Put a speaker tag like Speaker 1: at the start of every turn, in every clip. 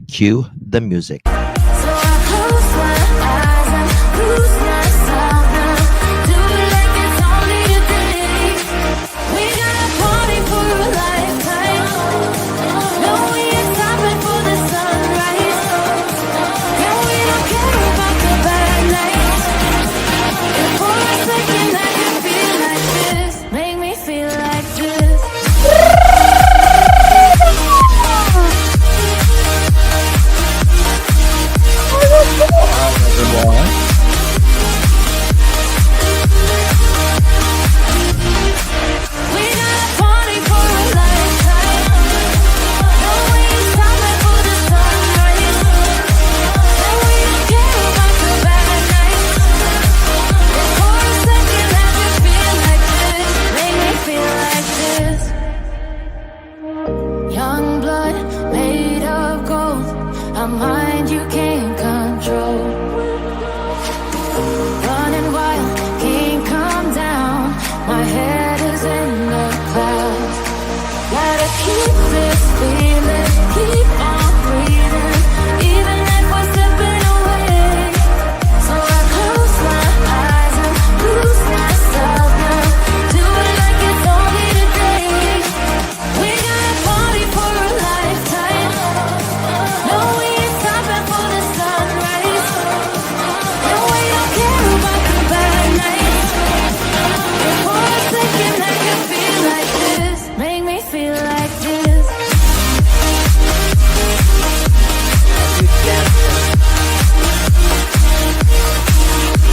Speaker 1: Cue the music.
Speaker 2: So I close my eyes and lose myself now. Do it like it's only a day. We got a party for a lifetime. No, we ain't stopping for the sunrise. No, we don't care about the bad nights. If for a second I can feel like this, make me feel like this. We got a party for a lifetime. No, we ain't stopping for the sunrise. No, we don't care about the bad nights. If for a second I can feel like this, make me feel like this. Young blood made of gold, a mind you can't control. Running wild, can't come down. My head is in the clouds. Gotta keep this feeling, keep on breathing, even if we're slipping away. So I close my eyes and lose myself now. Do it like it's only today. We got a party for a lifetime. No, we ain't stopping for the sunrise. No, we don't care about the bad nights. If for a second I can feel like this, make me feel like this.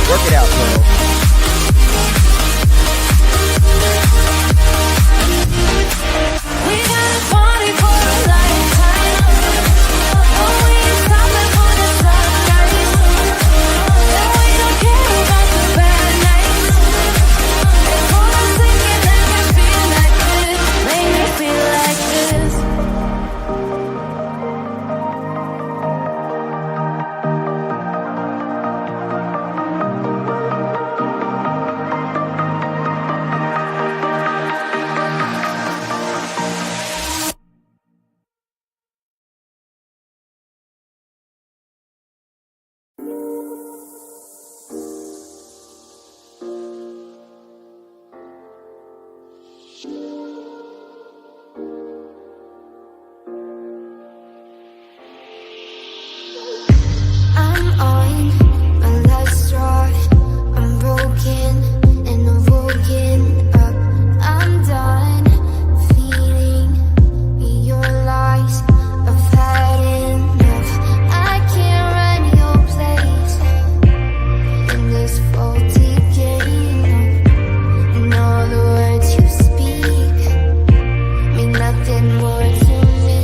Speaker 3: Work it out, bro.
Speaker 2: We got a party for a lifetime. No, we ain't stopping for the sunrise. No, we don't care about the bad nights. If for a second I can feel like this, make me feel like this. I'm on my last straw. I'm broken and I'm woken up. I'm done feeding your lies. I've had enough. I can't run your place in this faulty game. And all the words you speak mean nothing more to me.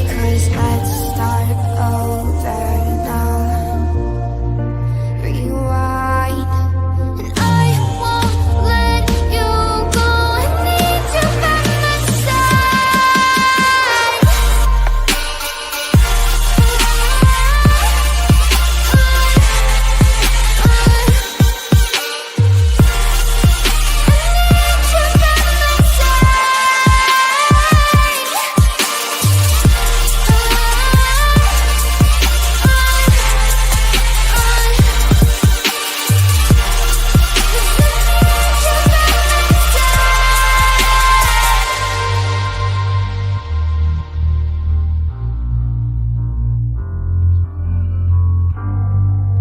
Speaker 2: 'Cause I'd start over now. Rewind, and I won't let you go. I need you by my side.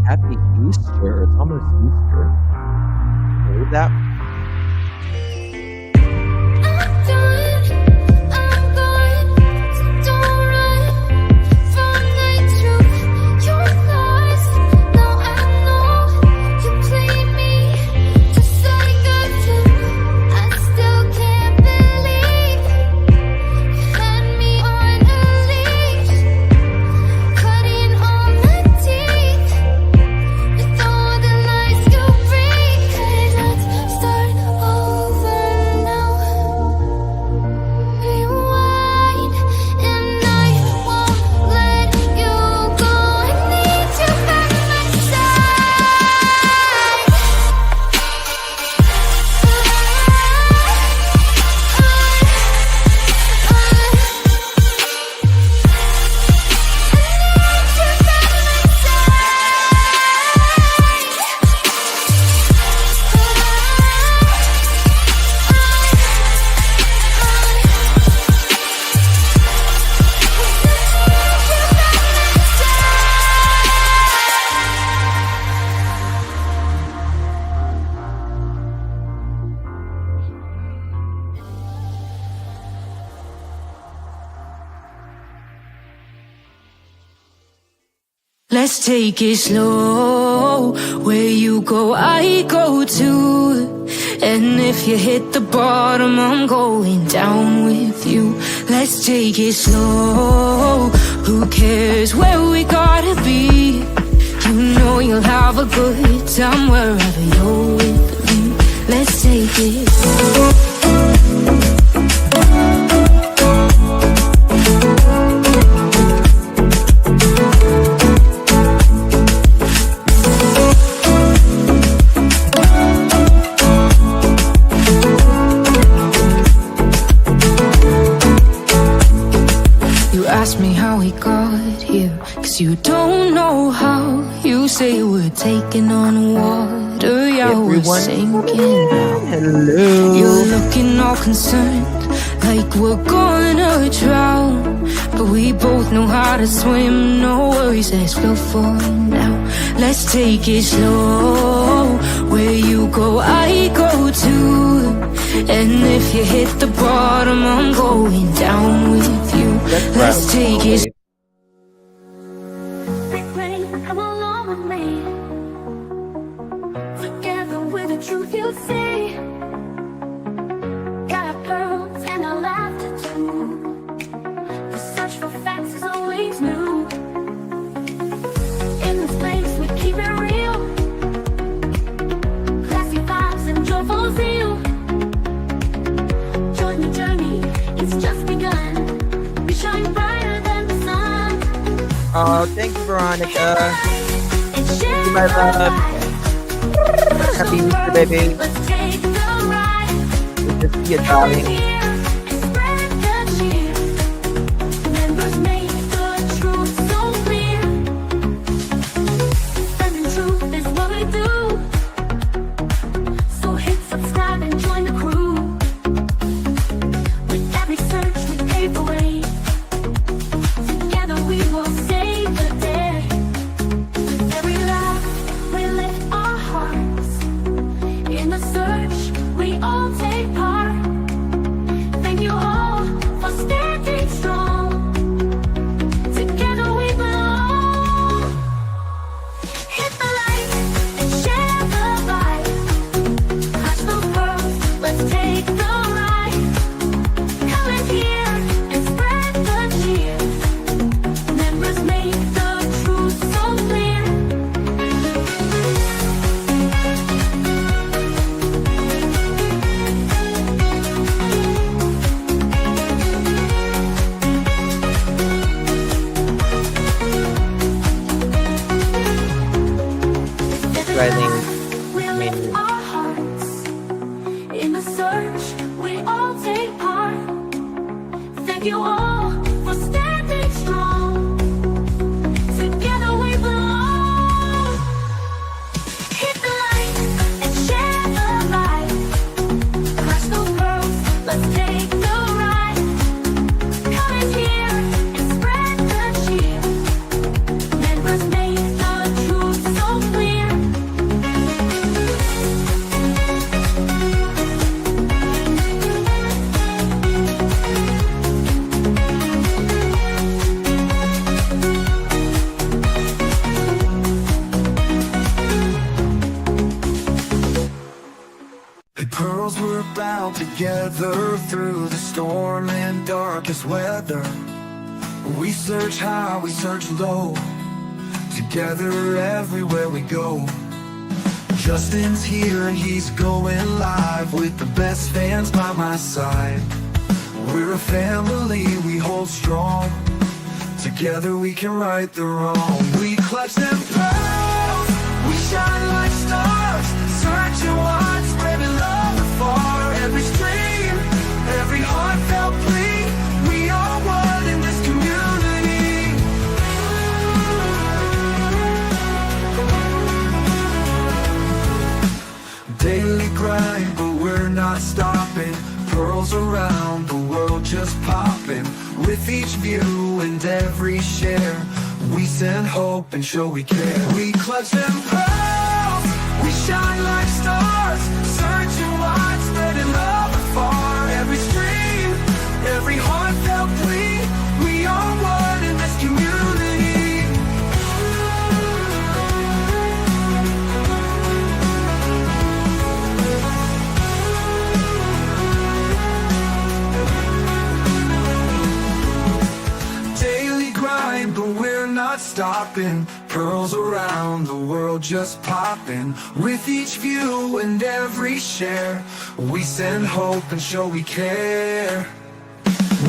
Speaker 3: Happy Easter. It's almost Easter. Believe that?
Speaker 2: I'm done, I'm gone, so don't run from the truth. Your lies, now I know you played me just like a flute. I still can't believe you had me on a leash, cutting all my teeth with all the lies you bring. 'Cause Let's take it slow. Where you go, I go too. And if you hit the bottom, I'm going down with you. Let's take it slow. Who cares where we gotta be? You know you'll have a good time wherever you're with me. Let's take it slow. Ask me how we got here, 'cause you don't know how. You say we're taking on water, yeah, we're sinking now.
Speaker 3: Hello.
Speaker 2: You're looking all concerned, like we're gonna drown. But we both know how to swim, no worries, let's flow for now. Let's take it slow. Where you go, I go too. And if you hit the bottom, I'm going down with you. Let's take it.
Speaker 4: Big rain, come along with me. Together with the truth you see. Got our pearls and our laughter too. The search for facts is always new. In this place we keep it real. Classy vibes and joyful zeal. Join the journey, it's just begun. We shine brighter than the sun.
Speaker 3: Oh, thank you, Veronica. Thank you, my love. Happy Easter, baby.
Speaker 4: Let's take the ride.
Speaker 3: Good to see you, darling.
Speaker 4: Here and spread the cheer. Members make the truth so clear. Spreading truth is what we do. So hit subscribe and join the crew. With every search we pave the way. Together we will save the day. With every laugh we lift our hearts. In the search we all take part. Thank you all for standing strong. Together we belong. Hit the light and share the vibe. Catch those pearls, let's take the ride. Come in here and spread the cheer. Members make the truth so clear.
Speaker 3: Riley.
Speaker 4: We lift our hearts. In the search, we all take part. Thank you all for standing strong. Together we belong. Hit the light and share the light. Crush those pearls, let's take the ride. Come in here and spread the cheer. Members make the truth so clear.
Speaker 5: The pearls were bound together through the storm and darkest weather. We search high, we search low, together everywhere we go. Justin's here and he's going live with the best fans by my side. We're a family, we hold strong. Together we can right the wrong. We clutch them pearls, we shine like stars. Searching wide, spreading love afar. Every stream, every heartfelt plea. We are one in this community. Daily grind, but we're not stopping. Pearls around the world just popping. With each view and every share, we send hope and show we care. We clutch them pearls, we shine like stars. Searching wide, spreading love afar. Every stream, every heartfelt plea. We are one in this community. stopping. Pearls around the world just popping. With each view and every share, we send hope and show we care.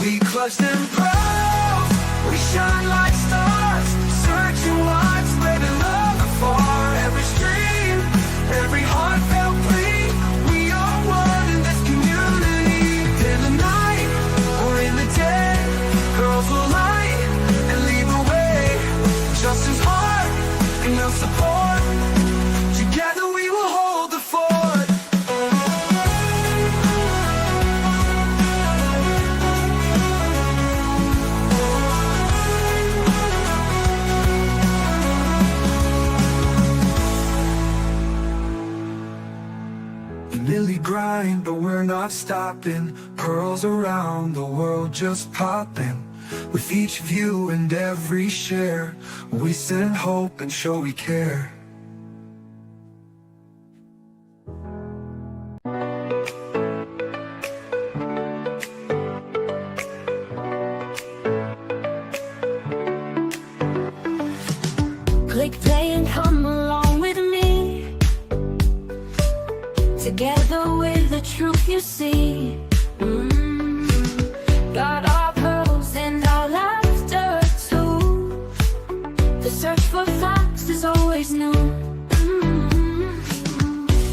Speaker 5: We clutch them pearls, we shine like stars, searching wide, spreading love afar. Every stream, every heartfelt plea, we are one in this community. In the night or in the day, girls will light and lead the way. Justice heart and your support, together we will hold the fort. Lily grind, but we're not stopping. Pearls around the world just popping. With each view and every share, we send hope and show we care.
Speaker 4: Click play and come along with me. Together with the truth you see. Got our pearls and our laughter too. The search for facts is always new.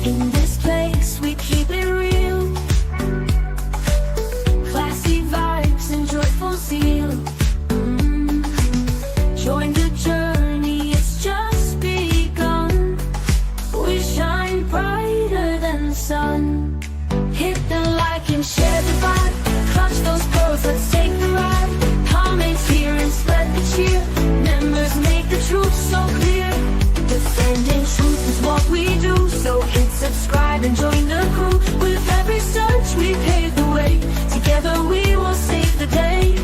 Speaker 4: In this place we keep it real. Classy vibes and joyful zeal. Join the journey, it's just begun. We shine brighter than the sun. Hit the like and share the vibe. Clutch those pearls, let's take the ride. Comments here and spread the cheer. Members make the truth so clear. Defending truth is what we do. So hit subscribe and join the crew. With every search we pave the way. Together we will save the day.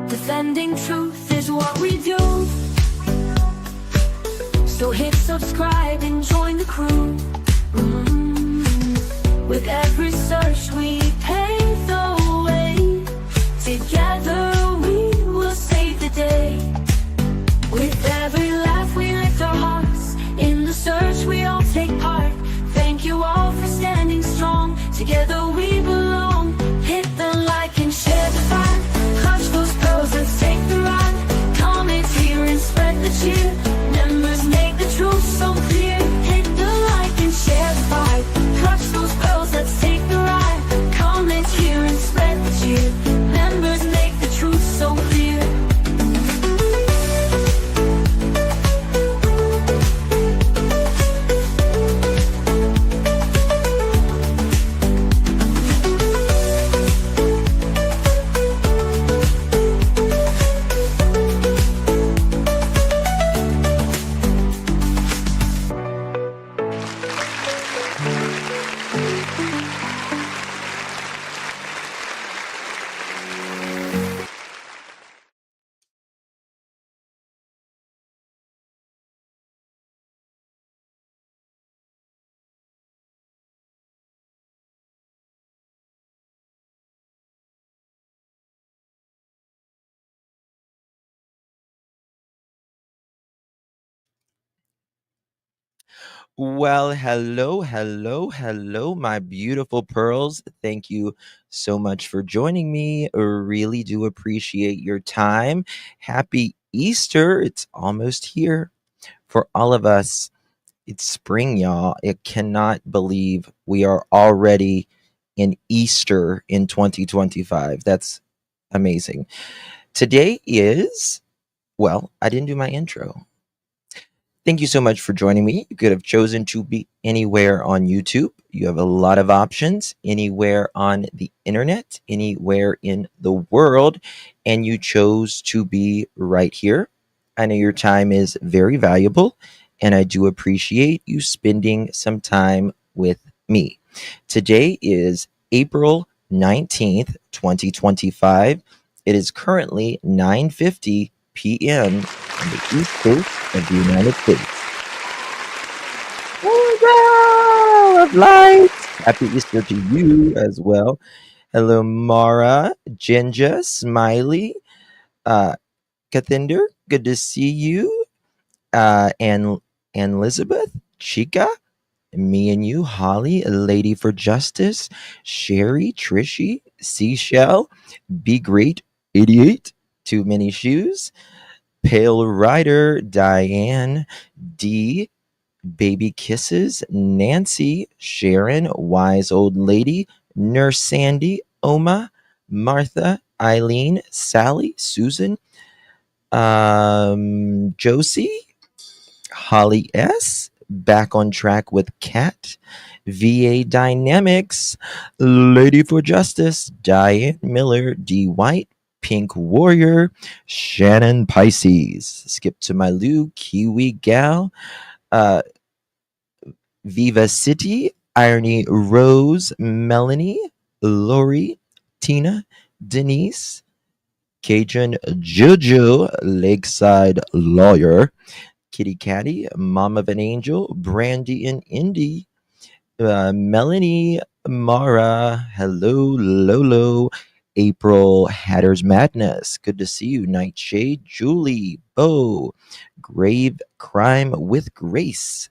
Speaker 4: Defending truth is what we do. So hit subscribe and join the crew. With every search we pave the way. Together we will save the day. With every laugh we lift our hearts. In the search we all take part. Thank you all for standing strong. Together we belong. Hit the like and share the vibe. Clutch those pearls, let's take the ride. Comments here and spread the cheer. Members make the truth so clear. Hit the like and share the vibe. Clutch those pearls, let's take the ride. Comments here and spread the cheer. Members make the truth so clear.
Speaker 1: Well, hello, hello, hello, my beautiful pearls. Thank you so much for joining me. I really do appreciate your time. Happy Easter. It's almost here for all of us. It's spring, y'all. I cannot believe we are already in Easter in 2025. That's amazing. Today is, well, I didn't do my intro. Thank you so much for joining me. You could have chosen to be anywhere on YouTube. You have a lot of options, anywhere on the internet, anywhere in the world, and you chose to be right here. I know your time is very valuable, and I do appreciate you spending some time with me. Today is April 19th, 2025. It is currently 9:50 p.m. on the East Coast of the United States. Wow, of light! Happy Easter to you as well. Hello, Mara, Jinja, Smiley, Kathinder, good to see you. And Elizabeth, Chica, me and you, Holly, Lady for Justice, Sherry, Trishy, Seashell, Be Great, Idiot, Too Many Shoes, Pale Rider, Diane, D, Baby Kisses, Nancy, Sharon, Wise Old Lady, Nurse Sandy, Oma, Martha, Eileen, Sally, Susan, Josie, Holly S. Back on track with Cat, VA Dynamics, Lady for Justice, Diane Miller, D White, Pink Warrior, Shannon Pisces. Skip to my Lou, Kiwi Gal, uh, Viva City, Irony Rose, Melanie, Lori, Tina, Denise, Cajun Jojo, Lakeside Lawyer, Kitty Catty, Mom of an Angel, Brandy and Indy, Melanie, Mara, hello, Lolo, April, Hatter's Madness, good to see you, Nightshade, Julie, Bo, Grave Crime with Grace,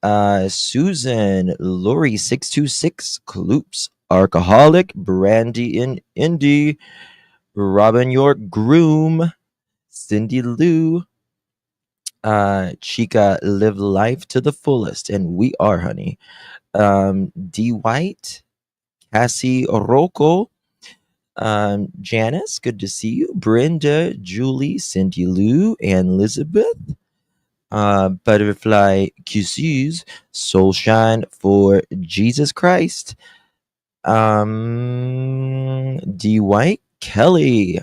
Speaker 1: Susan, Lori 626, Kloops, Alcoholic, Brandy in Indy, Robin York, Groom, Cindy Lou, Chica, live life to the fullest, and we are, honey. D White, Cassie Rocco, Janice, good to see you. Brenda, Julie, Cindy Lou, and Elizabeth. Butterfly Kisses, Soulshine for Jesus Christ. D White, Kelly,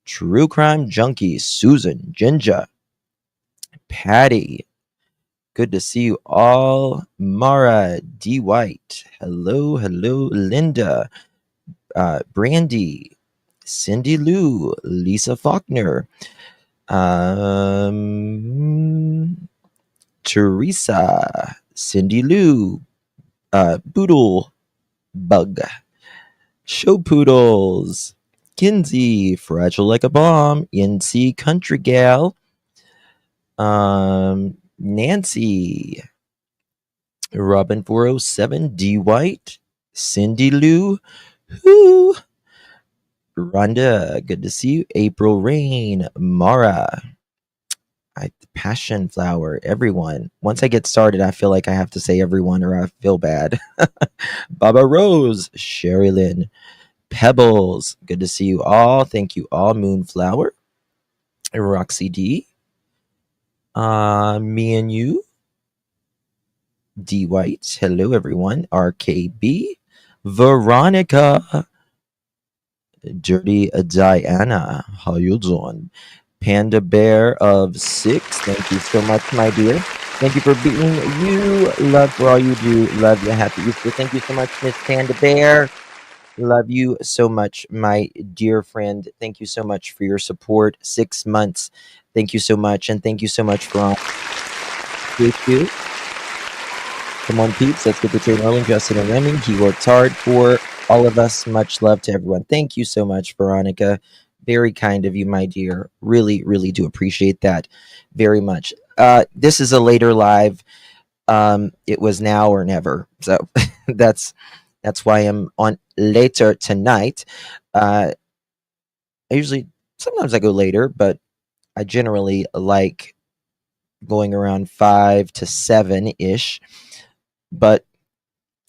Speaker 1: True Crime Junkie, Susan, Ginger, Patty. Good to see you all. Mara, D White, hello, hello, Linda, Brandy, Cindy Lou, Lisa Faulkner, Teresa, Cindy Lou, Boodle Bug, Show Poodles, Kinsey, Fragile Like a Bomb, NC Country Gal, Nancy, Robin 407, D White, Cindy Lou, who, Rhonda, good to see you, April Rain, Mara, Passion Flower, everyone. Once I get started, I feel like I have to say everyone or I feel bad. Baba Rose, Sherry Lynn, Pebbles, good to see you all. Thank you all. Moonflower, Roxy D, me and you, D White, hello everyone. RKB, Veronica, Dirty Diana, how you doing? Panda Bear of 6, thank you so much, my dear. Thank you for being you. Love for all you do. Love you. Happy Easter. Thank you so much, Miss Panda Bear. Love you so much, my dear friend. Thank you so much for your support. 6 months. Thank you so much. And thank you so much for all. You. Come on, peeps. Let's get the train rolling. Justin and Remy. He worked hard for all of us. Much love to everyone. Thank you so much, Veronica. Very kind of you, my dear. Really, really do appreciate that very much. This is a later live. It was now or never. So that's why I'm on later tonight. I usually sometimes I go later, but I generally like going around 5 to 7 ish. But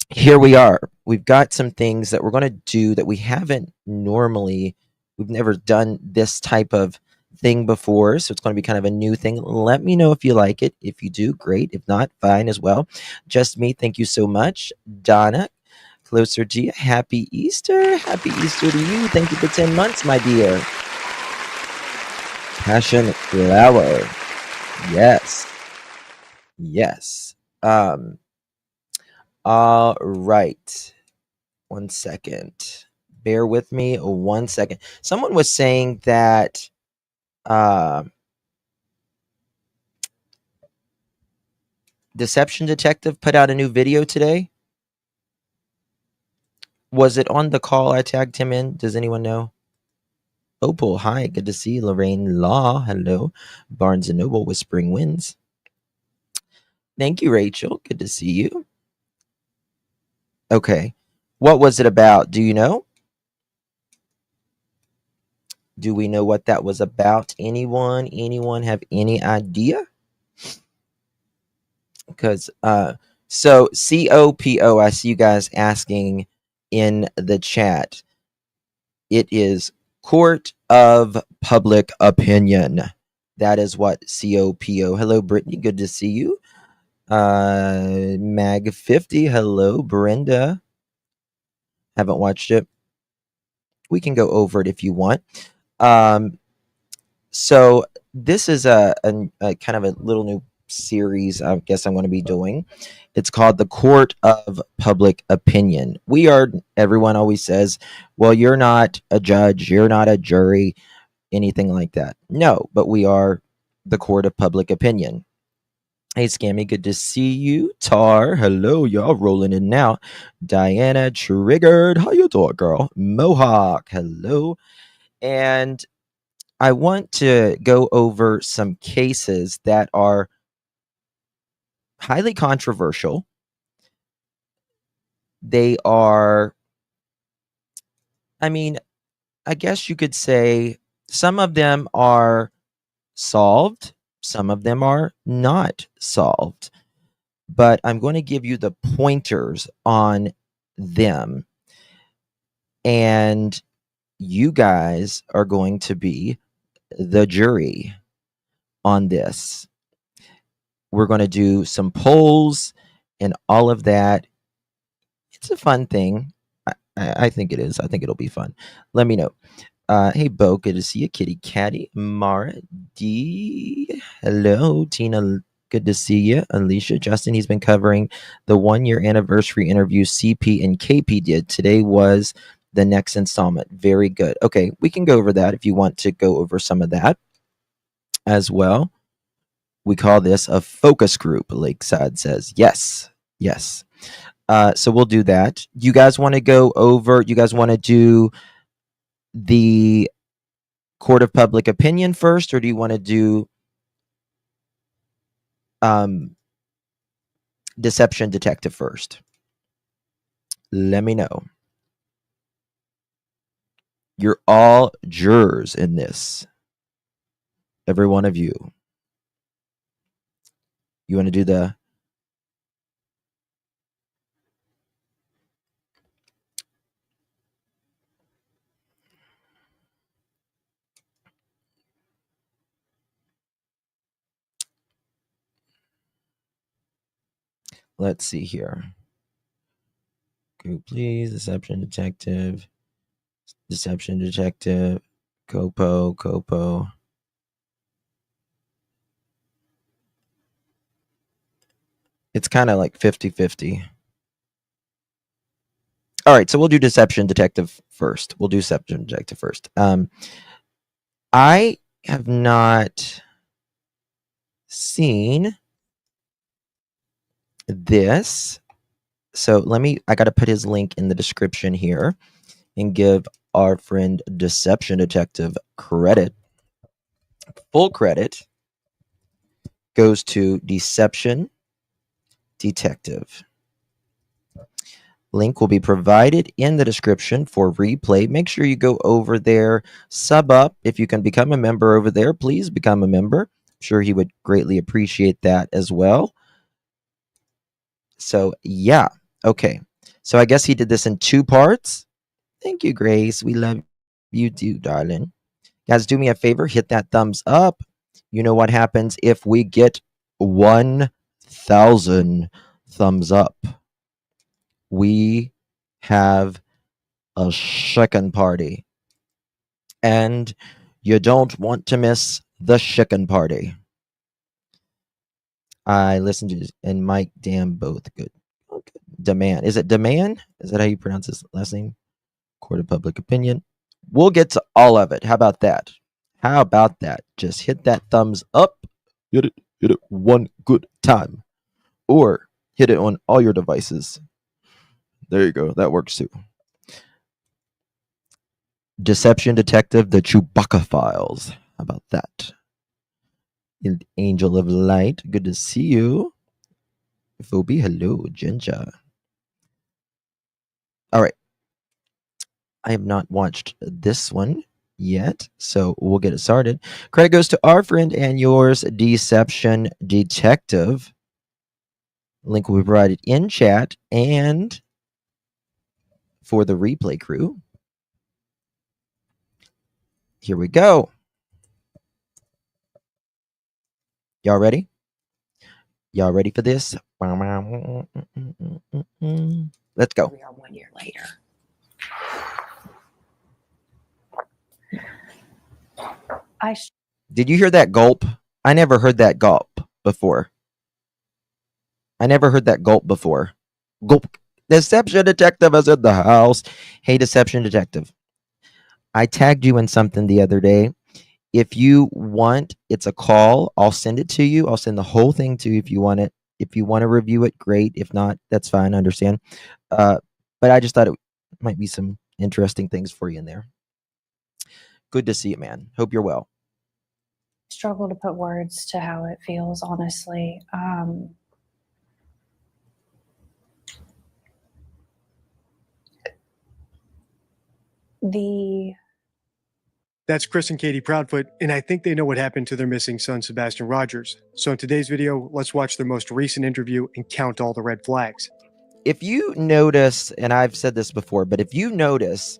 Speaker 1: here we are. We've got some things that we're going to do that we haven't normally, we've never done this type of thing before. So it's going to be kind of a new thing. Let me know if you like it. If you do, great. If not, fine as well. Just me. Thank you so much. Donna, closer to you. Happy Easter. Happy Easter to you. Thank you for 10 months, my dear. Passion flower. Yes. Yes. All right. 1 second. Bear with me 1 second. Someone was saying that Deception Detective put out a new video today. Was it on the call I tagged him in? Does anyone know? Opal, hi, good to see you. Lorraine Law, hello. Barnes and Noble, Whispering Winds. Thank you, Rachel. Good to see you. Okay. What was it about? Do you know? Do we know what that was about? Anyone? Anyone have any idea? Because so COPO, I see you guys asking in the chat. It is Court of Public Opinion. That is what COPO. Hello, Brittany. Good to see you. Mag50. Hello, Brenda. Haven't watched it. We can go over it if you want. Um, so this is a kind of a little new series I guess I'm going to be doing. It's called the Court of Public Opinion. Everyone always says, well, you're not a judge, you're not a jury, anything like that. No, but we are the Court of Public Opinion. Hey, Scammy, good to see you. Tar, hello, y'all rolling in now. Diana, triggered. How you doing, girl? Mohawk, hello. And I want to go over some cases that are highly controversial. They are, I mean, I guess you could say some of them are solved, some of them are not solved. But I'm going to give you the pointers on them. And you guys are going to be the jury on this. We're going to do some polls and all of that. It's a fun thing. I think it is. I think it'll be fun. Let me know. Hey, Bo, good to see you. Kitty Catty, Mara D. Hello, Tina. Good to see you. Alicia, Justin, he's been covering the 1 year anniversary interview CP and KP did. Today was the next installment. Very good. Okay, we can go over that if you want to go over some of that as well. We call this a focus group, Lakeside says. Yes, yes. So we'll do that. You guys want to go over, you guys want to do the Court of Public Opinion first, or do you want to do Deception Detective first? Let me know. You're all jurors in this. Every one of you. You want to do the let's see here. Group, please. Deception Detective. Deception Detective. COPO. It's kind of like 50-50. All right, so we'll do Deception Detective first. We'll do Deception Detective first. I have not seen this. So I got to put his link in the description here and give our friend Deception Detective credit. Full credit goes to Deception Detective. Link will be provided in the description for replay. Make sure you go over there, sub up. If you can become a member over there, please become a member. I'm sure he would greatly appreciate that as well. So, yeah. Okay. So, I guess he did this in 2 parts. Thank you, Grace. We love you too, darling. Guys, do me a favor, hit that thumbs up. You know what happens if we get 1,000 thumbs up. We have a chicken party. And you don't want to miss the chicken party. I listened to and Mike Dam both good. Okay. Demand. Is it Demand? Is that how you pronounce his last name? Court of Public Opinion. We'll get to all of it. How about that? How about that? Just hit that thumbs up. Hit it one good time. Or hit it on all your devices. There you go. That works too. Deception Detective, the Chewbacca Files. How about that? Angel of Light, good to see you. Phoebe, hello. Ginger. All right. I have not watched this one yet, so we'll get it started. Credit goes to our friend and yours, Deception Detective. Link will be provided in chat and for the replay crew. Here we go. Y'all ready? Y'all ready for this? Let's go.
Speaker 6: We are 1 year later.
Speaker 1: Did you hear that gulp? I never heard that gulp before. Gulp. Deception Detective is in the house. Hey, Deception Detective. I tagged you in something the other day. If you want, it's a call. I'll send it to you. I'll send the whole thing to you if you want it. If you want to review it, great. If not, that's fine. I understand. But I just thought it might be some interesting things for you in there. Good to see you, man. Hope you're well.
Speaker 6: Struggle to put words to how it feels, honestly.
Speaker 7: That's Chris and Katie Proudfoot, and I think they know what happened to their missing son, Sebastian Rogers. So in today's video, let's watch their most recent interview and count all the red flags.
Speaker 1: If you notice, and I've said this before, but if you notice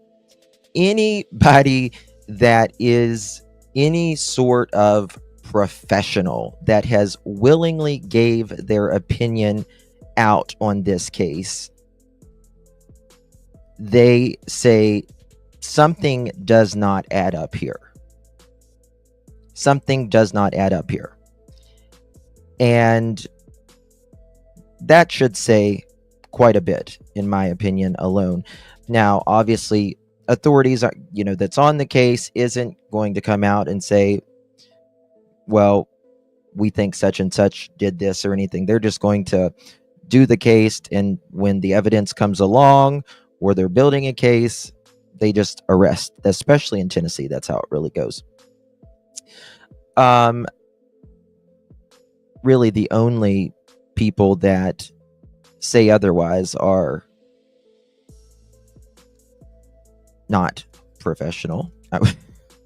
Speaker 1: anybody that is any sort of professional that has willingly gave their opinion out on this case, they say something does not add up here. Something does not add up here. And that should say quite a bit, in my opinion, alone. Now, obviously, authorities are, that's on the case isn't going to come out and say, well, we think such and such did this or anything. They're just going to do the case, and when the evidence comes along or they're building a case, they just arrest, especially in Tennessee. That's how it really goes. Really, the only people that say otherwise are not professional.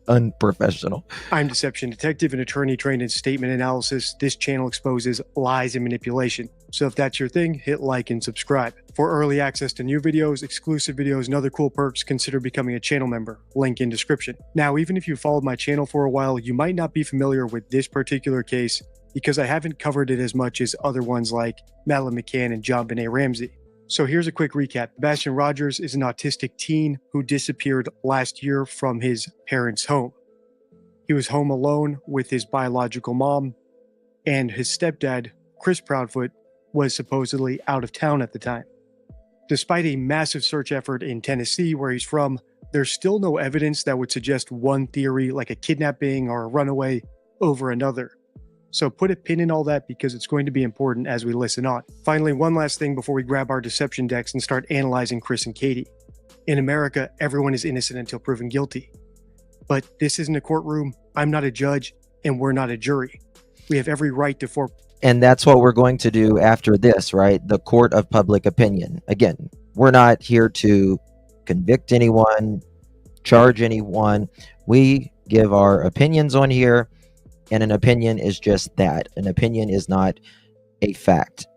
Speaker 1: Unprofessional.
Speaker 7: I'm Deception Detective, an attorney trained in statement analysis. This channel exposes lies and manipulation. So if that's your thing, hit like and subscribe. For early access to new videos, exclusive videos, and other cool perks, consider becoming a channel member. Link in description. Now, even if you followed my channel for a while, you might not be familiar with this particular case because I haven't covered it as much as other ones like Madeline McCann and John Benet Ramsey. So here's a quick recap. Sebastian Rogers is an autistic teen who disappeared last year from his parents' home. He was home alone with his biological mom, and his stepdad, Chris Proudfoot, was supposedly out of town at the time. Despite a massive search effort in Tennessee, where he's from, there's still no evidence that would suggest one theory, like a kidnapping or a runaway, over another. So put a pin in all that because it's going to be important as we listen on. Finally, one last thing before we grab our deception decks and start analyzing Chris and Katie. In America, everyone is innocent until proven guilty. But this isn't a courtroom, I'm not a judge, and we're not a jury. We have every right to form.
Speaker 1: And that's what we're going to do after this, right? The court of public opinion. Again, we're not here to convict anyone, charge anyone. We give our opinions on here. And an opinion is just that. An opinion is not a fact.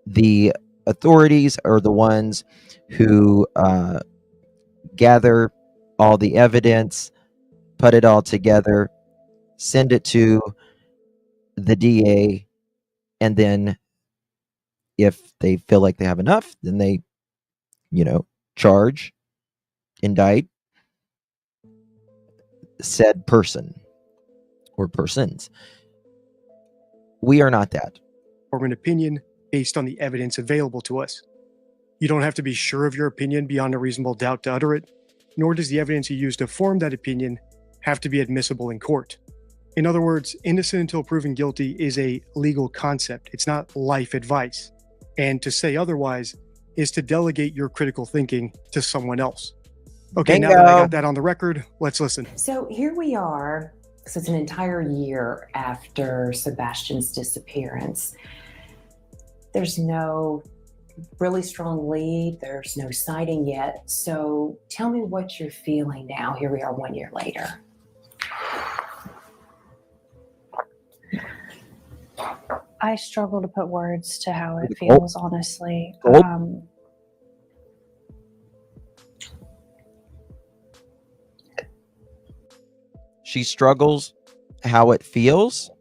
Speaker 1: The authorities are the ones who gather all the evidence, put it all together, send it to the DA, and then if they feel like they have enough, then they, charge, indict said person. Or persons. We are not that.
Speaker 7: Form an opinion based on the evidence available to us. You don't have to be sure of your opinion beyond a reasonable doubt to utter it, nor does the evidence you use to form that opinion have to be admissible in court. In other words, innocent until proven guilty is a legal concept. It's not life advice. And to say otherwise is to delegate your critical thinking to someone else. Okay, now that I
Speaker 1: Bingo.
Speaker 7: got that on the record, let's listen.
Speaker 8: So here we are. So it's an entire year after Sebastian's disappearance. There's no really strong lead. There's no sighting yet. So tell me what you're feeling now. Here we are 1 year later.
Speaker 6: I struggle to put words to how it
Speaker 1: Gulp.
Speaker 6: feels, honestly.
Speaker 1: Gulp. She struggles how it feels.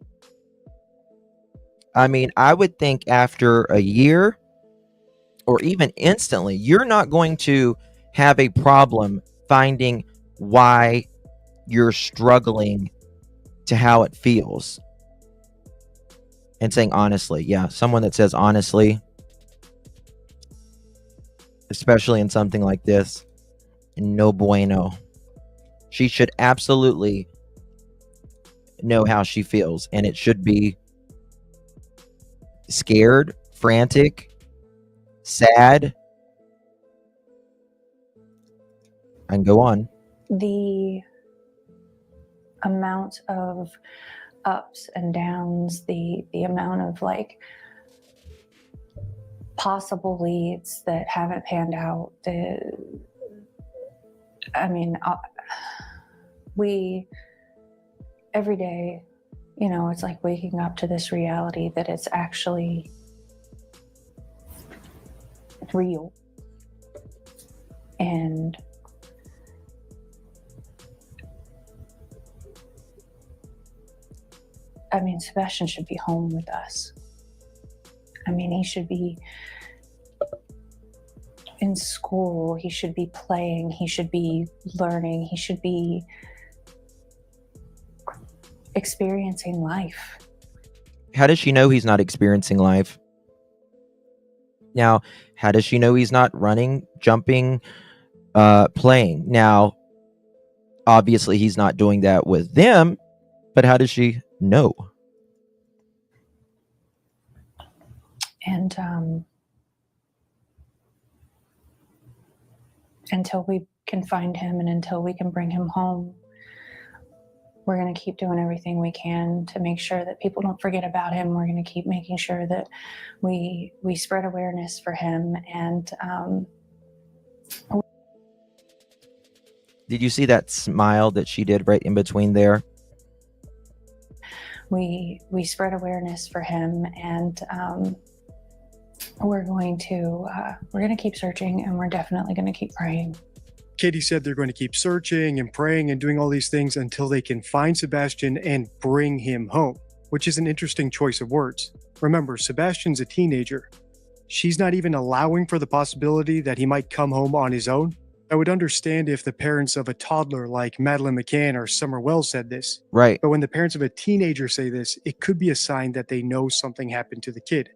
Speaker 1: I mean, I would think after a year or even instantly, you're not going to have a problem finding why you're struggling to how it feels and saying honestly. Yeah, someone that says honestly, especially in something like this, no bueno. She should absolutely know how she feels, and it should be scared, frantic, sad, and go on.
Speaker 6: The amount of ups and downs, the amount of like possible leads that haven't panned out. We every day, it's like waking up to this reality that it's actually real. And Sebastian should be home with us. He should be in school. He should be playing. He should be learning. He should be experiencing life.
Speaker 1: How does she know he's not experiencing life? Now, how does she know he's not running, jumping, playing? Now, obviously he's not doing that with them, but how does she know?
Speaker 6: And until we can find him and until we can bring him home, we're going to keep doing everything we can to make sure that people don't forget about him. We're going to keep making sure that we spread awareness for him. And
Speaker 1: did you see that smile that she did right in between there?
Speaker 6: we spread awareness for him, and we're going to keep searching, and we're definitely going to keep praying.
Speaker 7: Katie said they're going to keep searching and praying and doing all these things until they can find Sebastian and bring him home, which is an interesting choice of words. Remember, Sebastian's a teenager. She's not even allowing for the possibility that he might come home on his own. I would understand if the parents of a toddler like Madeline McCann or Summer Wells said this.
Speaker 1: Right.
Speaker 7: But when the parents of a teenager say this, it could be a sign that they know something happened to the kid.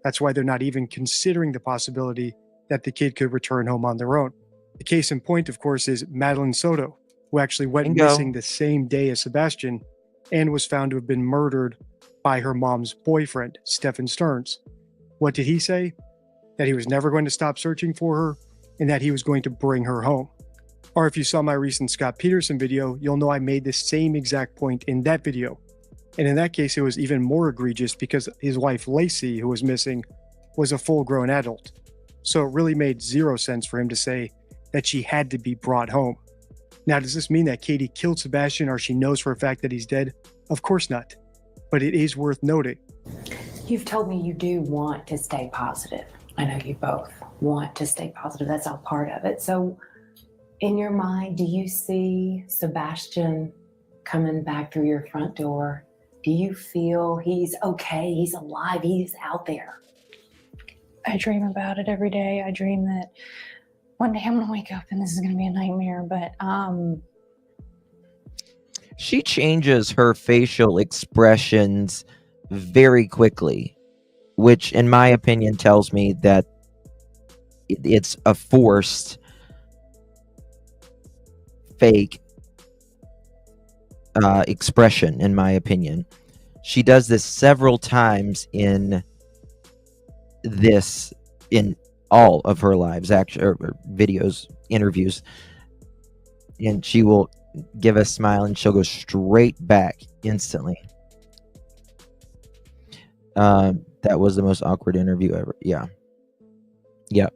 Speaker 7: That's why they're not even considering the possibility that the kid could return home on their own. The case in point, of course, is Madeline Soto, who actually went
Speaker 1: Bingo.
Speaker 7: missing the same day as Sebastian and was found to have been murdered by her mom's boyfriend, Stephen Stearns. What did he say? That he was never going to stop searching for her and that he was going to bring her home. Or if you saw my recent Scott Peterson video, you'll know I made the same exact point in that video. And in that case, it was even more egregious because his wife, Lacey, who was missing, was a full-grown adult. So it really made zero sense for him to say that she had to be brought home. Now, does this mean that Katie killed Sebastian or she knows for a fact that he's dead? Of course not. But it is worth noting.
Speaker 8: You've told me you do want to stay positive. I know you both want to stay positive. That's all part of it. So in your mind, do you see Sebastian coming back through your front door? Do you feel he's okay? He's alive. He's out there.
Speaker 6: I dream about it every day. I dream that one day I'm going to wake up and this is going to be a nightmare. But
Speaker 1: She changes her facial expressions very quickly, which in my opinion tells me that it's a forced fake expression, in my opinion. She does this several times in all of her lives, actually, or videos, interviews. and she will give a smile and she'll go straight back instantly. That was the most awkward interview ever. Yeah. Yep.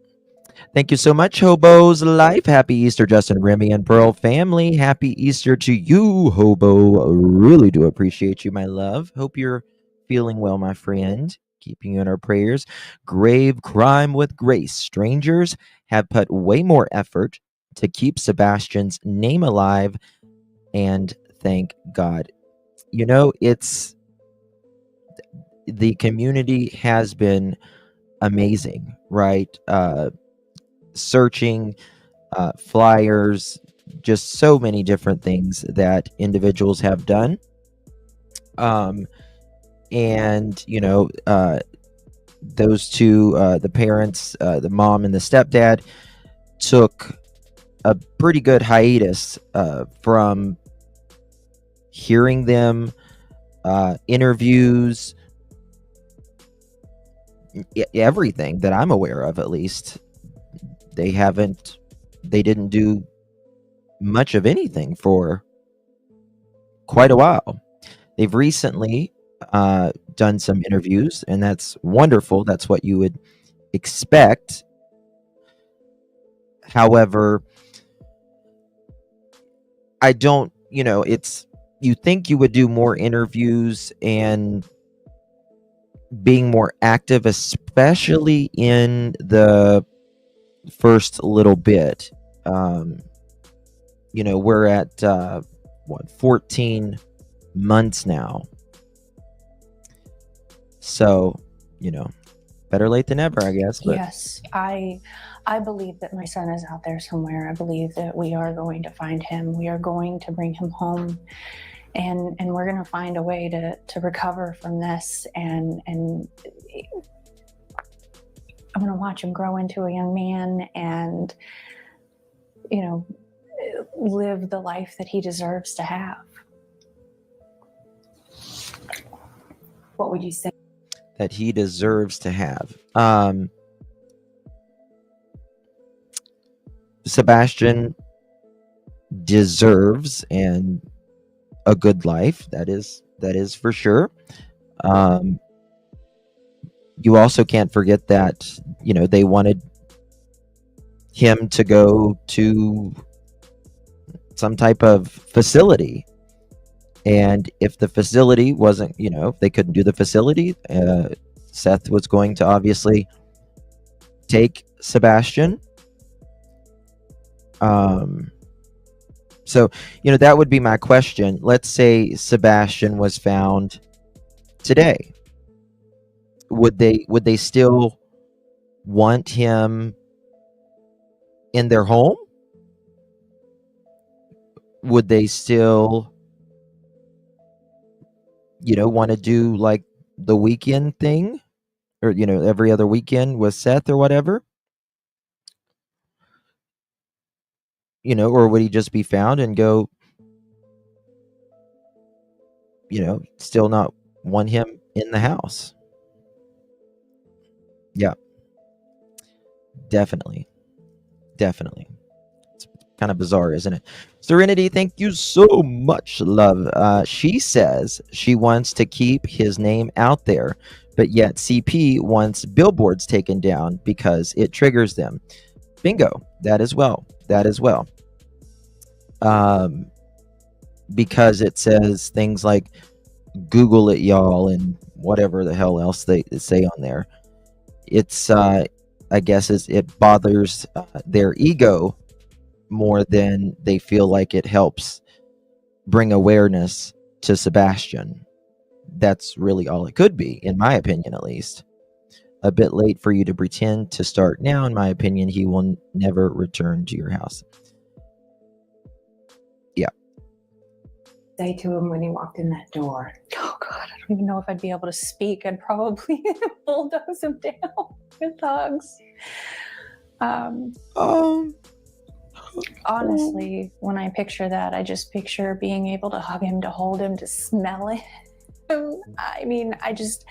Speaker 1: Thank you so much, Hobo's Life. Happy Easter, Justin, Remy, and Pearl family. Happy Easter to you, Hobo. Really do appreciate you, my love. Hope you're feeling well, my friend. Keeping you in our prayers. Grave crime with grace. Strangers have put way more effort to keep Sebastian's name alive, and thank God. You know, it's the community has been amazing, right? Searching flyers, just so many different things that individuals have done. And those two, the parents, the mom and the stepdad, took a pretty good hiatus from hearing them, interviews, everything that I'm aware of, at least. They didn't do much of anything for quite a while. They've recently done some interviews, and that's wonderful. That's what you would expect. However, I don't, you think you would do more interviews and being more active, especially in the first little bit. We're at 14 months now. So, better late than never, I guess. But
Speaker 6: Yes, I believe that my son is out there somewhere. I believe that we are going to find him. We are going to bring him home, and we're going to find a way to recover from this. And I'm going to watch him grow into a young man, and live the life that he deserves to have.
Speaker 8: What would you say?
Speaker 1: that he deserves to have. Sebastian deserves and a good life. That is for sure. You also can't forget that they wanted him to go to some type of facility, and if the facility wasn't, if they couldn't do the facility, Seth was going to obviously take Sebastian. So that would be my question. Let's say Sebastian was found today. Would they still want him in their home? Would they still want to do like the weekend thing, or every other weekend with Seth or whatever? Or would he just be found and go, still not want him in the house? Yeah, definitely. It's kind of bizarre, isn't it? Serenity, thank you so much, love. She says she wants to keep his name out there, but yet CP wants billboards taken down because it triggers them. Bingo. That as well. Because it says things like Google it, y'all, and whatever the hell else they say on there. It's I guess it bothers their ego more than they feel like it helps bring awareness to Sebastian. That's really all it could be, in my opinion, at least. A bit late for you to pretend to start now. In my opinion, he will never return to your house. Yeah.
Speaker 8: Say to him when he walked in that door?
Speaker 6: Oh God, I don't even know if I'd be able to speak. I'd probably bulldoze him down with hugs. Honestly, when I picture that, I just picture being able to hug him, to hold him, to smell it. I mean, I just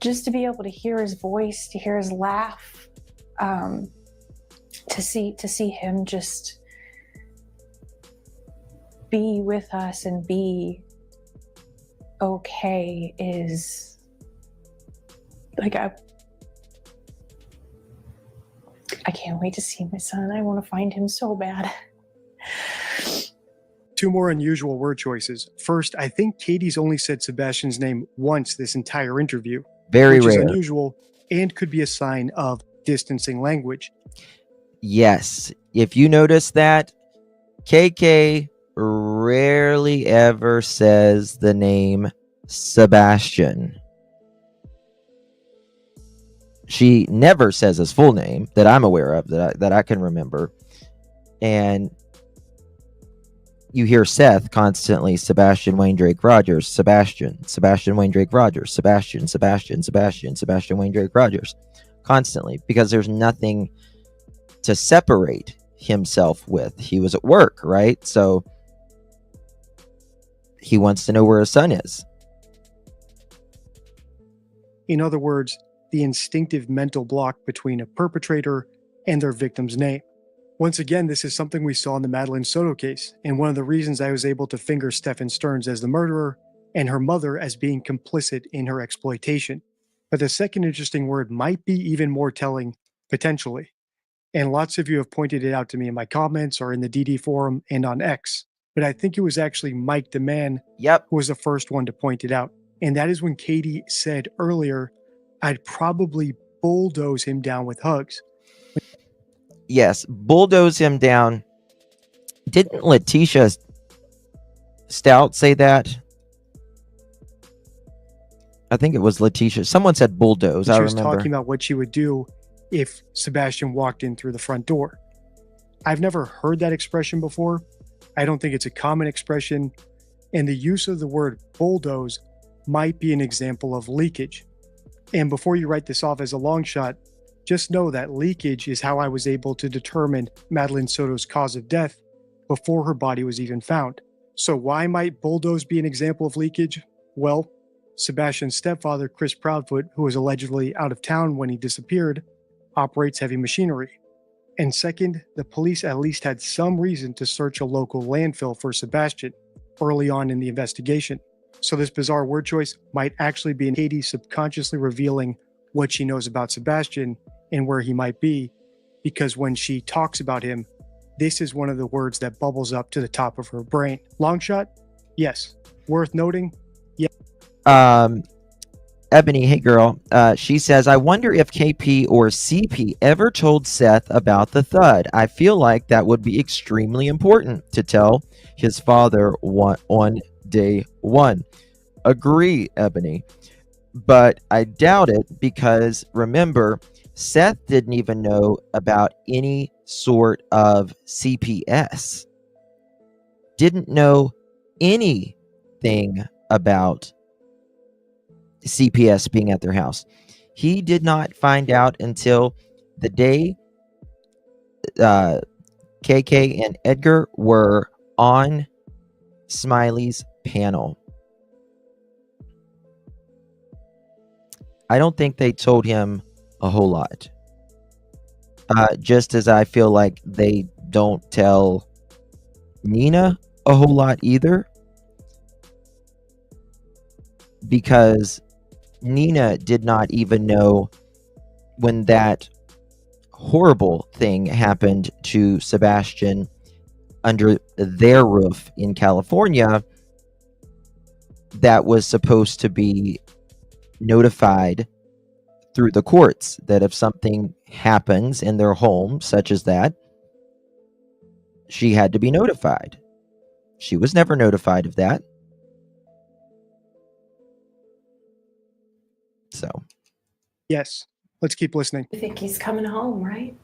Speaker 6: to be able to hear his voice, to hear his laugh, to see him just be with us and be okay is like I can't wait to see my son. I want to find him so bad.
Speaker 7: Two more unusual word choices. First, I think Katie's only said Sebastian's name once this entire interview,
Speaker 1: Very
Speaker 7: which is
Speaker 1: rare.
Speaker 7: unusual and could be a sign of distancing language.
Speaker 1: Yes. If you notice that, KK rarely ever says the name Sebastian. She never says his full name that I'm aware of, that I can remember. And you hear Seth constantly, Sebastian Wayne Drake Rogers, Sebastian Wayne Drake Rogers, Sebastian Wayne Drake Rogers, constantly, because there's nothing to separate himself with. He was at work, right? So he wants to know where his son is.
Speaker 7: In other words, the instinctive mental block between a perpetrator and their victim's name. Once again, this is something we saw in the Madeline Soto case, and one of the reasons I was able to finger Stephen Stearns as the murderer and her mother as being complicit in her exploitation. But the second interesting word might be even more telling, potentially. And lots of you have pointed it out to me in my comments or in the DD forum and on X. But I think it was actually Mike the man
Speaker 1: Yep.
Speaker 7: who was the first one to point it out. And that is when Katie said earlier, I'd probably bulldoze him down with hugs.
Speaker 1: Yes, bulldoze him down. Didn't Letitia Stout say that? I think it was Letitia. Someone said bulldoze.
Speaker 7: She
Speaker 1: I
Speaker 7: was
Speaker 1: remember.
Speaker 7: talking about what she would do if Sebastian walked in through the front door. I've never heard that expression before. I don't think it's a common expression. And the use of the word bulldoze might be an example of leakage. And before you write this off as a long shot, just know that leakage is how I was able to determine Madeline Soto's cause of death before her body was even found. So why might bulldoze be an example of leakage? Well, Sebastian's stepfather, Chris Proudfoot, who was allegedly out of town when he disappeared, operates heavy machinery. And second, the police at least had some reason to search a local landfill for Sebastian early on in the investigation. So this bizarre word choice might actually be Katie subconsciously revealing what she knows about Sebastian and where he might be, because when she talks about him, this is one of the words that bubbles up to the top of her brain. Long shot? Yes. Worth noting?
Speaker 1: Ebony, hey girl. She says, I wonder if KP or CP ever told Seth about the thud. I feel like that would be extremely important to tell his father on day one. Agree, Ebony. But I doubt it, because remember, Seth didn't even know about any sort of CPS. Didn't know anything about CPS being at their house. He did not find out until the day KK and Edgar were on Smiley's panel. I don't think they told him a whole lot. Just as I feel like they don't tell Nina a whole lot either. Because Nina did not even know when that horrible thing happened to Sebastian under their roof in California, that was supposed to be notified through the courts, that if something happens in their home such as that, she had to be notified. She was never notified of that. So
Speaker 7: Yes. Let's keep listening.
Speaker 8: You think he's coming home, right?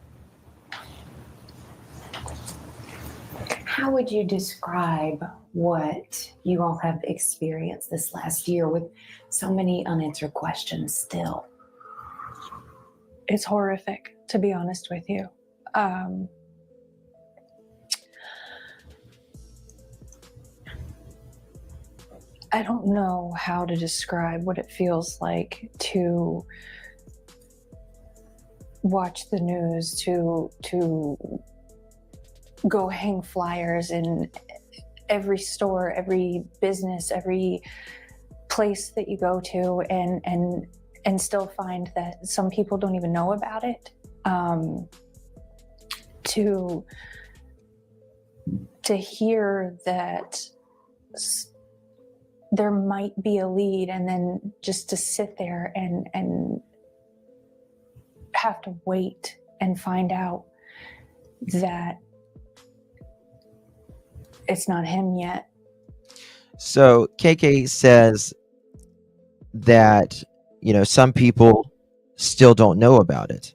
Speaker 8: How would you describe what you all have experienced this last year with so many unanswered questions still?
Speaker 6: It's horrific, to be honest with you. I don't know how to describe what it feels like to watch the news, to go hang flyers in every store, every business, every place that you go to, and still find that some people don't even know about it. To hear that there might be a lead, and then just to sit there and have to wait and find out that it's not him yet.
Speaker 1: So KK says that, some people still don't know about it.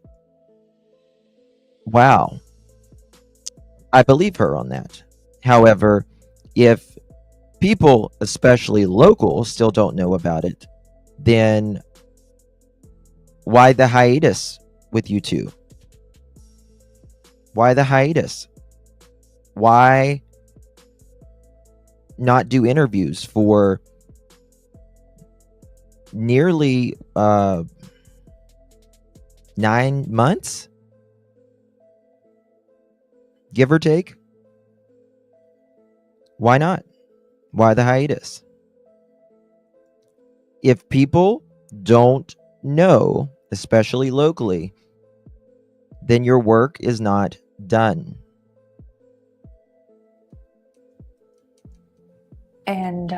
Speaker 1: Wow. I believe her on that. However, if people, especially local, still don't know about it, then why the hiatus with you two? Why the hiatus? Why not do interviews for nearly 9 months? Give or take? Why not? Why the hiatus? If people don't know, especially locally, then your work is not done.
Speaker 6: And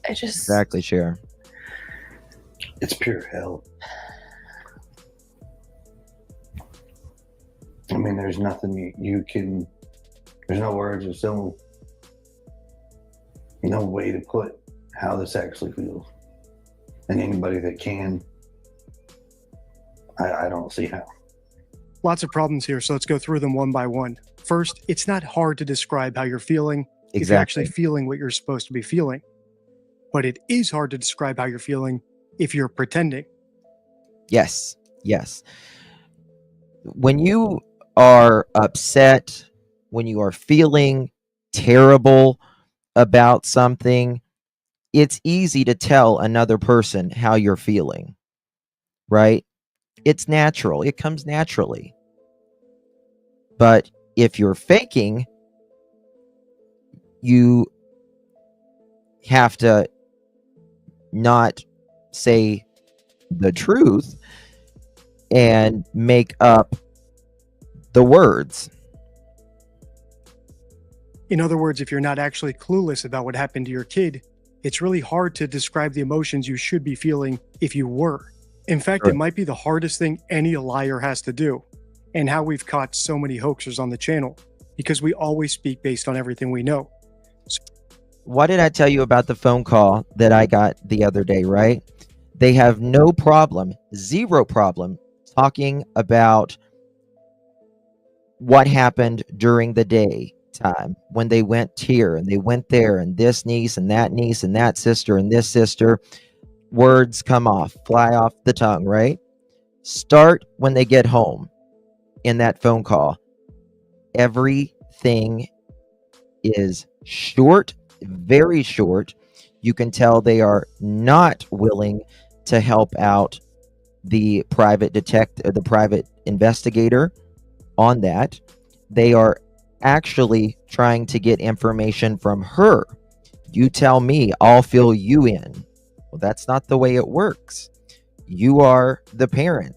Speaker 6: I just
Speaker 1: Exactly, Cher.
Speaker 9: It's pure hell. I mean, there's nothing you can, there's no words, there's no way to put how this actually feels. And anybody that can, I don't see how.
Speaker 7: Lots of problems here, so let's go through them one by one. First, it's not hard to describe how you're feeling if you're actually feeling what you're supposed to be feeling. But it is hard to describe how you're feeling if you're pretending.
Speaker 1: Yes. When you are upset, when you are feeling terrible about something, it's easy to tell another person how you're feeling, right? It's natural. It comes naturally. But if you're faking, you have to not say the truth and make up the words.
Speaker 7: In other words, if you're not actually clueless about what happened to your kid, it's really hard to describe the emotions you should be feeling if you were. In fact, It might be the hardest thing any liar has to do, and how we've caught so many hoaxers on the channel, because we always speak based on everything we know.
Speaker 1: What did I tell you about the phone call that I got the other day, right? They have no problem, zero problem, talking about what happened during the day time when they went here and they went there, and this niece and that sister and this sister. Words come off, fly off the tongue, right? Start when they get home in that phone call. Everything is short, very short. You can tell they are not willing to help out the private the private investigator on that. They are actually trying to get information from her. You tell me, I'll fill you in. Well, that's not the way it works. You are the parent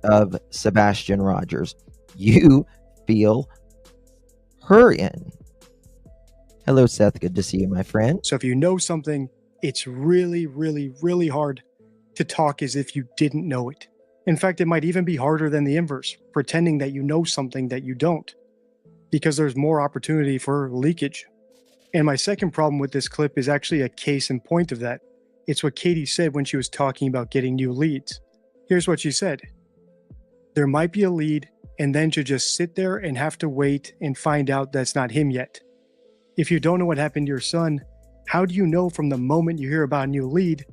Speaker 1: of Sebastian Rogers. You feel her in. Hello, Seth. Good to see you, my friend.
Speaker 7: So if you know something, it's really, really, really hard to talk as if you didn't know it. In fact, it might even be harder than the inverse, pretending that you know something that you don't, because there's more opportunity for leakage. And my second problem with this clip is actually a case in point of that. It's what Katie said when she was talking about getting new leads. Here's what she said. There might be a lead, and then to just sit there and have to wait and find out that's not him yet. If you don't know what happened to your son, how do you know from the moment you hear about a new lead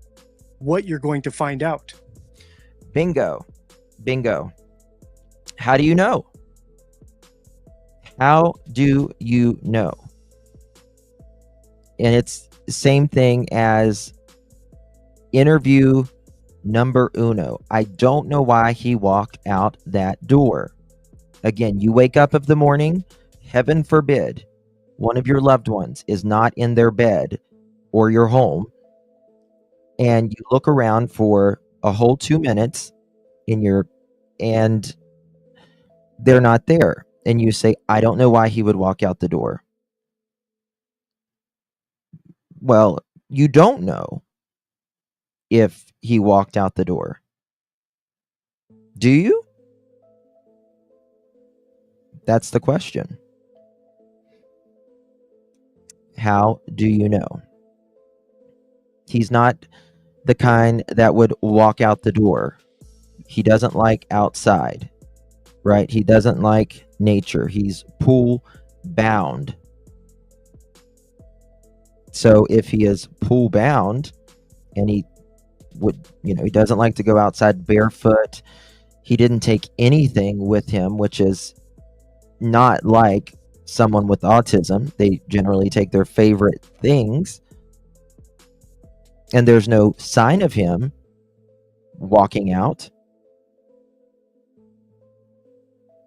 Speaker 7: what you're going to find out?
Speaker 1: Bingo. How do you know? How do you know? And it's the same thing as interview number uno. I don't know why he walked out that door. Again, you wake up of the morning, heaven forbid, one of your loved ones is not in their bed or your home, and you look around for a whole 2 minutes and they're not there. And you say, I don't know why he would walk out the door. Well, you don't know if he walked out the door. Do you? That's the question. How do you know? He's not the kind that would walk out the door. He doesn't like outside, right? He doesn't like nature. He's pool bound. So if he is pool bound and he doesn't like to go outside barefoot, he didn't take anything with him, which is not like someone with autism. They generally take their favorite things, and there's no sign of him walking out.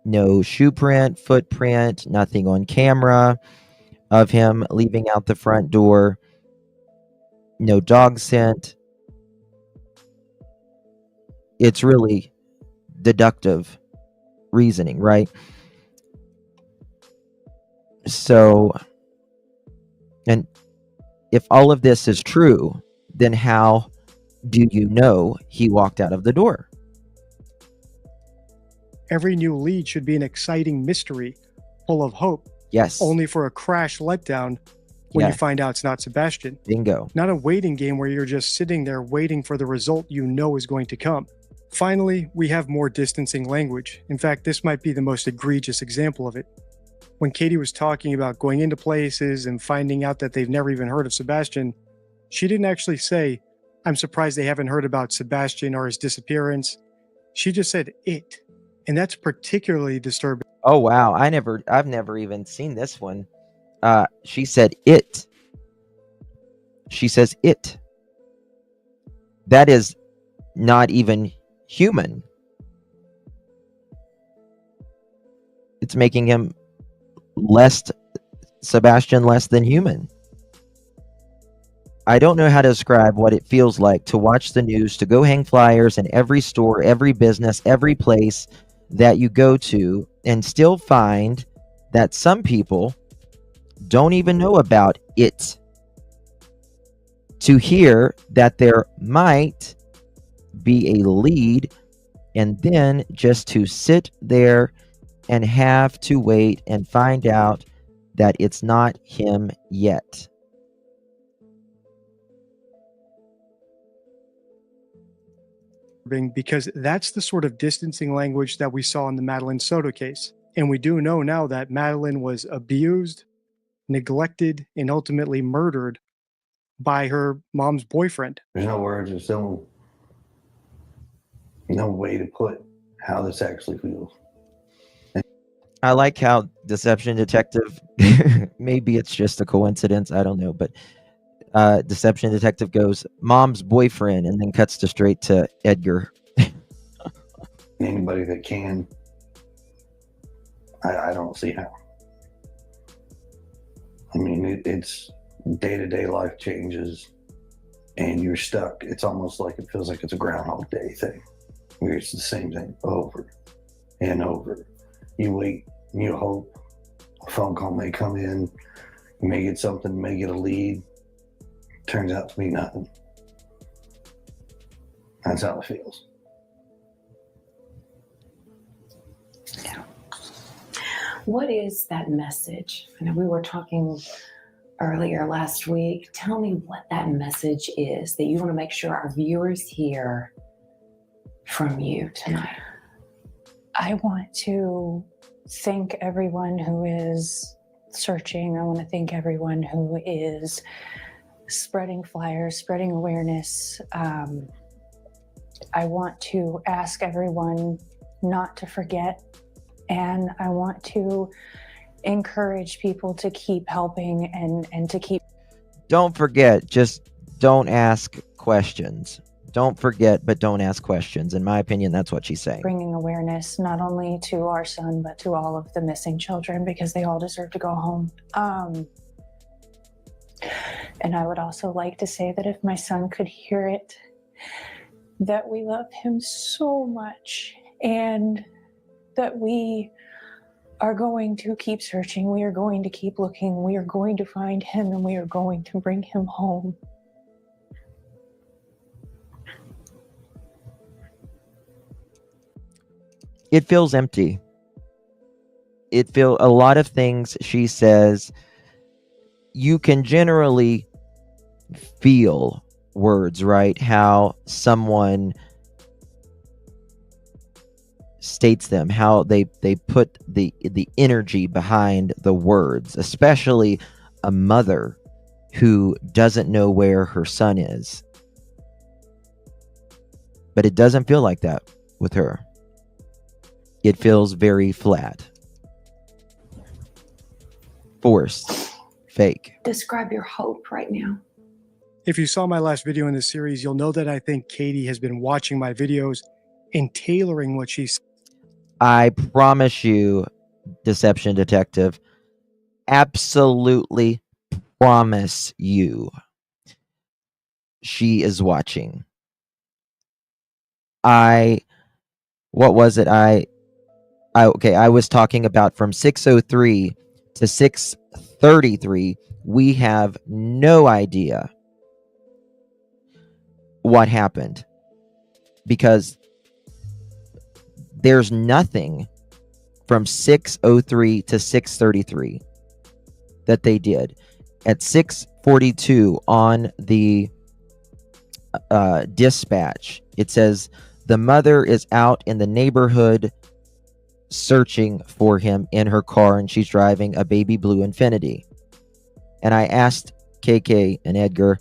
Speaker 1: No shoe print, footprint, nothing on camera of him leaving out the front door. No dog scent. It's really deductive reasoning, right? So, and if all of this is true, then how do you know he walked out of the door?
Speaker 7: Every new lead should be an exciting mystery, full of hope,
Speaker 1: Yes.
Speaker 7: only for a crash letdown when
Speaker 1: Yeah.
Speaker 7: you find out it's not Sebastian.
Speaker 1: Bingo.
Speaker 7: Not a waiting game where you're just sitting there waiting for the result you know is going to come. Finally, we have more distancing language. In fact, this might be the most egregious example of it. When Katie was talking about going into places and finding out that they've never even heard of Sebastian, she didn't actually say, I'm surprised they haven't heard about Sebastian or his disappearance. She just said it. And that's particularly disturbing.
Speaker 1: Oh wow, I've never even seen this one. She said it. She says it. That is not even human. It's making him Sebastian less than human. I don't know how to describe what it feels like to watch the news, to go hang flyers in every store, every business, every place that you go to, and still find that some people don't even know about it. To hear that there might be a lead, and then just to sit there and have to wait and find out that it's not him yet.
Speaker 7: Because that's the sort of distancing language that we saw in the Madeline Soto case. And we do know now that Madeline was abused, neglected, and ultimately murdered by her mom's boyfriend.
Speaker 9: There's no words, there's no way to put how this actually feels.
Speaker 1: I like how Deception Detective, maybe it's just a coincidence, I don't know, but Deception Detective goes, mom's boyfriend, and then cuts to straight to Edgar.
Speaker 9: Anybody that can, I don't see how. I mean, it's day-to-day life changes and you're stuck. It's almost like it feels like it's a Groundhog Day thing where it's the same thing over and over. You wait, you hope a phone call may come in, you may get something, may get a lead. Turns out to be nothing. That's how it feels.
Speaker 8: Yeah. What is that message? I know we were talking earlier last week. Tell me what that message is that you want to make sure our viewers hear from you tonight.
Speaker 6: I want to thank everyone who is searching. I want to thank everyone who is spreading flyers, spreading awareness. I want to ask everyone not to forget, and I want to encourage people to keep helping and to keep.
Speaker 1: Don't forget, just don't ask questions. Don't forget, but don't ask questions. In my opinion, that's what she's saying.
Speaker 6: Bringing awareness not only to our son, but to all of the missing children, because they all deserve to go home. And I would also like to say that if my son could hear it, that we love him so much, and that we are going to keep searching. We are going to keep looking. We are going to find him, and we are going to bring him home.
Speaker 1: It feels empty. It feels a lot of things she says. You can generally feel words, right? How someone states them, how they put the energy behind the words, especially a mother who doesn't know where her son is. But it doesn't feel like that with her. It feels very flat, forced, fake.
Speaker 8: Describe your hope right now.
Speaker 7: If you saw my last video in this series, you'll know that I think Katie has been watching my videos and tailoring what she says.
Speaker 1: I promise you, Deception Detective, absolutely promise you, she is watching. What was it? I was talking about from 6:03 to 6:33. We have no idea what happened, because there's nothing from 6:03 to 6:33 that they did. At 6:42 on the dispatch, it says the mother is out in the neighborhood searching for him in her car, and she's driving a baby blue Infiniti. And I asked KK and Edgar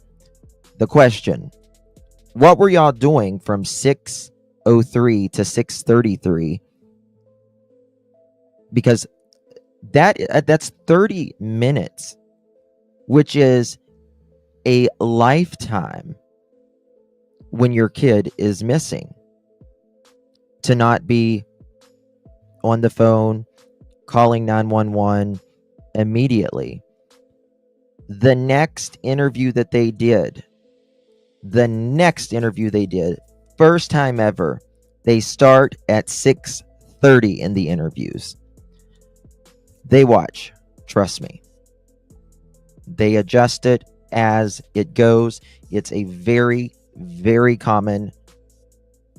Speaker 1: the question, what were y'all doing from 6:03 to 6:33? Because that's 30 minutes, which is a lifetime when your kid is missing. To not be on the phone, calling 911 immediately. The next interview they did, first time ever, they start at 6:30 in the interviews. They watch, trust me. They adjust it as it goes. It's a very, very common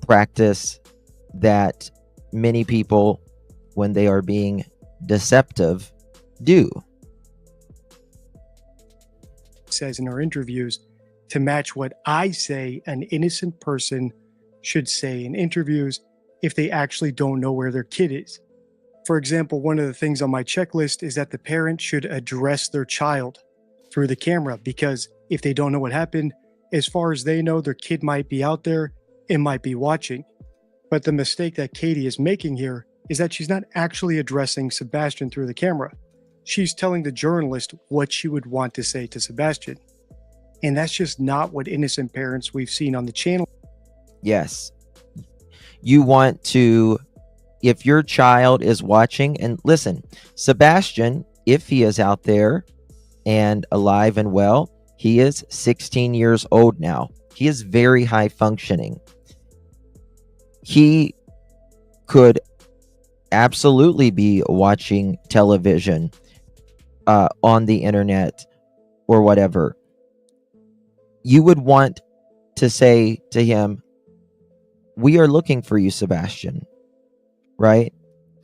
Speaker 1: practice that many people, when they are being deceptive, do.
Speaker 7: Says in our interviews to match what I say an innocent person should say in interviews if they actually don't know where their kid is. For example, one of the things on my checklist is that the parent should address their child through the camera, because if they don't know what happened, as far as they know, their kid might be out there and might be watching. But the mistake that Katie is making here is that she's not actually addressing Sebastian through the camera. She's telling the journalist what she would want to say to Sebastian. And that's just not what innocent parents we've seen on the channel.
Speaker 1: Yes. You want to, if your child is watching, and listen, Sebastian, if he is out there and alive and well, he is 16 years old now. He is very high functioning. He could absolutely be watching television on the internet or whatever. You would want to say to him, we are looking for you, Sebastian, right?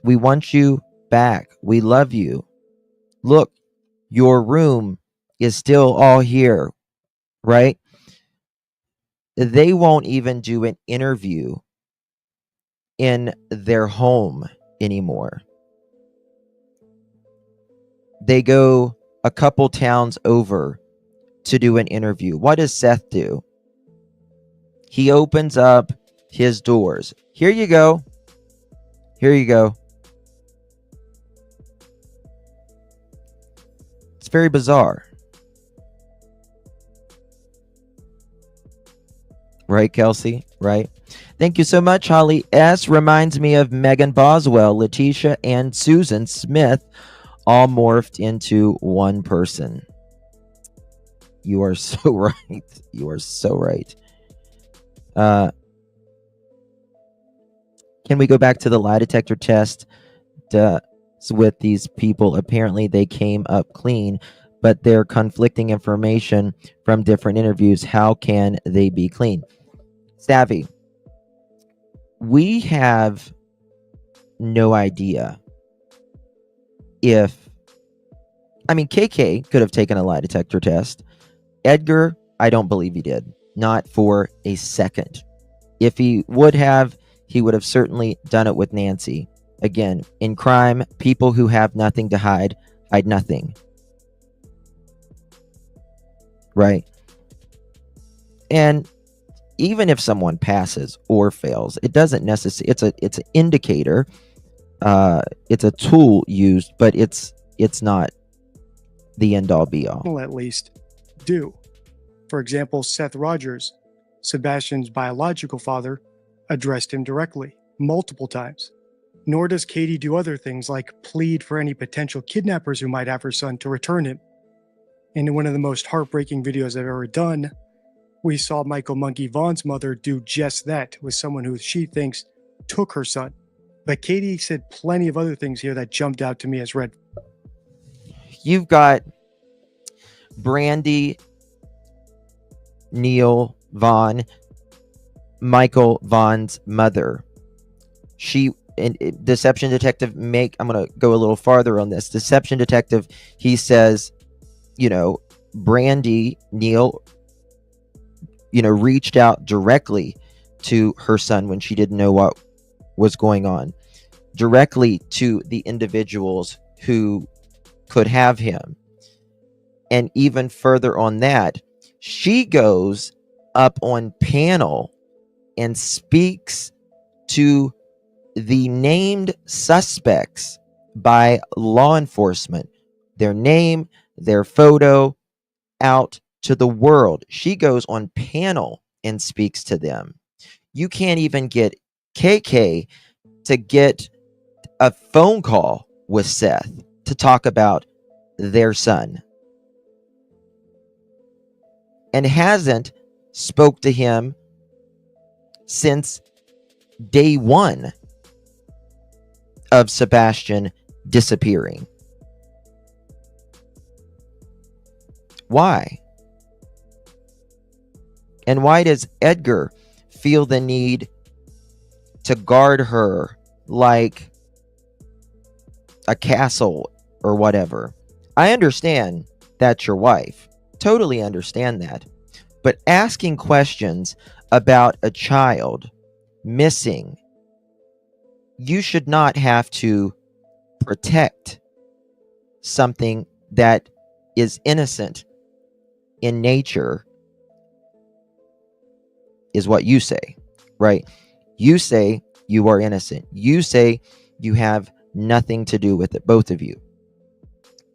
Speaker 1: We want you back. We love you. Look, your room is still all here, right? They won't even do an interview in their home anymore. They go a couple towns over to do an interview. What does Seth do? He opens up his doors. Here you go. Here you go. It's very bizarre. Right, Kelsey? Right. Thank you so much, Holly S. Reminds me of Megan Boswell, Letitia, and Susan Smith, all morphed into one person. You are so right. You are so right. Can we go back to the lie detector test with these people? Apparently, they came up clean, but they're conflicting information from different interviews. How can they be clean? Savvy, we have no idea if, I mean, KK could have taken a lie detector test. Edgar, I don't believe he did. Not for a second. If he would have, he would have certainly done it with Nancy. Again, in crime, people who have nothing to hide nothing. Right? And even if someone passes or fails, it doesn't necessarily, it's an indicator. It's a tool used, but it's not the end all be all.
Speaker 7: At least do. For example, Seth Rogers, Sebastian's biological father, addressed him directly multiple times. Nor does Katie do other things like plead for any potential kidnappers who might have her son to return him. And in one of the most heartbreaking videos I've ever done, we saw Michael Monkey Vaughn's mother do just that with someone who she thinks took her son. But Katie said plenty of other things here that jumped out to me as red.
Speaker 1: You've got Brandy, Neil Vaughn, Michael Vaughn's mother. She, and deception detective, I'm going to go a little farther on this. Deception detective, he says, Brandy, Neil, reached out directly to her son when she didn't know what was going on, directly to the individuals who could have him. And even further on that, she goes up on panel and speaks to the named suspects by law enforcement, their name, their photo, out to the world. She goes on panel and speaks to them. You can't even get KK to get a phone call with Seth to talk about their son, and hasn't spoke to him since day one of Sebastian disappearing. Why? And why does Edgar feel the need to guard her like a castle or whatever? I understand that's your wife. Totally understand that. But asking questions about a child missing, you should not have to protect something that is innocent in nature, is what you say, right? You say you are innocent. You say you have nothing to do with it, both of you.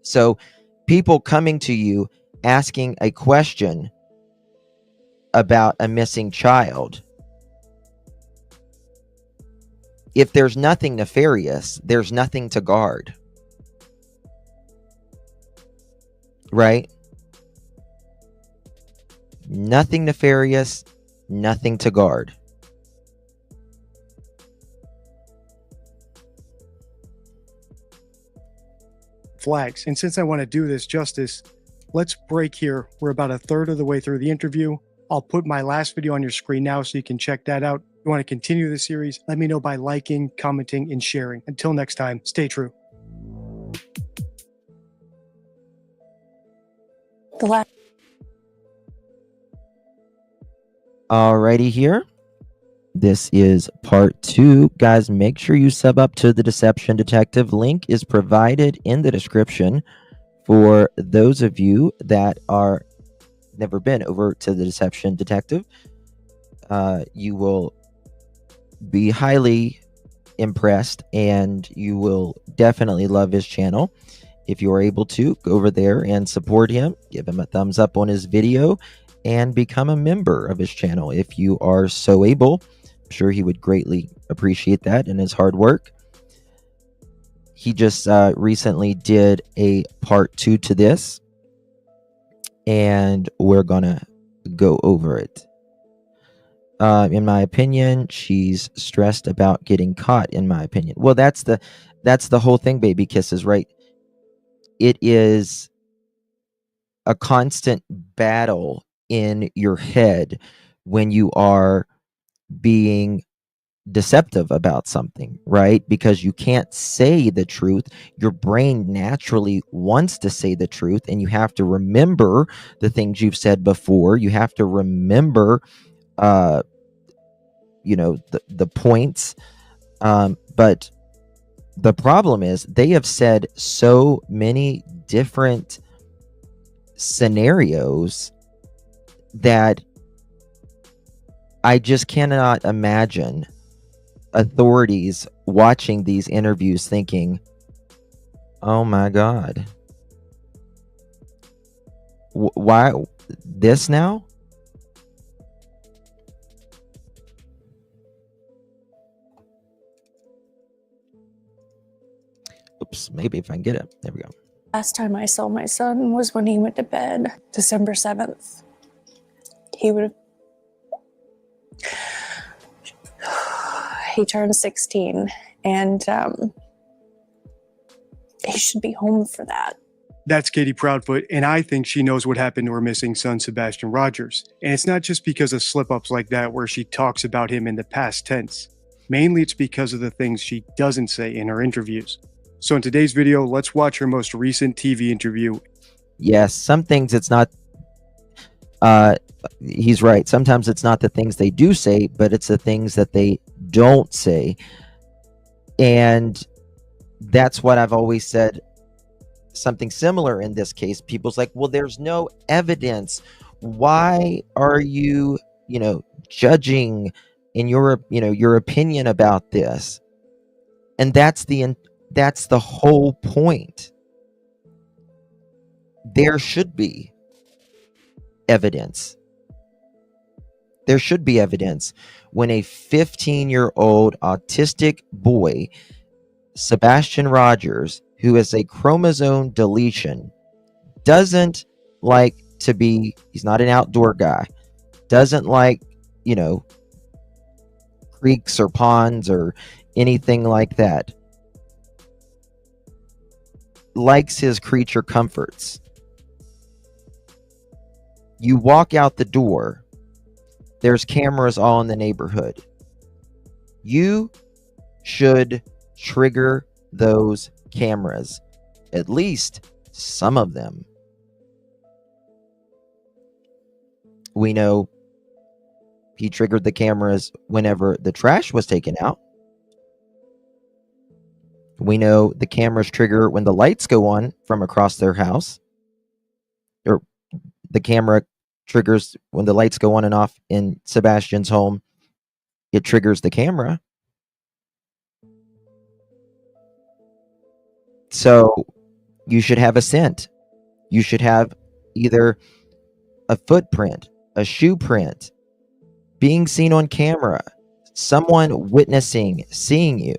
Speaker 1: So people coming to you asking a question about a missing child, if there's nothing nefarious, there's nothing to guard. Right? Nothing nefarious, nothing to guard.
Speaker 7: Flags. And since I want to do this justice, let's break here. We're about a third of the way through the interview. I'll put my last video on your screen now so you can check that out. If you want to continue the series, let me know by liking, commenting, and sharing. Until next time, stay true.
Speaker 1: Alrighty here. This is part 2. Guys, make sure you sub up to the Deception Detective. Link is provided in the description for those of you that are never been over to the Deception Detective. You will be highly impressed, and you will definitely love his channel. If you are able to, go over there and support him. Give him a thumbs up on his video, and become a member of his channel if you are so able. I'm sure he would greatly appreciate that and his hard work. He just recently did a part 2 to this, and we're gonna go over it. In my opinion, she's stressed about getting caught, in my opinion. Well, that's the whole thing, baby kisses, right? It is a constant battle in your head when you are being deceptive about something, right? Because you can't say the truth. Your brain naturally wants to say the truth, and you have to remember the things you've said before. You have to remember the points, but the problem is they have said so many different scenarios that I just cannot imagine authorities watching these interviews thinking, oh my God, why this now? Oops, maybe if I can get it. There we go.
Speaker 10: Last time I saw my son was when he went to bed, December 7th. He turned 16, and he should be home for that.
Speaker 7: That's Katie Proudfoot, and I think she knows what happened to her missing son, Sebastian Rogers. And it's not just because of slip-ups like that where she talks about him in the past tense. Mainly it's because of the things she doesn't say in her interviews. So in today's video, let's watch her most recent TV interview.
Speaker 1: Yes, some things it's not, he's right. Sometimes it's not the things they do say, but it's the things that they don't say. And that's what I've always said. Something similar in this case. People's like, well, there's no evidence. Why are you, judging in your opinion about this? And that's the whole point. There should be evidence. There should be evidence when a 15-year-old autistic boy, Sebastian Rogers, who is a chromosome deletion, doesn't like to be, he's not an outdoor guy, doesn't like, creeks or ponds or anything like that, likes his creature comforts. You walk out the door, there's cameras all in the neighborhood. You should trigger those cameras, at least some of them. We know he triggered the cameras whenever the trash was taken out. We know the cameras trigger when the lights go on from across their house, or the camera triggers when the lights go on and off in Sebastian's home. It triggers the camera. So you should have a scent. You should have either a footprint, a shoe print, being seen on camera, someone witnessing, seeing you.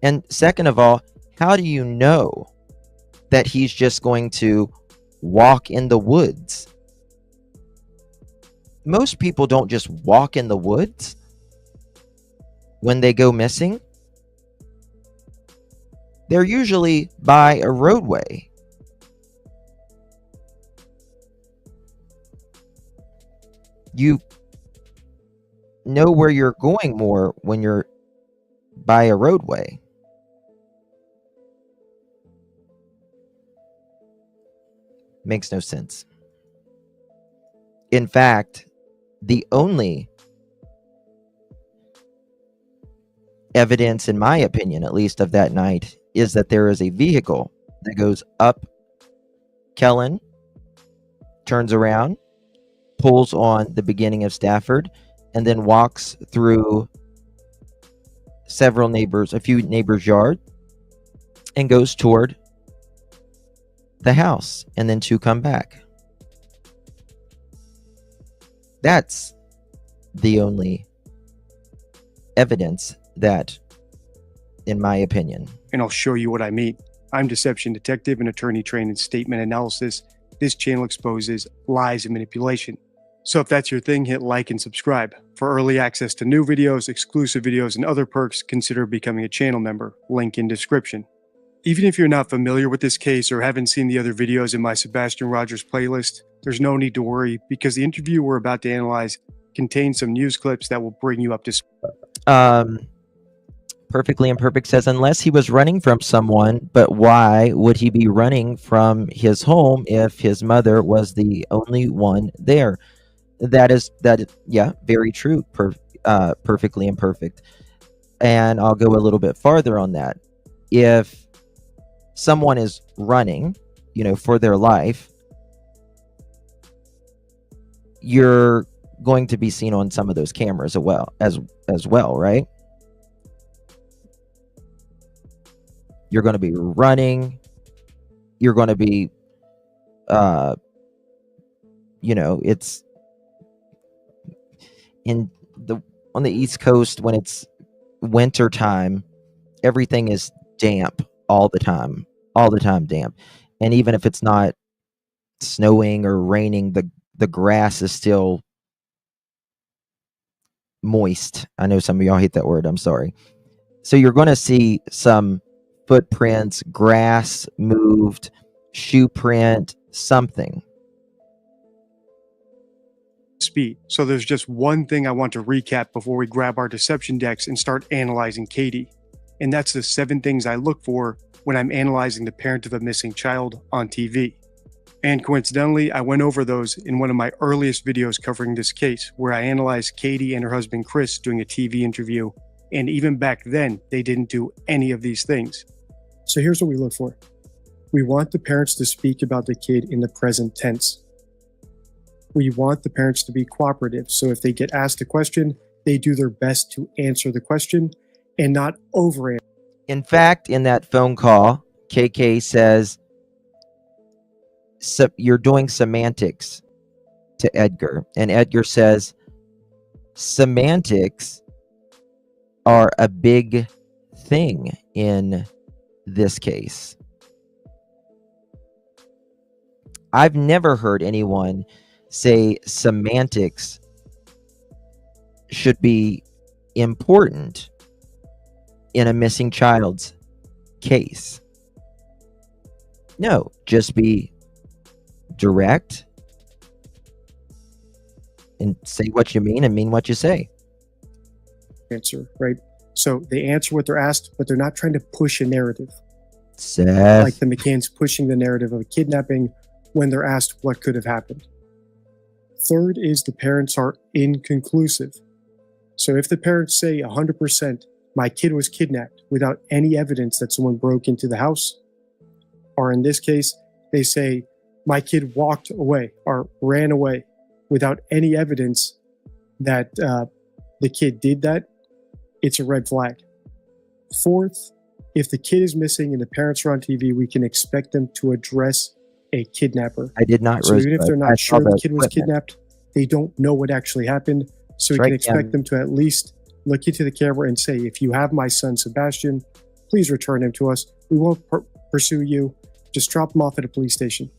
Speaker 1: And second of all, how do you know that he's just going to walk in the woods? Most people don't just walk in the woods when they go missing. They're usually by a roadway. You know where you're going more when you're by a roadway. Makes no sense. In fact, the only evidence, in my opinion, at least of that night, is that there is a vehicle that goes up Kellen, turns around, pulls on the beginning of Stafford, and then walks through a few neighbors' yard, and goes toward the house, and then two come back. That's the only evidence that, in my opinion.
Speaker 7: And I'll show you what I mean. I'm deception detective and attorney trained in statement analysis. This channel exposes lies and manipulation. So if that's your thing, hit like and subscribe. For early access to new videos, exclusive videos, and other perks, consider becoming a channel member. Link in description. Even if you're not familiar with this case or haven't seen the other videos in my Sebastian Rogers playlist, there's no need to worry because the interview we're about to analyze contains some news clips that will bring you up to speed.
Speaker 1: Perfectly Imperfect says, unless he was running from someone, but why would he be running from his home if his mother was the only one there? Yeah, very true. Perfectly Imperfect. And I'll go a little bit farther on that. If someone is running, for their life, you're going to be seen on some of those cameras as well, right? You're going to be running. You're going to be, it's on the East Coast when it's winter time, everything is damp all the time damp. And even if it's not snowing or raining, the grass is still moist. I know some of y'all hate that word. I'm sorry. So you're going to see some footprints, grass moved, shoe print, something.
Speaker 7: Speed. So there's just one thing I want to recap before we grab our deception decks and start analyzing Katie. And that's the 7 things I look for when I'm analyzing the parent of a missing child on TV. And coincidentally, I went over those in one of my earliest videos covering this case, where I analyzed Katie and her husband Chris doing a TV interview. And even back then, they didn't do any of these things. So here's what we look for. We want the parents to speak about the kid in the present tense. We want the parents to be cooperative. So if they get asked a question, they do their best to answer the question and not over-answer.
Speaker 1: In fact, in that phone call, KK says, you're doing semantics to Edgar. And Edgar says, semantics are a big thing in this case. I've never heard anyone say semantics should be important in a missing child's case. No, just be direct and say what you mean and mean what you say.
Speaker 7: Answer, right? So they answer what they're asked, but they're not trying to push a narrative.
Speaker 1: Seth.
Speaker 7: Like the McCanns pushing the narrative of a kidnapping when they're asked what could have happened. Third is the parents are inconclusive. So if the parents say 100%, my kid was kidnapped without any evidence that someone broke into the house, or in this case, they say, my kid walked away or ran away without any evidence that the kid did that, it's a red flag. Fourth, if the kid is missing and the parents are on TV, we can expect them to address a kidnapper.
Speaker 1: I did not.
Speaker 7: So even if they're not sure the kid was kidnapped, they don't know what actually happened. So we can expect them to at least look into the camera and say, if you have my son Sebastian, please return him to us. We won't pursue you. Just drop him off at a police station.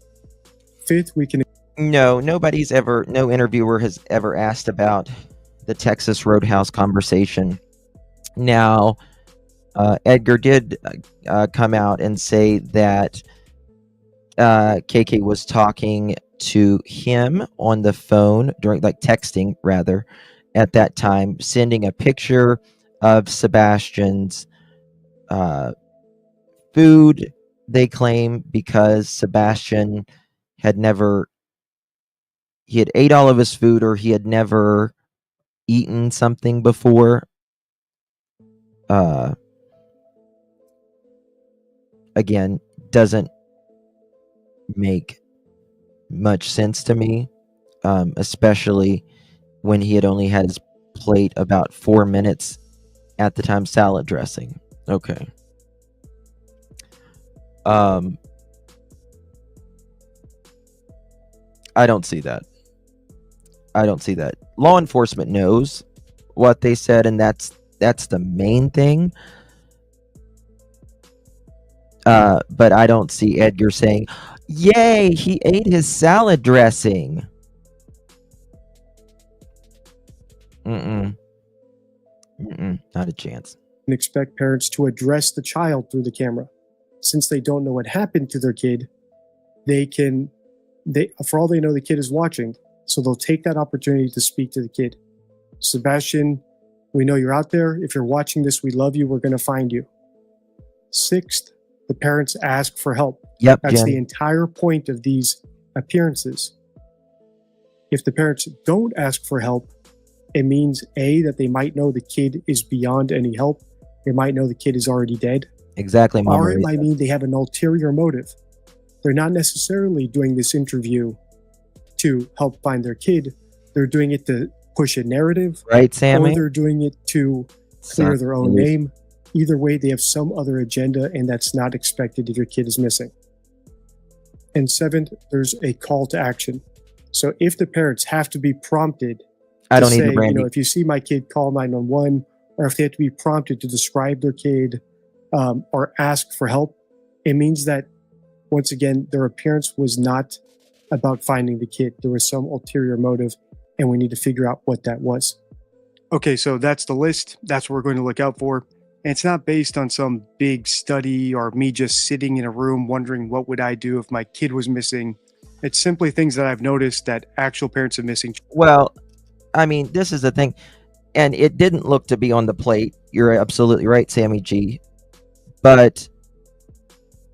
Speaker 7: Fifth, we can...
Speaker 1: No interviewer has ever asked about the Texas Roadhouse conversation. Now, Edgar did come out and say that KK was talking to him on the phone during, texting rather, at that time, sending a picture of Sebastian's food, they claim, because Sebastian had ate all of his food, or he had never eaten something before. Again, doesn't make much sense to me, especially when he had only had his plate about 4 minutes at the time, salad dressing. Okay. I don't see that. I don't see that. Law enforcement knows what they said, and that's the main thing. But I don't see Edgar saying, "Yay, he ate his salad dressing." Mm-mm. Not a chance.
Speaker 7: And expect parents to address the child through the camera. Since they don't know what happened to their kid, for all they know, the kid is watching. So they'll take that opportunity to speak to the kid. Sebastian, we know you're out there. If you're watching this, we love you. We're going to find you. Sixth, the parents ask for help.
Speaker 1: Yep,
Speaker 7: That's
Speaker 1: Jen.
Speaker 7: the entire point of these appearances. If the parents don't ask for help, it means A, that they might know the kid is beyond any help. They might know the kid is already dead.
Speaker 1: Exactly, Mama.
Speaker 7: Or it might mean they have an ulterior motive. They're not necessarily doing this interview to help find their kid. They're doing it to push a narrative.
Speaker 1: Right, Sammy?
Speaker 7: Or they're doing it to clear their own name. Either way, they have some other agenda, and that's not expected if your kid is missing. And seventh, there's a call to action. So if the parents have to be prompted
Speaker 1: I don't
Speaker 7: to
Speaker 1: need
Speaker 7: say,
Speaker 1: the brandy.
Speaker 7: if you see my kid, call 911, or if they have to be prompted to describe their kid or ask for help, it means that, once again, their appearance was not about finding the kid. There was some ulterior motive, and we need to figure out what that was.
Speaker 11: Okay, so that's the list. That's what we're going to look out for. And it's not based on some big study or me just sitting in a room wondering what would I do if my kid was missing. It's simply things that I've noticed that actual parents of missing.
Speaker 1: Well, I mean, this is the thing. And it didn't look to be on the plate. You're absolutely right, Sammy G. But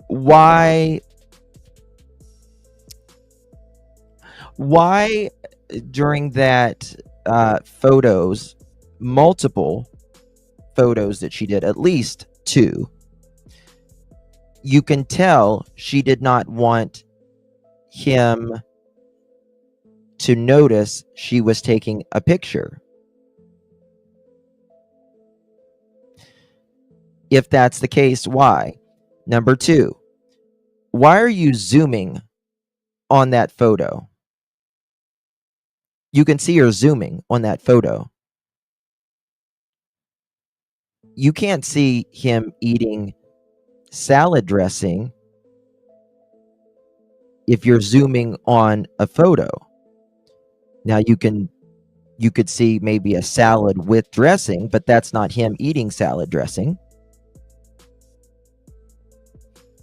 Speaker 1: why during that photos, multiple photos that she did, at least two, you can tell she did not want him to notice she was taking a picture. If that's the case, why? Number two, why are you zooming on that photo? You can see her zooming on that photo. You can't see him eating salad dressing if you're zooming on a photo. Now you could see maybe a salad with dressing, but that's not him eating salad dressing.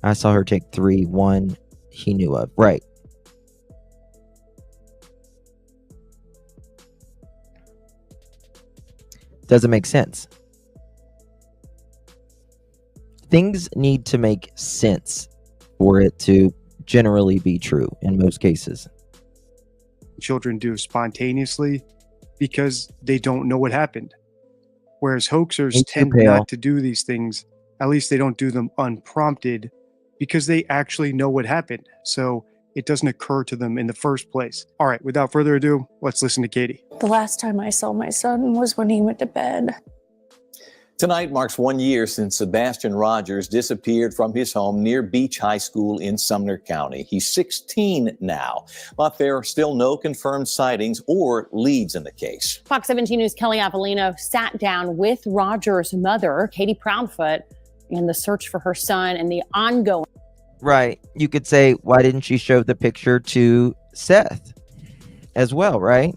Speaker 1: I saw her take 3, 1 he knew of. Right. Doesn't make sense. Things need to make sense for it to generally be true in most cases.
Speaker 11: Children do spontaneously because they don't know what happened. Whereas hoaxers tend not to do these things. At least they don't do them unprompted because they actually know what happened. So it doesn't occur to them in the first place. All right, without further ado, let's listen to Katie.
Speaker 10: The last time I saw my son was when he went to bed.
Speaker 12: Tonight marks 1 year since Sebastian Rogers disappeared from his home near Beach High School in Sumner County. He's 16 now, but there are still no confirmed sightings or leads in the case.
Speaker 13: Fox 17 News' Kelly Avellino sat down with Rogers' mother, Katie Proudfoot, in the search for her son and the ongoing.
Speaker 1: Right. You could say, why didn't she show the picture to Seth as well, right?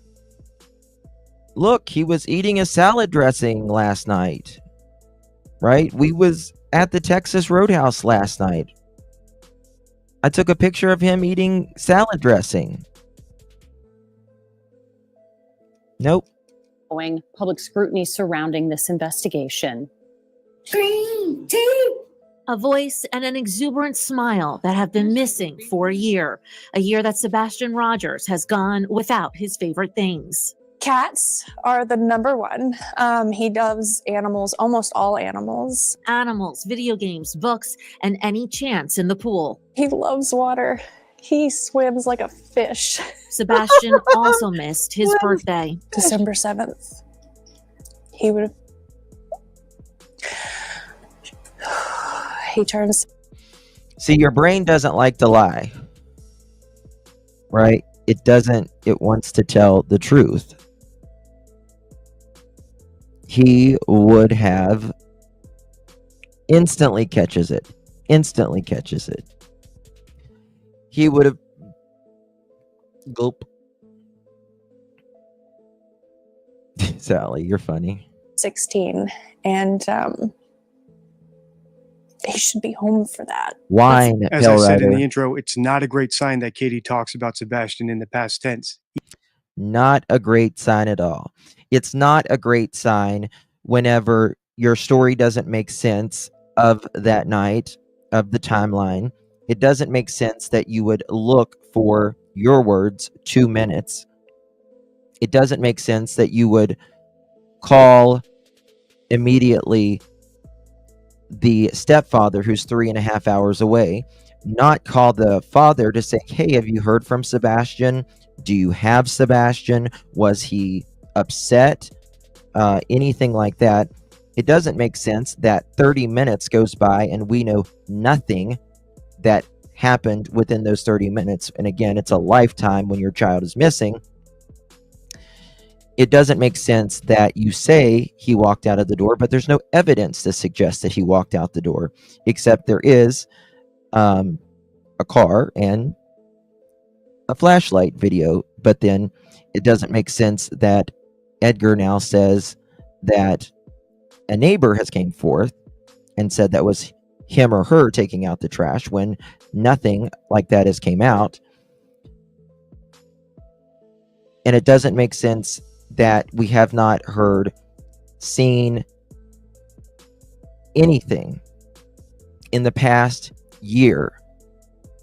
Speaker 1: Look, he was eating a salad dressing last night. Right? We was at the Texas Roadhouse last night. I took a picture of him eating salad dressing. Nope.
Speaker 13: Public scrutiny surrounding this investigation.
Speaker 14: Green tea. A voice and an exuberant smile that have been missing for a year that Sebastian Rogers has gone without his favorite things.
Speaker 10: Cats are the number one. He loves animals, almost all animals.
Speaker 14: Animals, video games, books, and any chance in the pool.
Speaker 10: He loves water. He swims like a fish.
Speaker 14: Sebastian also missed his birthday.
Speaker 10: December 7th. He would have... He turns...
Speaker 1: See, your brain doesn't like to lie. Right? it wants to tell the truth. He would have instantly catches it. He would have gulp. Sally, you're funny.
Speaker 10: 16, and he should be home for that.
Speaker 1: Wine,
Speaker 11: As I said in the intro, it's not a great sign that Katie talks about Sebastian in the past tense.
Speaker 1: Not a great sign at all. It's not a great sign whenever your story doesn't make sense of that night, of the timeline. It doesn't make sense that you would look for your words 2 minutes. It doesn't make sense that you would call immediately the stepfather who's 3.5 hours away, not call the father to say, hey, have you heard from Sebastian? Do you have Sebastian? Was he upset? Anything like that. It doesn't make sense that 30 minutes goes by and we know nothing that happened within those 30 minutes. And again, it's a lifetime when your child is missing. It doesn't make sense that you say he walked out of the door, but there's no evidence to suggest that he walked out the door, except there is a car and a flashlight video. But then it doesn't make sense that Edgar now says that a neighbor has came forth and said that was him or her taking out the trash when nothing like that has came out. And it doesn't make sense that we have not heard, seen anything in the past year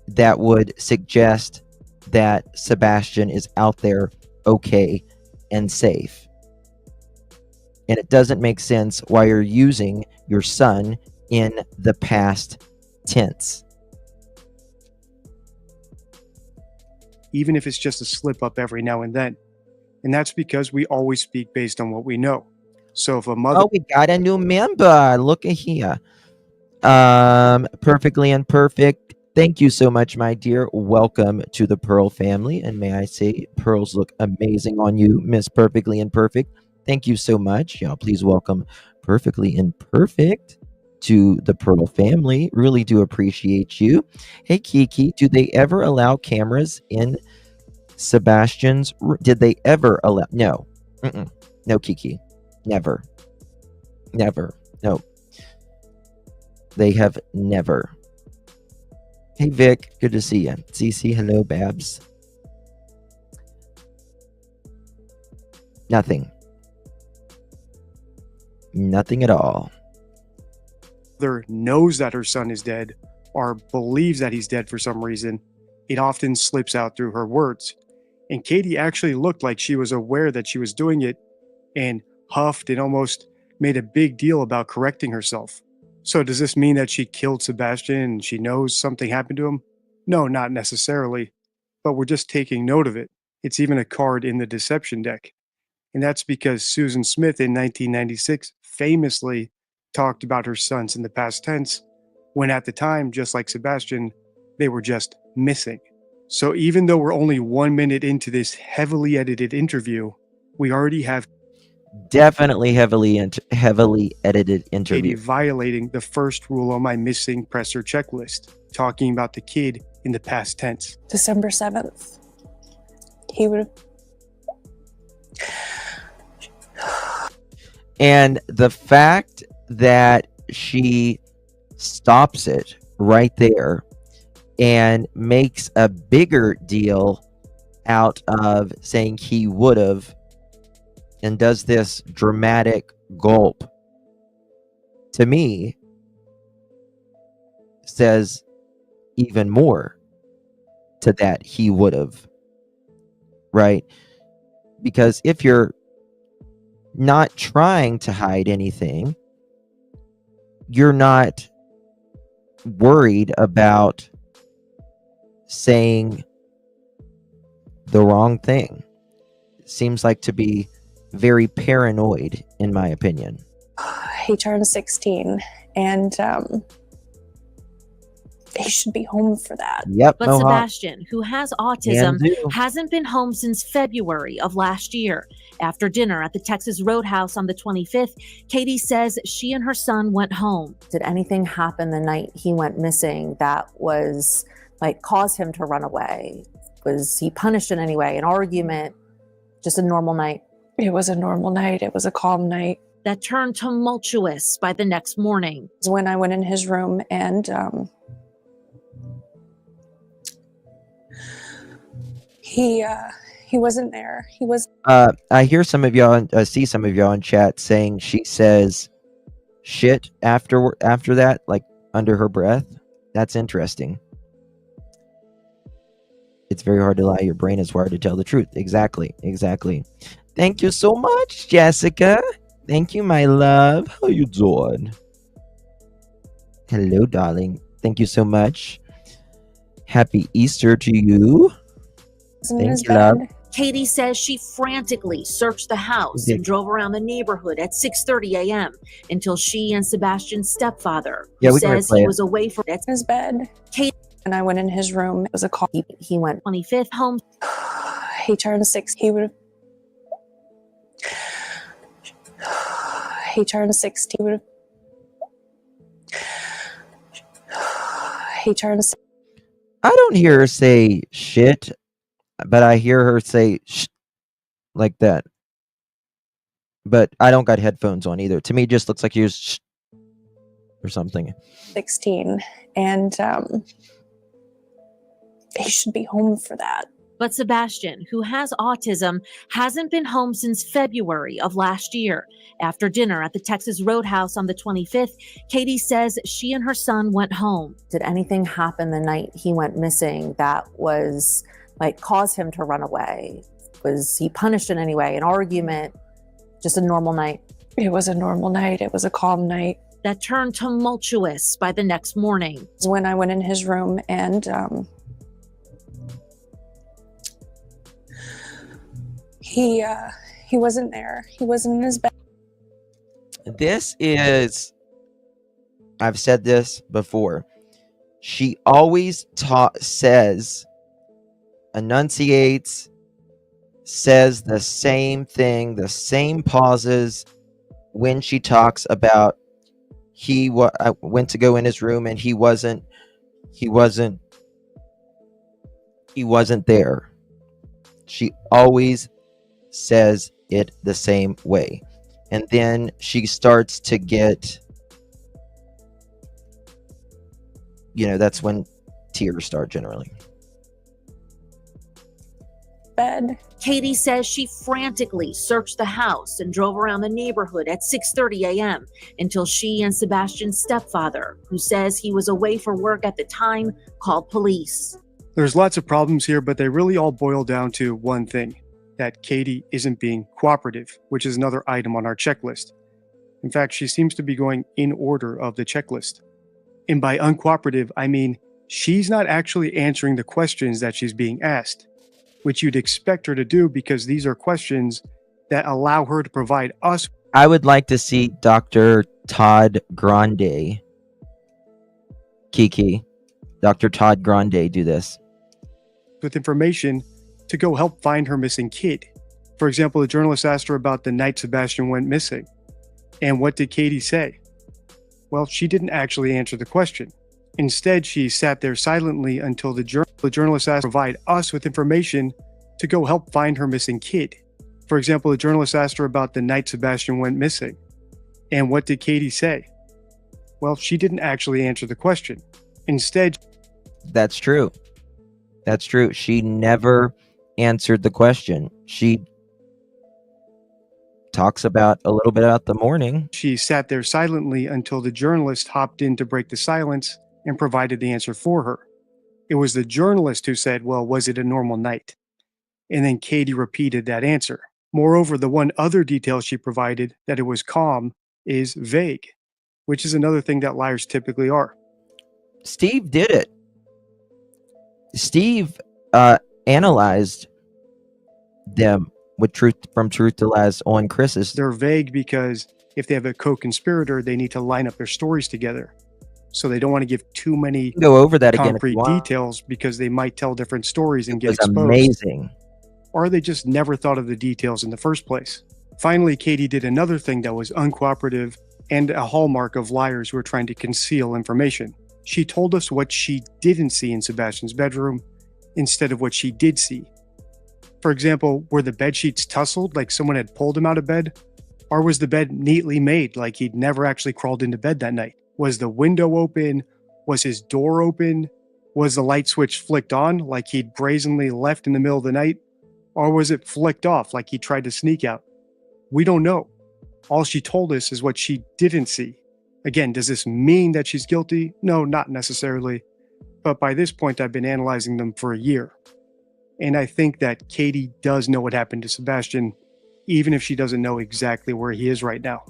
Speaker 1: that would suggest that Sebastian is out there okay and safe. And it doesn't make sense why you're using your son in the past tense.
Speaker 11: Even if it's just a slip up every now and then. And that's because we always speak based on what we know. So if a mother...
Speaker 1: Oh, we got a new member. Look at here. Perfectly Imperfect. Thank you so much, my dear. Welcome to the Pearl family. And may I say, pearls look amazing on you, Miss Perfectly Imperfect. Thank you so much. Y'all, please welcome Perfectly Imperfect to the Pearl family. Really do appreciate you. Hey, Kiki, do they ever allow cameras in Sebastian's? Did they ever allow? No. No, Kiki. Never. No. They have never. Hey, Vic. Good to see you. CC, hello, Babs. Nothing at all.
Speaker 11: Mother knows that her son is dead or believes that he's dead for some reason, it often slips out through her words. And Katie actually looked like she was aware that she was doing it and huffed and almost made a big deal about correcting herself. So does this mean that she killed Sebastian and she knows something happened to him? No, not necessarily. But we're just taking note of it. It's even a card in the deception deck. And that's because Susan Smith in 1996 famously talked about her sons in the past tense, when at the time, just like Sebastian, they were just missing. So even though we're only 1 minute into this heavily edited interview, we already have
Speaker 1: definitely heavily edited interview.
Speaker 11: Katie violating the first rule on my missing presser checklist, talking about the kid in the past tense.
Speaker 10: December 7th. He would have...
Speaker 1: And the fact that she stops it right there and makes a bigger deal out of saying he would have, and does this dramatic gulp, to me says even more to that he would have, right? Because if you're not trying to hide anything, you're not worried about saying the wrong thing. Seems like to be very paranoid, in my opinion.
Speaker 10: He turned 16 and
Speaker 6: He should be home for that.
Speaker 1: Yep,
Speaker 14: But
Speaker 1: Mohawk.
Speaker 14: Sebastian, who has autism,
Speaker 1: Can do.
Speaker 14: hasn't been home since February of last year. After dinner at the Texas Roadhouse on the 25th, Katie says she and her son went home.
Speaker 8: Did anything happen the night he went missing that was like caused him to run away? Was he punished in any way? An argument? Just a normal night?
Speaker 6: It was a normal night. It was a calm night.
Speaker 14: That turned tumultuous by the next morning.
Speaker 6: When I went in his room and he wasn't there. He was.
Speaker 1: I hear some of y'all, see some of y'all in chat saying she says shit after that, like under her breath. That's interesting. It's very hard to lie. Your brain is wired to tell the truth. Exactly. Thank you so much, Jessica. Thank you, my love. How you doing? Hello, darling. Thank you so much. Happy Easter to you. Thank you, love.
Speaker 14: Katie says she frantically searched the house and drove around the neighborhood at 6:30 a.m. until she and Sebastian's stepfather, who says he was away from
Speaker 6: his bed.
Speaker 14: Katie
Speaker 6: and I went in his room. It was a call.
Speaker 8: He went
Speaker 14: 25th home.
Speaker 6: He turned 6. He would have. He turned 60. He would have. He turned.
Speaker 1: I don't hear her say shit, but I hear her say sh like that. But I don't got headphones on either. To me, it just looks like you're sh or something.
Speaker 6: 16, and he should be home for that.
Speaker 14: But Sebastian, who has autism, hasn't been home since February of last year. After dinner at the Texas Roadhouse on the 25th, Katie says she and her son went home.
Speaker 8: Did anything happen the night he went missing that was like caused him to run away? Was he punished in any way? An argument? Just a normal night?
Speaker 6: It was a normal night. It was a calm night.
Speaker 14: That turned tumultuous by the next morning.
Speaker 6: When I went in his room and he wasn't there. He wasn't in his bed.
Speaker 1: This is, I've said this before. She always says, enunciates, says the same thing, the same pauses when she talks about I went to go in his room and he wasn't there. She always says it the same way. And then she starts to get, that's when tears start generally.
Speaker 6: Bed.
Speaker 14: Katie says she frantically searched the house and drove around the neighborhood at 6:30 a.m. until she and Sebastian's stepfather, who says he was away for work at the time, called police.
Speaker 11: There's lots of problems here, but they really all boil down to one thing, that Katie isn't being cooperative, which is another item on our checklist. In fact, she seems to be going in order of the checklist. And by uncooperative, I mean she's not actually answering the questions that she's being asked, which you'd expect her to do because these are questions that allow her to provide us.
Speaker 1: I would like to see Dr. Todd Grande, Kiki, Dr. Todd Grande do this.
Speaker 11: With information to go help find her missing kid. For example, the journalist asked her about the night Sebastian went missing. And what did Katie say? Well, she didn't actually answer the question. Instead, she sat there silently until the journalist asked to provide us with information to go help find her missing kid. For example, the journalist asked her about the night Sebastian went missing. And what did Katie say? Well, she didn't actually answer the question. Instead,
Speaker 1: that's true. That's true. She never answered the question. She talks about a little bit about the morning.
Speaker 11: She sat there silently until the journalist hopped in to break the silence and provided the answer for her. It was the journalist who said, well, was it a normal night? And then Katie repeated that answer. Moreover, the one other detail she provided, that it was calm, is vague, which is another thing that liars typically are.
Speaker 1: Steve did it. Steve analyzed them with From Truth to Lies on Chris's.
Speaker 11: They're vague because if they have a co-conspirator, they need to line up their stories together. So they don't want to give too many
Speaker 1: Go over that again if you
Speaker 11: concrete
Speaker 1: want.
Speaker 11: details because they might tell different stories and
Speaker 1: It
Speaker 11: get
Speaker 1: was
Speaker 11: exposed.
Speaker 1: amazing.
Speaker 11: Or they just never thought of the details in the first place. Finally, Katie did another thing that was uncooperative and a hallmark of liars who are trying to conceal information. She told us what she didn't see in Sebastian's bedroom instead of what she did see. For example, were the bed sheets tussled like someone had pulled him out of bed? Or was the bed neatly made like he'd never actually crawled into bed that night? Was the window open? Was his door open? Was the light switch flicked on like he'd brazenly left in the middle of the night? Or was it flicked off like he tried to sneak out? We don't know. All she told us is what she didn't see. Again, does this mean that she's guilty? No, not necessarily. But by this point, I've been analyzing them for a year. And I think that Katie does know what happened to Sebastian, even if she doesn't know exactly where he is right now.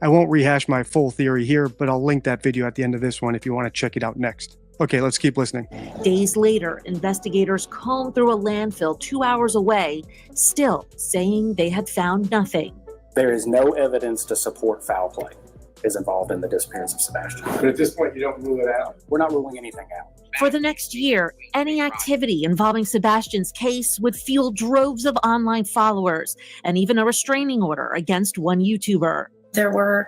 Speaker 11: I won't rehash my full theory here, but I'll link that video at the end of this one if you want to check it out next. Okay, let's keep listening.
Speaker 14: Days later, investigators combed through a landfill 2 hours away, still saying they had found nothing.
Speaker 15: There is no evidence to support foul play is involved in the disappearance of Sebastian.
Speaker 16: But at this point, you don't rule it out?
Speaker 15: We're not ruling anything out.
Speaker 14: For the next year, any activity involving Sebastian's case would fuel droves of online followers and even a restraining order against one YouTuber.
Speaker 6: There were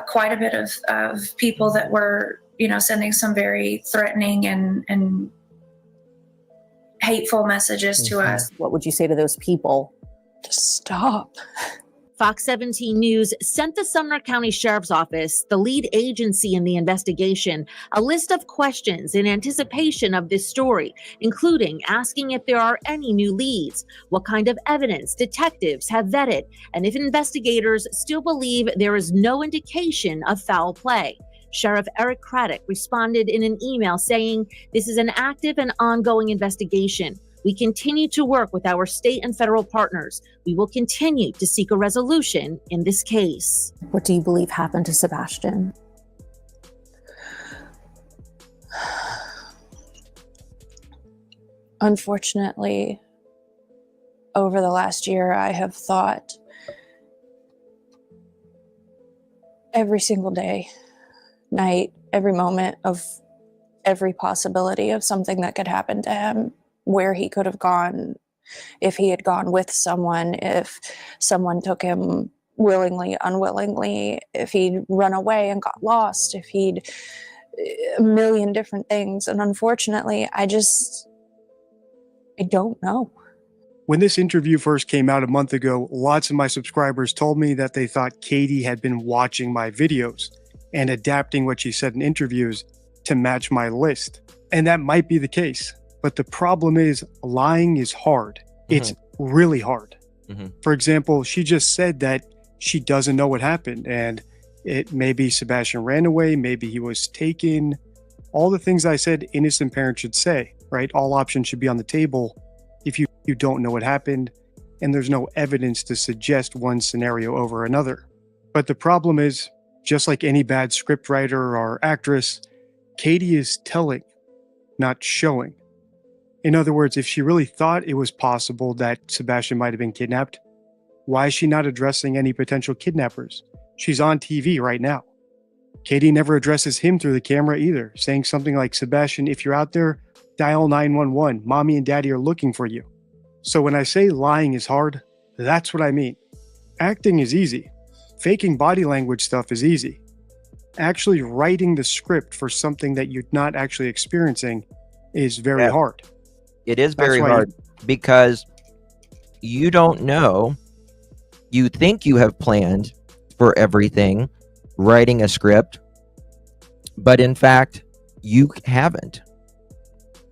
Speaker 6: quite a bit of people that were, sending some very threatening and hateful messages to us.
Speaker 13: What would you say to those people?
Speaker 10: Just stop.
Speaker 14: Fox 17 News sent the Sumner County Sheriff's Office, the lead agency in the investigation, a list of questions in anticipation of this story, including asking if there are any new leads, what kind of evidence detectives have vetted, and if investigators still believe there is no indication of foul play. Sheriff Eric Craddock responded in an email saying, "This is an active and ongoing investigation. We continue to work with our state and federal partners. We will continue to seek a resolution in this case."
Speaker 13: What do you believe happened to Sebastian?
Speaker 10: Unfortunately, over the last year, I have thought every single day, night, every moment of every possibility of something that could happen to him, where he could have gone, if he had gone with someone, if someone took him willingly, unwillingly, if he'd run away and got lost, if he'd a million different things. And unfortunately, I don't know.
Speaker 11: When this interview first came out a month ago, lots of my subscribers told me that they thought Katie had been watching my videos and adapting what she said in interviews to match my list. And that might be the case. But the problem is lying is hard. It's really hard. For example, she just said that she doesn't know what happened. And maybe Sebastian ran away, maybe he was taken. All the things I said innocent parents should say, right? All options should be on the table if you don't know what happened and there's no evidence to suggest one scenario over another. But the problem is, just like any bad scriptwriter or actress, Katie is telling, not showing. In other words, if she really thought it was possible that Sebastian might have been kidnapped, why is she not addressing any potential kidnappers? She's on TV right now. Katie never addresses him through the camera either, saying something like, "Sebastian, if you're out there, dial 911. Mommy and daddy are looking for you." So when I say lying is hard, that's what I mean. Acting is easy. Faking body language stuff is easy. Actually writing the script for something that you're not actually experiencing is very hard.
Speaker 1: It is very hard because you don't know. You think you have planned for everything, writing a script, but in fact, you haven't.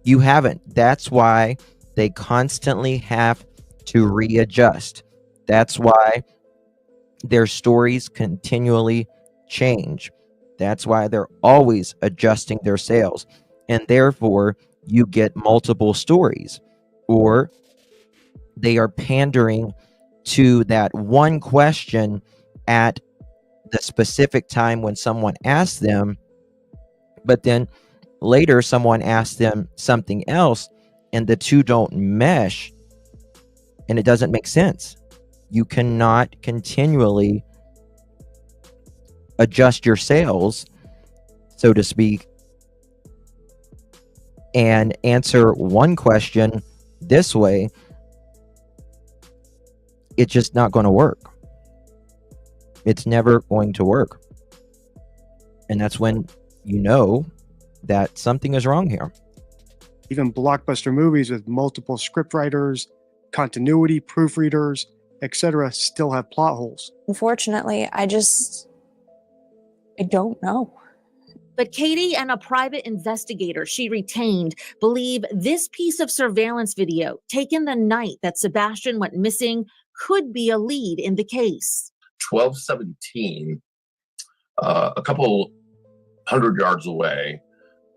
Speaker 1: You haven't. That's why they constantly have to readjust. That's why their stories continually change. That's why they're always adjusting their sales. And therefore, you get multiple stories, or they are pandering to that one question at the specific time when someone asks them, but then later someone asks them something else and the two don't mesh and it doesn't make sense. You cannot continually adjust your sales so to speak, and answer one question this way, it's just not going to work. It's never going to work. And that's when you know that something is wrong here.
Speaker 11: Even blockbuster movies with multiple scriptwriters, continuity, proofreaders, etc., still have plot holes.
Speaker 10: Unfortunately, I don't know.
Speaker 14: But Katie and a private investigator she retained believe this piece of surveillance video taken the night that Sebastian went missing could be a lead in the case.
Speaker 17: 1217, a couple 100 yards away,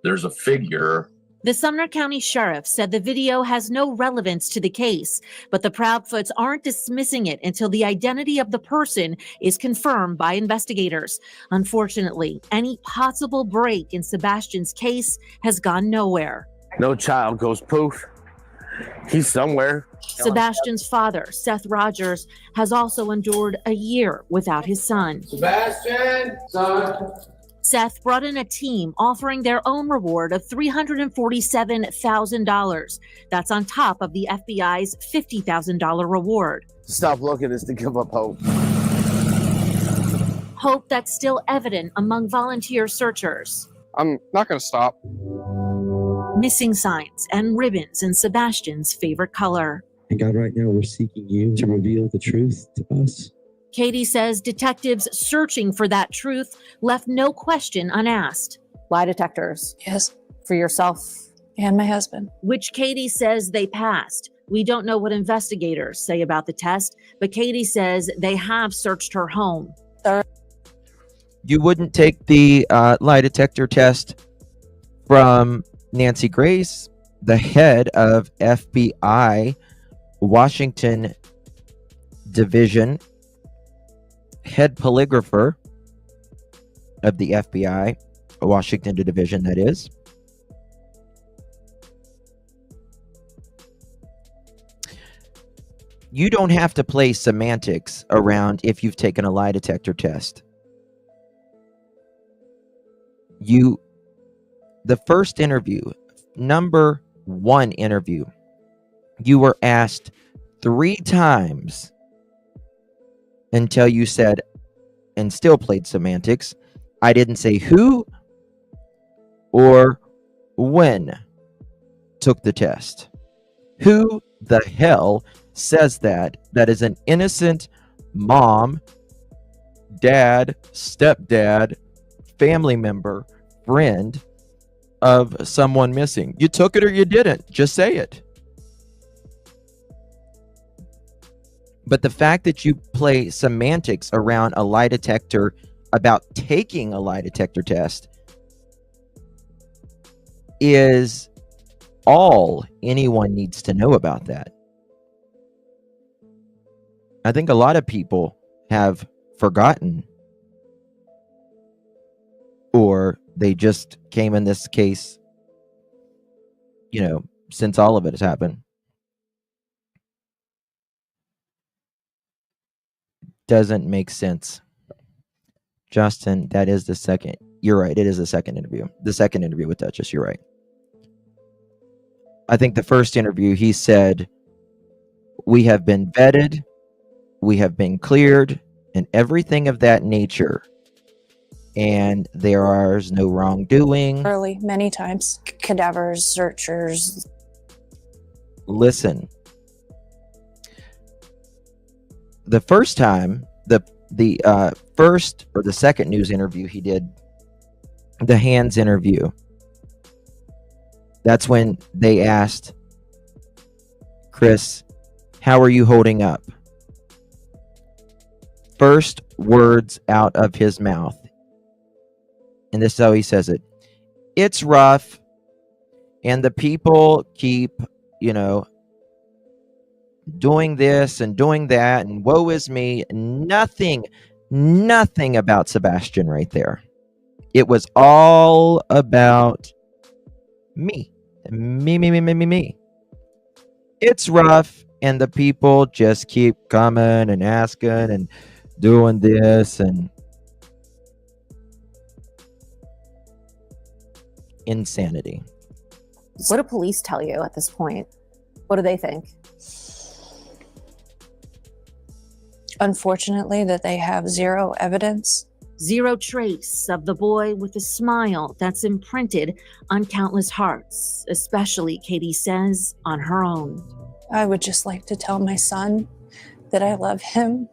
Speaker 17: there's a figure.
Speaker 14: The Sumner County Sheriff said the video has no relevance to the case, but the Proudfoots aren't dismissing it until the identity of the person is confirmed by investigators. Unfortunately, any possible break in Sebastian's case has gone nowhere.
Speaker 18: No child goes poof. He's somewhere.
Speaker 14: Sebastian's father, Seth Rogers, has also endured a year without his son.
Speaker 16: Sebastian, son.
Speaker 14: Seth brought in a team offering their own reward of $347,000. That's on top of the FBI's $50,000 reward.
Speaker 18: To stop looking is to give up hope.
Speaker 14: Hope that's still evident among volunteer searchers.
Speaker 19: I'm not going to stop.
Speaker 14: Missing signs and ribbons in Sebastian's favorite color.
Speaker 20: And God, right now we're seeking you to reveal the truth to us.
Speaker 14: Katie says detectives searching for that truth left no question unasked.
Speaker 13: Lie detectors.
Speaker 10: Yes.
Speaker 13: For yourself
Speaker 10: and my husband.
Speaker 14: Which Katie says they passed. We don't know what investigators say about the test, but Katie says they have searched her home.
Speaker 1: You wouldn't take the lie detector test from Nancy Grace, the head of FBI Washington Division, head polygrapher of the FBI Washington Division, that is. You don't have to play semantics around if you've taken a lie detector test. The first interview, number one interview, you were asked 3 times until you said, and still played semantics, I didn't say who or when took the test. Who the hell says that? That is an innocent mom, dad, stepdad, family member, friend of someone missing. You took it or you didn't. Just say it. But the fact that you play semantics around a lie detector about taking a lie detector test is all anyone needs to know about that. I think a lot of people have forgotten, or they just came in this case, since all of it has happened. Doesn't make sense. Justin, that is the second. You're right. It is the second interview. The second interview with Duchess. You're right. I think the first interview, he said, we have been vetted, we have been cleared, and everything of that nature. And there is no wrongdoing.
Speaker 10: Early, many times. Cadavers, searchers.
Speaker 1: Listen. The first time, the first or the second news interview he did, the hands interview, that's when they asked Chris, how are you holding up? First words out of his mouth, and this is how he says it. It's rough, and the people keep, doing this and doing that, and woe is me. Nothing about Sebastian right there. It was all about me. It's rough, and the people just keep coming and asking and doing this, and insanity.
Speaker 13: What do police tell you at this point? What do they think?
Speaker 10: Unfortunately, that they have zero evidence.
Speaker 14: Zero trace of the boy with a smile that's imprinted on countless hearts, especially, Katie says, on her own.
Speaker 10: I would just like to tell my son that I love him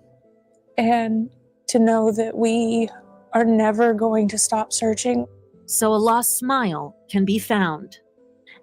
Speaker 10: and to know that we are never going to stop searching.
Speaker 14: So a lost smile can be found.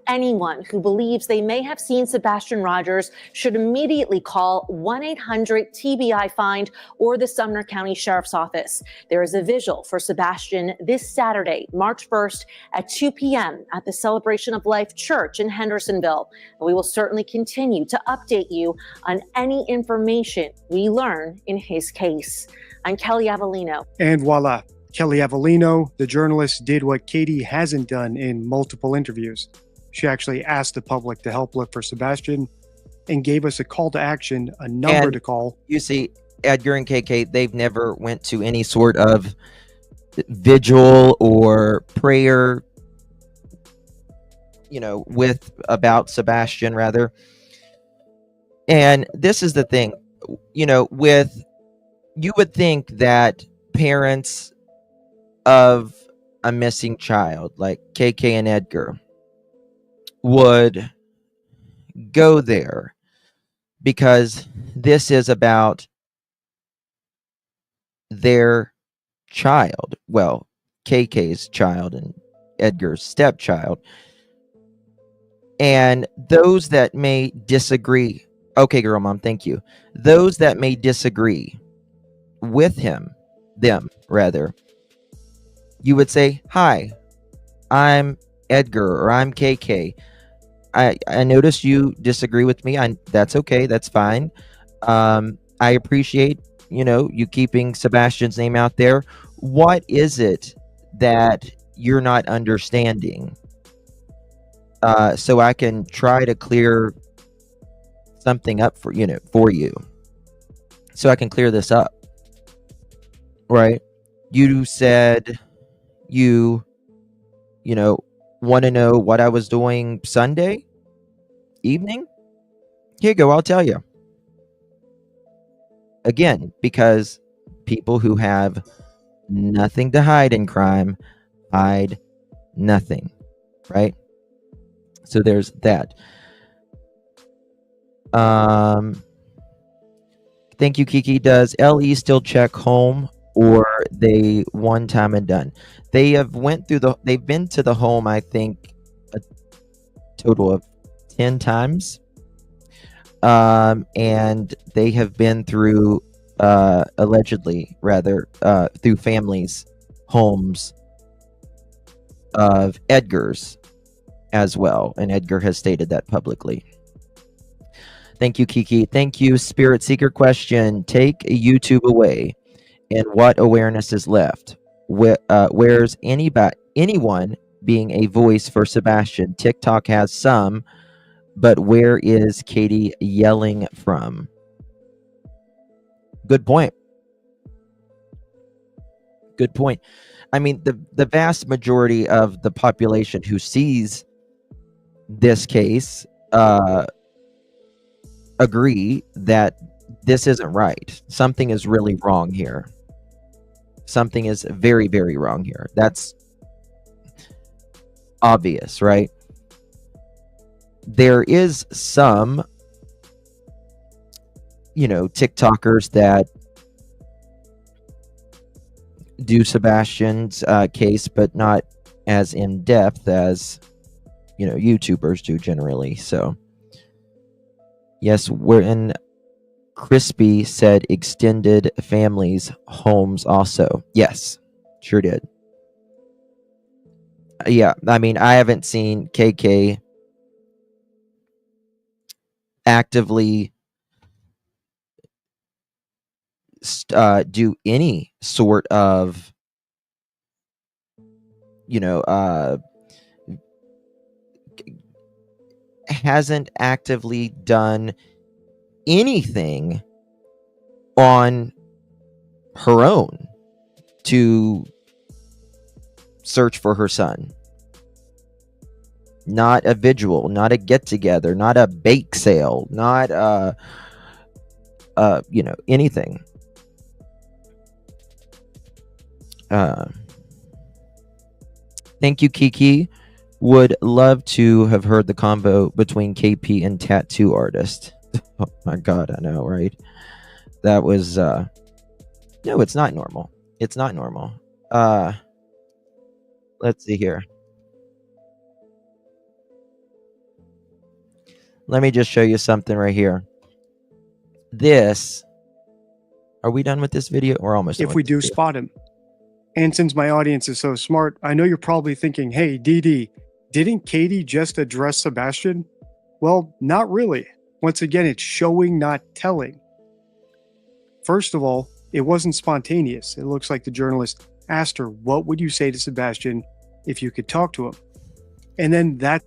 Speaker 13: Anyone who believes they may have seen Sebastian Rogers should immediately call 1-800-TBI-FIND or the Sumner County Sheriff's Office. There is a vigil for Sebastian this Saturday, March 1st at 2 p.m. at the Celebration of Life Church in Hendersonville. And we will certainly continue to update you on any information we learn in his case. I'm Kelly Avellino.
Speaker 11: And voila, Kelly Avellino, the journalist, did what Katie hasn't done in multiple interviews. She actually asked the public to help look for Sebastian and gave us a call to action, a number to call.
Speaker 1: You see, Edgar and KK, they've never went to any sort of vigil or prayer, about Sebastian, rather. And this is the thing, you would think that parents of a missing child like KK and Edgar would go there because this is about their child. Well, KK's child and Edgar's stepchild. And those that may disagree, okay, girl mom, thank you. Those that may disagree with them rather, you would say, hi, I'm Edgar, or I'm KK. I notice you disagree with me. That's okay. That's fine. I appreciate, you keeping Sebastian's name out there. What is it that you're not understanding? So I can try to clear something up for you. So I can clear this up. Right? You said you want to know what I was doing Sunday evening? Here you go, I'll tell you. Again, because people who have nothing to hide in crime hide nothing, right? So there's that. Thank you, Kiki. Does LE still check home, or they one time and done? They've been to the home, I think, a total of 10 times. And they have been through, allegedly, rather, through families' homes of Edgar's as well. And Edgar has stated that publicly. Thank you, Kiki. Thank you, Spirit Seeker. Question: take YouTube away, and what awareness is left? Where's anyone being a voice for Sebastian? TikTok has some, but where is Katie yelling from? Good point. Good point. I mean, the vast majority of the population who sees this case agree that this isn't right. Something is really wrong here. Something is very, very wrong here. That's obvious, right? There is some, TikTokers that do Sebastian's case, but not as in depth as, YouTubers do generally. So, yes, we're in. Crispy said extended families homes also. Yes, sure did. Yeah, I mean, I haven't seen KK actively do any sort of, hasn't actively done anything on her own to search for her son. not a vigil, not a get together, not a bake sale, not anything. Thank you, Kiki. Would love to have heard the combo between KP and tattoo artist. Oh my god, I know, right? That was no, it's not normal. It's not normal. Let's see here. Let me just show you something right here. This. Are we done with this video? We're almost done
Speaker 11: If
Speaker 1: with
Speaker 11: we
Speaker 1: this
Speaker 11: do
Speaker 1: video.
Speaker 11: spot him. And since my audience is so smart, I know you're probably thinking, hey, DD, didn't Katie just address Sebastian? Well, not really. Once again, it's showing, not telling. First of all, it wasn't spontaneous. It looks like the journalist asked her, what would you say to Sebastian if you could talk to him? And then that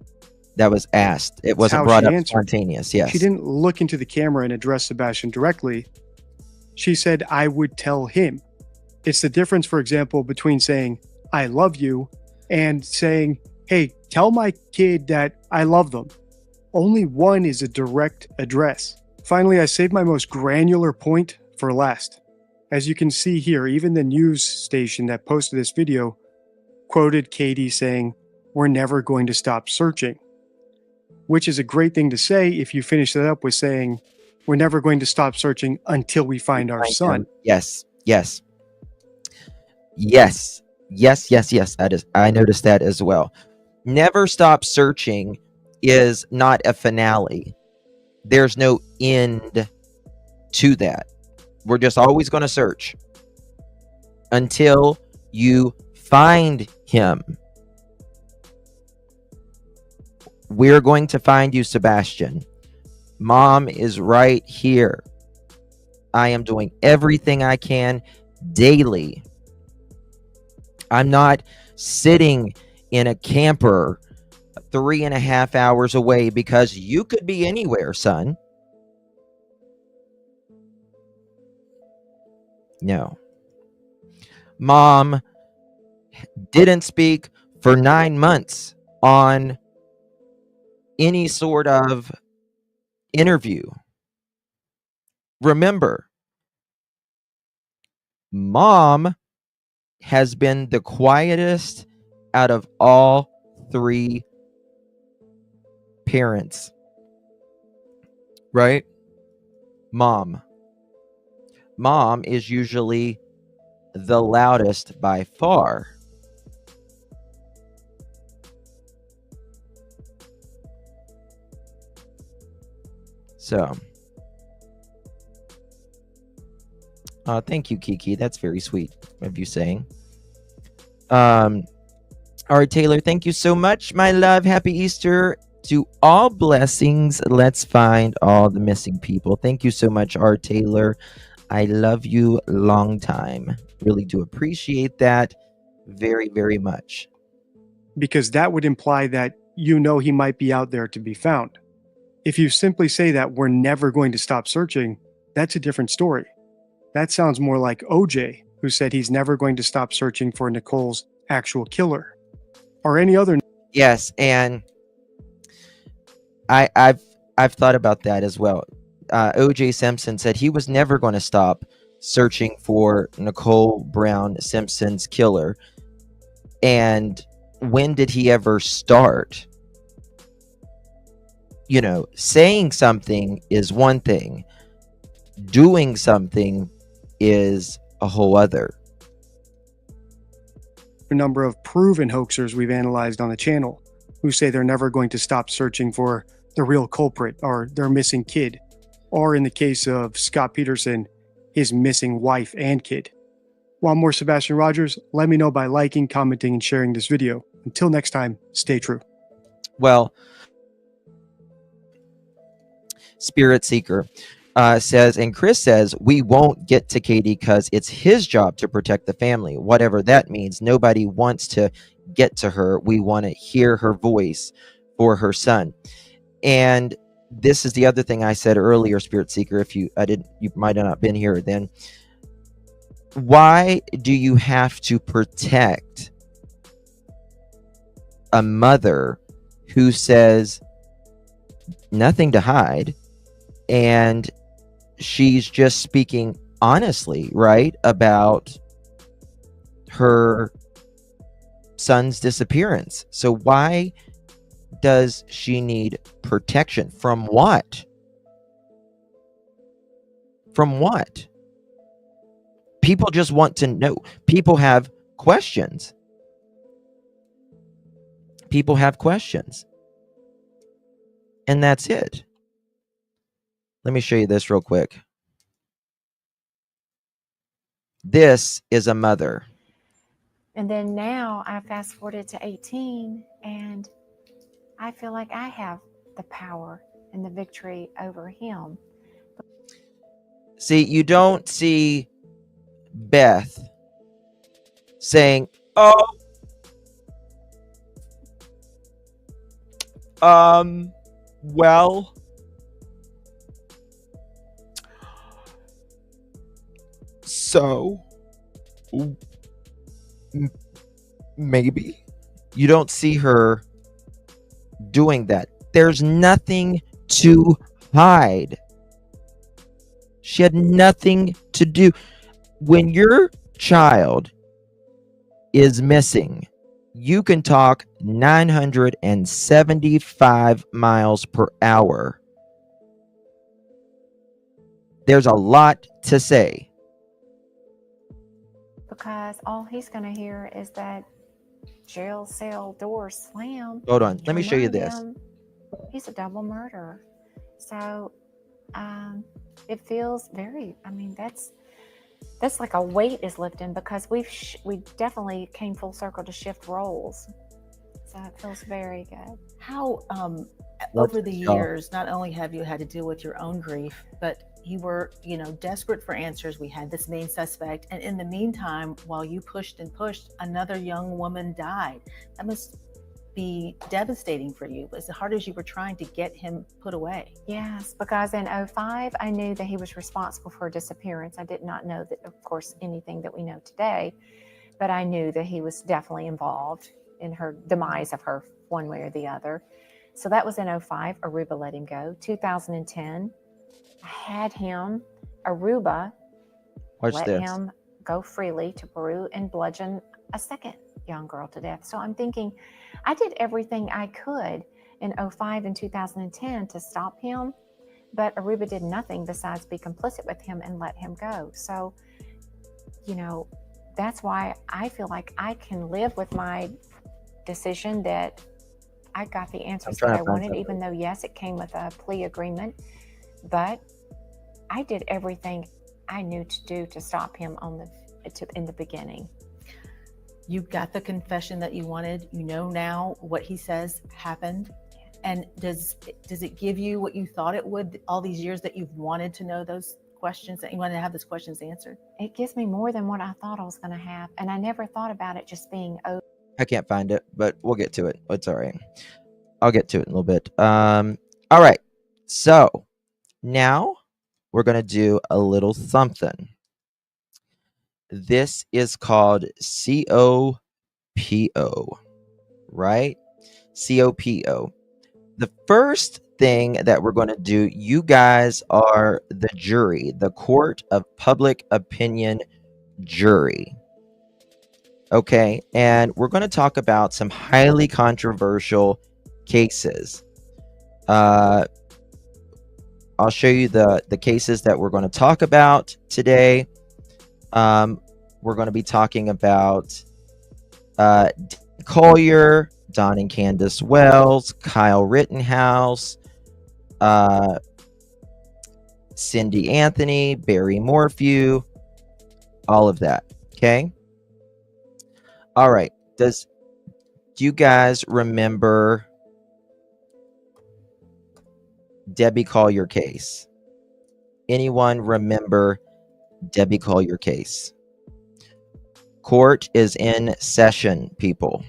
Speaker 1: was asked. It wasn't
Speaker 11: how
Speaker 1: brought
Speaker 11: she
Speaker 1: up
Speaker 11: answered.
Speaker 1: spontaneous. Yes.
Speaker 11: She didn't look into the camera and address Sebastian directly. She said, I would tell him. It's the difference, for example, between saying, I love you, and saying, hey, tell my kid that I love them. Only one is a direct address. Finally, I saved my most granular point for last. As you can see here, even the news station that posted this video quoted Katie saying, we're never going to stop searching. Which is a great thing to say if you finish that up with saying, we're never going to stop searching until we find our son.
Speaker 1: Yes, yes. Yes, yes, yes, yes. That is, I noticed that as well. Never stop searching is not a finale. There's no end to that. We're just always going to search until you find him. We're going to find you, Sebastian. Mom is right here. I am doing everything I can daily. I'm not sitting in a camper 3.5 hours away because you could be anywhere, son. No. Mom didn't speak for 9 months on any sort of interview. Remember, Mom has been the quietest out of all 3 parents. Right? Mom is usually the loudest by far. So, thank you, Kiki. That's very sweet of you saying. All right, Taylor, thank you so much, my love. Happy Easter to all blessings. Let's find all the missing people. Thank you so much, R. Taylor. I love you long time. Really do appreciate that very, very much.
Speaker 11: Because that would imply that you know he might be out there to be found. If you simply say that we're never going to stop searching, that's a different story. That sounds more like OJ, who said he's never going to stop searching for Nicole's actual killer. Or any other.
Speaker 1: Yes, and I've thought about that as well. OJ Simpson said he was never going to stop searching for Nicole Brown Simpson's killer. And when did he ever start? You know, saying something is one thing. Doing something is a whole other.
Speaker 11: A number of proven hoaxers we've analyzed on the channel who say they're never going to stop searching for the real culprit or their missing kid. Or in the case of Scott Peterson, his missing wife and kid. Want more Sebastian Rogers? Let me know by liking, commenting, and sharing this video. Until next time, stay true.
Speaker 1: Well, Spirit Seeker says, and Chris says, we won't get to Katie because it's his job to protect the family. Whatever that means, nobody wants to get to her. We want to hear her voice for her son. And this is the other thing I said earlier, Spirit Seeker. If you might have not been here then. Why do you have to protect a mother who says nothing to hide, and she's just speaking honestly, right, about her son's disappearance. So why does she need protection? From what? From what? People just want to know. People have questions. People have questions. And that's it. Let me show you this real quick. This is a mother.
Speaker 19: And then now I fast forwarded to 18, and I feel like I have the power and the victory over him.
Speaker 1: See, you don't see Beth saying, oh, well, so maybe. You don't see her doing that. There's nothing to hide. She had nothing to do. When your child is missing, you can talk 975 miles per hour. There's a lot to say.
Speaker 19: Because all he's going to hear is that jail cell door slam.
Speaker 1: Hold on. Let me show you this.
Speaker 19: He's a double murderer. So it feels very, I mean, that's like a weight is lifting, because we definitely came full circle to shift roles. So it feels very good.
Speaker 14: How over the years, not only have you had to deal with your own grief, but you were, desperate for answers. We had this main suspect, and in the meantime, while you pushed and pushed, another young woman died. That must be devastating for you, as hard as you were trying to get him put away.
Speaker 19: Yes, because in 2005, I knew that he was responsible for her disappearance. I did not know that, of course, anything that we know today, but I knew that he was definitely involved in her demise of her one way or the other. So that was in 2005. Aruba let him go. 2010, I had him, Aruba, let him go freely to Peru and bludgeon a second young girl to death. So I'm thinking, I did everything I could in 2005 and 2010 to stop him, but Aruba did nothing besides be complicit with him and let him go. So, that's why I feel like I can live with my decision that I got the answers that I wanted, even though, yes, it came with a plea agreement, but I did everything I knew to do to stop him in the beginning.
Speaker 14: You got the confession that you wanted. You know now what he says happened. And does it give you what you thought it would, all these years that you've wanted to know those questions, that you wanted to have those questions answered?
Speaker 19: It gives me more than what I thought I was going to have. And I never thought about it just being over.
Speaker 1: I can't find it, but we'll get to it. It's all right. I'll get to it in a little bit. All right. So now we're going to do a little something. This is called COPO, right? COPO. The first thing that we're going to do, you guys are the jury, the court of public opinion jury. Okay, and we're going to talk about some highly controversial cases. I'll show you the cases that we're going to talk about today. We're going to be talking about Collier, Don and Candace Wells, Kyle Rittenhouse, Cindy Anthony, Barry Morphew, all of that. Okay. All right. Do you guys remember Debbie Collier case? Anyone remember Debbie Collier case? Court is in session, people.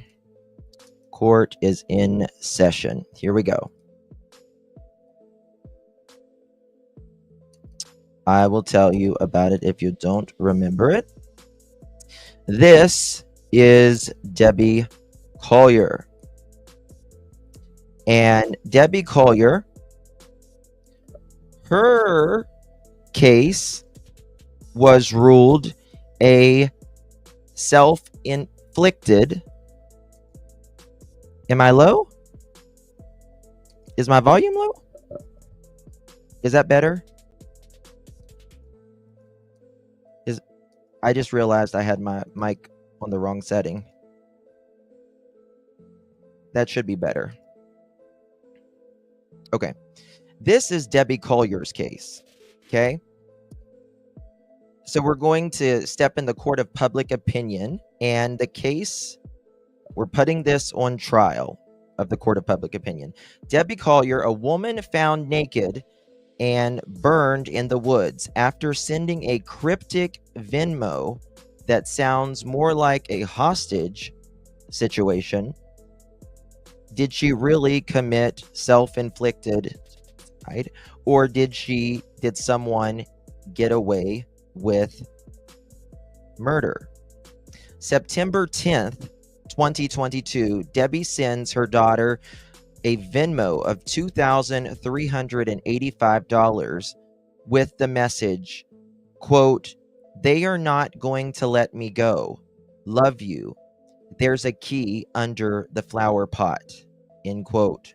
Speaker 1: Court is in session. Here we go. I will tell you about it if you don't remember it. This is Debbie Collier. And Debbie Collier, her case was ruled a self-inflicted. Am I low? Is my volume low? Is that better? I just realized I had my mic on the wrong setting. That should be better. Okay. This is Debbie Collier's case. Okay. So we're going to step in the court of public opinion, and the case, we're putting this on trial of the court of public opinion. Debbie Collier, a woman found naked and burned in the woods after sending a cryptic Venmo that sounds more like a hostage situation. Did she really commit self-inflicted, right? Or did someone get away with murder? September 10th, 2022, Debbie sends her daughter a Venmo of $2,385 with the message, quote, "They are not going to let me go. Love you. There's a key under the flower pot," end quote.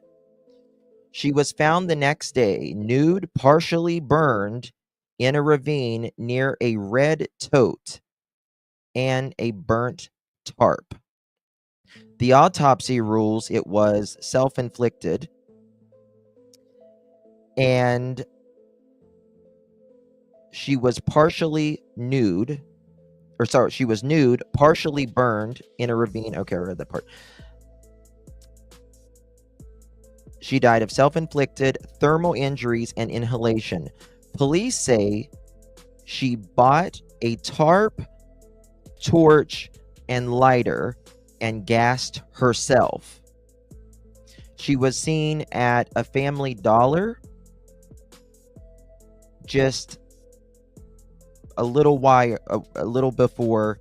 Speaker 1: She was found the next day, nude, partially burned in a ravine near a red tote and a burnt tarp. The autopsy rules it was self-inflicted, and she was she was nude, partially burned in a ravine. Okay, I read that part. She died of self-inflicted thermal injuries and inhalation. Police say she bought a tarp, torch, and lighter and gassed herself. She was seen at a Family Dollar just a little before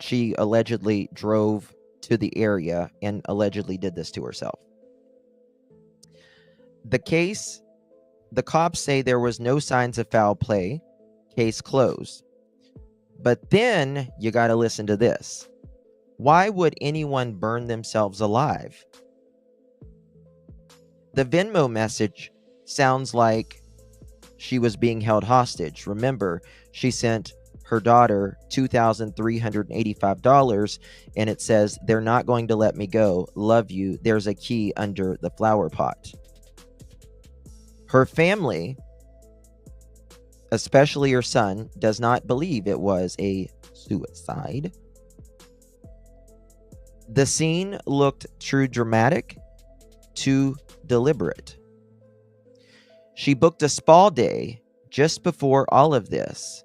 Speaker 1: she allegedly drove to the area and allegedly did this to herself. The cops say there was no signs of foul play. Case closed. But then you got to listen to this. Why would anyone burn themselves alive? The Venmo message sounds like she was being held hostage. Remember, she sent her daughter $2,385, and it says, "They're not going to let me go. Love you. There's a key under the flower pot." Her family, especially her son, does not believe it was a suicide. The scene looked too dramatic, too deliberate. She booked a spa day just before all of this.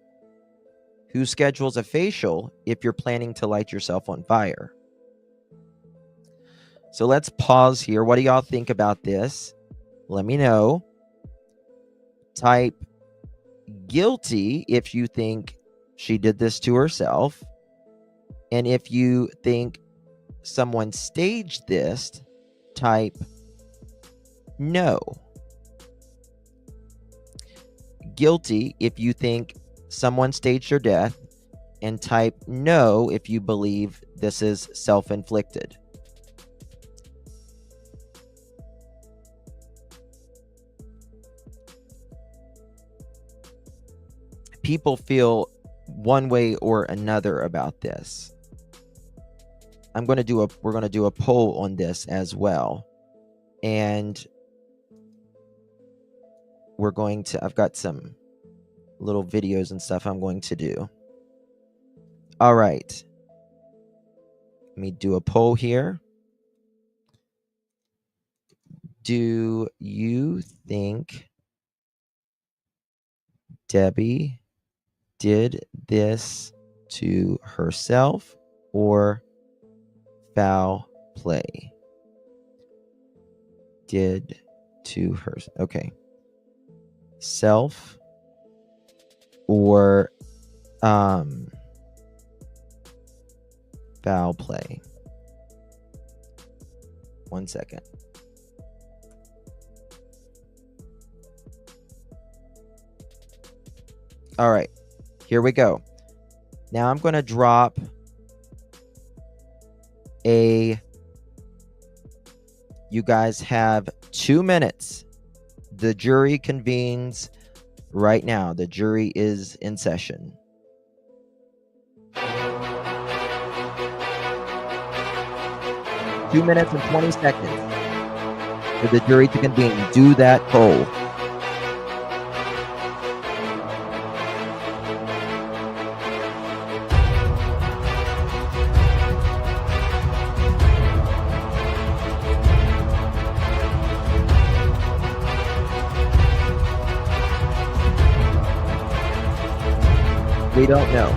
Speaker 1: Who schedules a facial if you're planning to light yourself on fire? So let's pause here. What do y'all think about this? Let me know. Type guilty if you think she did this to herself. And if you think someone staged this, type no. Guilty if you think someone staged your death, and type no if you believe this is self-inflicted. People feel one way or another about this. We're going to do a poll on this as well. And I've got some little videos and stuff I'm going to do. All right. Let me do a poll here. Do you think Debbie did this to herself or foul play? Did to her. Okay. Self or foul play. 1 second. All right, here we go. Now I'm going to drop you guys have 2 minutes. The jury convenes right now. The jury is in session. Two minutes and 20 seconds for the jury to convene. Do that poll. We don't know.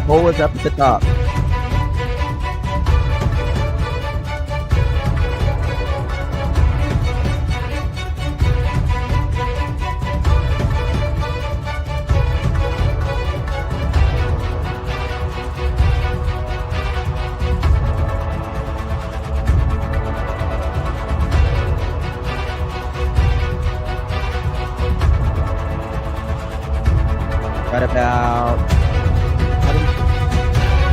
Speaker 1: Poll is up at the top. Right about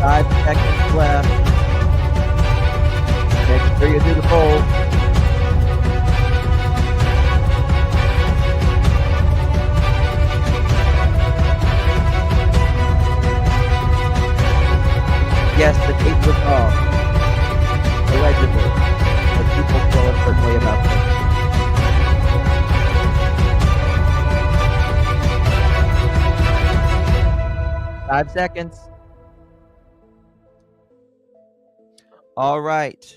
Speaker 1: 5 seconds left. Make sure you do the poll. Yes, the tape was off. Allegedly. But people feel a certain way about this. Five seconds. All right.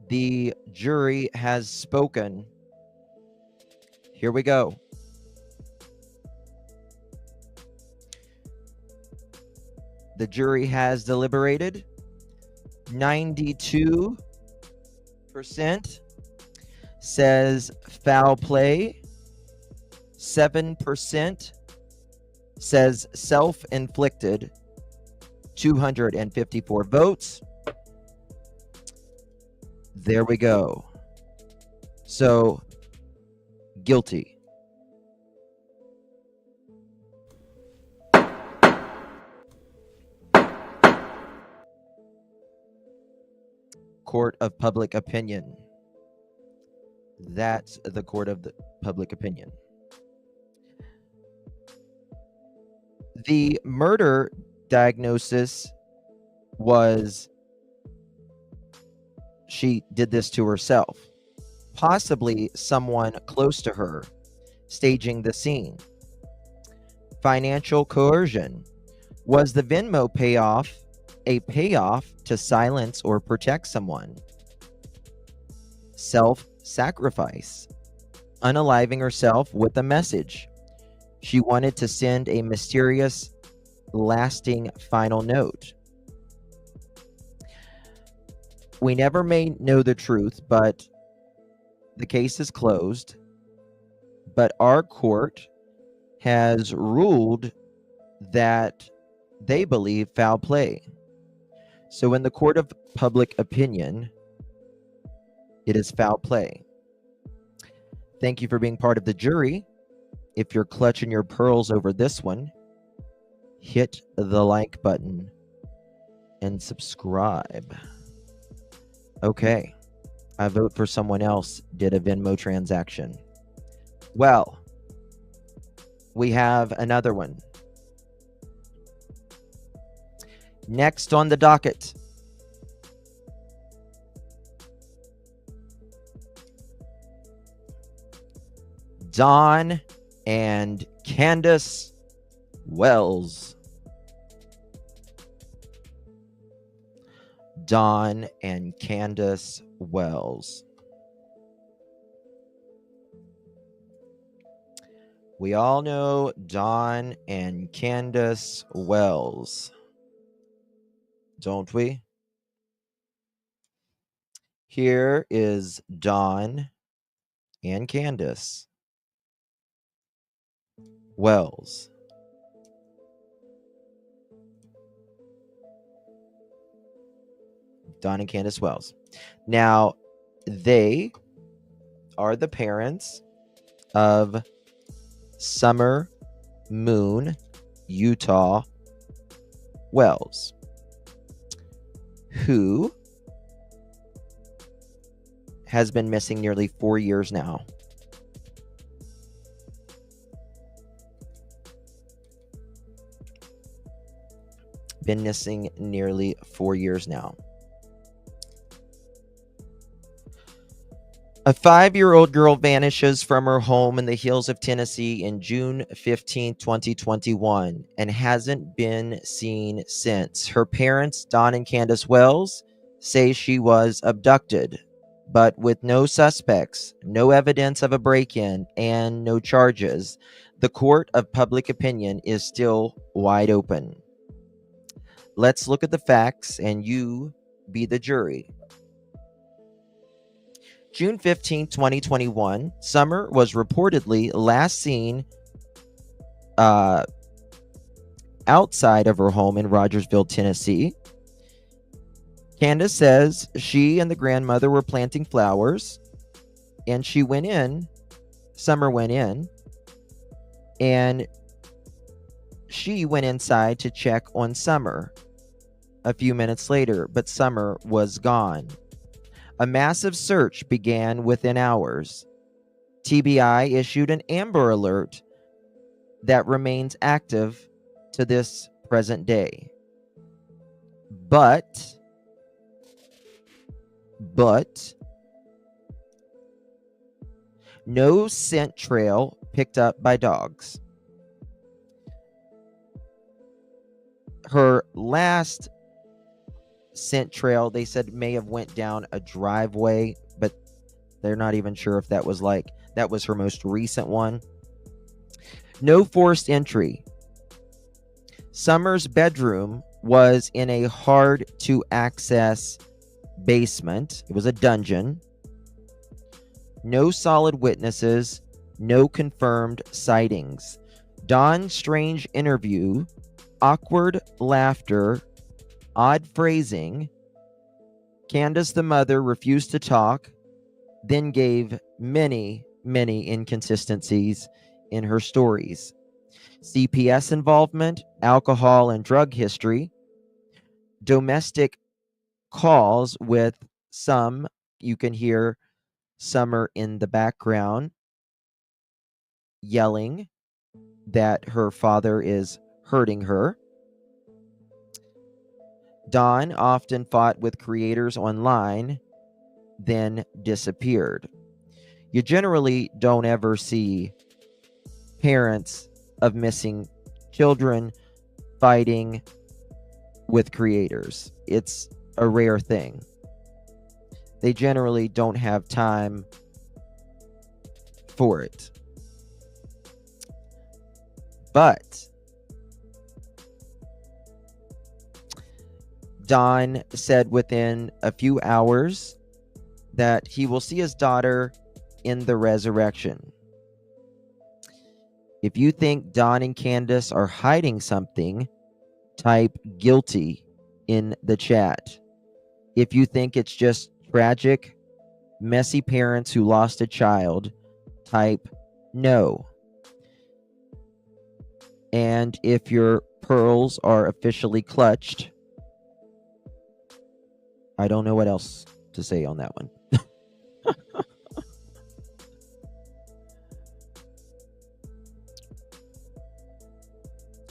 Speaker 1: The jury has spoken. Here we go. The jury has deliberated. 92% says foul play. 7% says self-inflicted. 254 votes. There we go. So, guilty. Court of public opinion. That's the court of the public opinion. The murder diagnosis was she did this to herself, possibly someone close to her staging the scene. Financial coercion. Was the Venmo payoff a payoff to silence or protect someone? Self-sacrifice. Unaliving herself with a message. She wanted to send a mysterious, lasting final note. We never may know the truth, but the case is closed. But our court has ruled that they believe foul play. So in the court of public opinion, it is foul play. Thank you for being part of the jury. If you're clutching your pearls over this one, hit the like button and subscribe. Okay, I vote for someone else did a Venmo transaction. Well, we have another one. Next on the docket, Don and Candace Wells. Don and Candace Wells. We all know Don and Candace Wells, don't we? Here is Don and Candace Wells. Don and Candace Wells. Now, they are the parents of Summer Moon Utah Wells, who has been missing nearly 4 years now. Been missing nearly 4 years now. A 5-year-old girl vanishes from her home in the hills of Tennessee in June 15, 2021, and hasn't been seen since. Her parents, Don and Candace Wells, say she was abducted, but with no suspects, no evidence of a break-in, and no charges, the court of public opinion is still wide open. Let's look at the facts, and you be the jury. June 15, 2021, Summer was reportedly last seen outside of her home in Rogersville, Tennessee. Candace says she and the grandmother were planting flowers, and Summer went in, and she went inside to check on Summer a few minutes later, but Summer was gone. A massive search began within hours. TBI issued an Amber Alert that remains active to this present day. But no scent trail picked up by dogs. Her last scent trail, they said, may have went down a driveway, but they're not even sure if that was her most recent one. No forced entry. Summer's bedroom was in a hard to access basement. It was a dungeon. No solid witnesses, no confirmed sightings. Don's strange interview, awkward laughter, odd phrasing. Candace, the mother, refused to talk, then gave many inconsistencies in her stories. CPS involvement, alcohol and drug history, domestic calls with some, you can hear Summer in the background yelling that her father is hurting her. Don often fought with creators online, then disappeared. You generally don't ever see parents of missing children fighting with creators. It's a rare thing. They generally don't have time for it. But Don said within a few hours that he will see his daughter in the resurrection. If you think Don and Candace are hiding something, type guilty in the chat. If you think it's just tragic, messy parents who lost a child, type no. And if your pearls are officially clutched, I don't know what else to say on that one.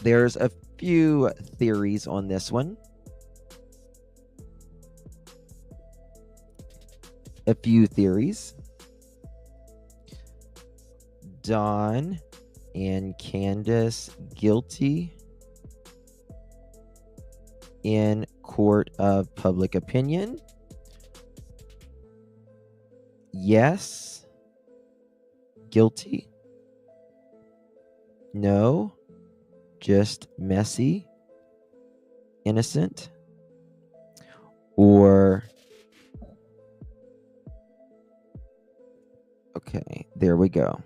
Speaker 1: There's a few theories on this one. a few theories. Dawn and Candace guilty in court of public opinion. Yes. Guilty. No. Just messy. Innocent. Or okay, there we go.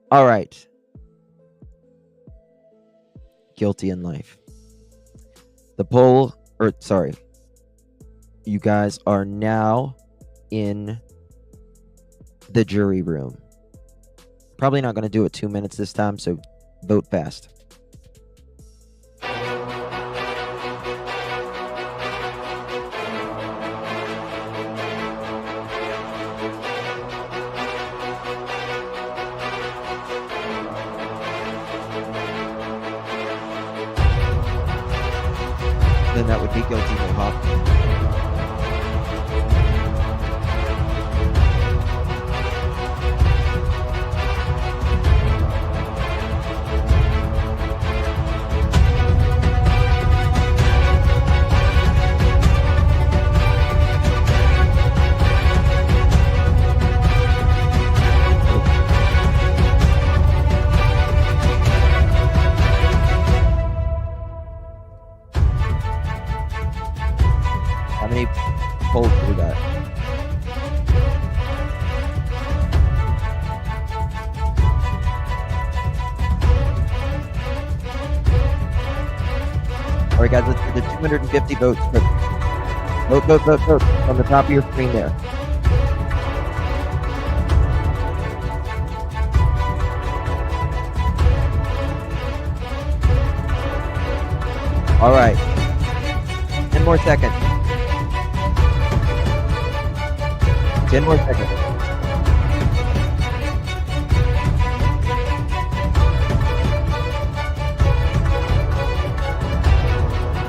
Speaker 1: All right. Guilty in life. The poll, or sorry, you guys are now in the jury room. Probably not going to do it 2 minutes this time, so vote fast. Then that would be guilty, Mohawk. How many polls do we got? All right, guys, let's do the 250 votes. Vote, vote, vote, vote on the top of your screen there. All right. 10 more seconds. 10 more seconds.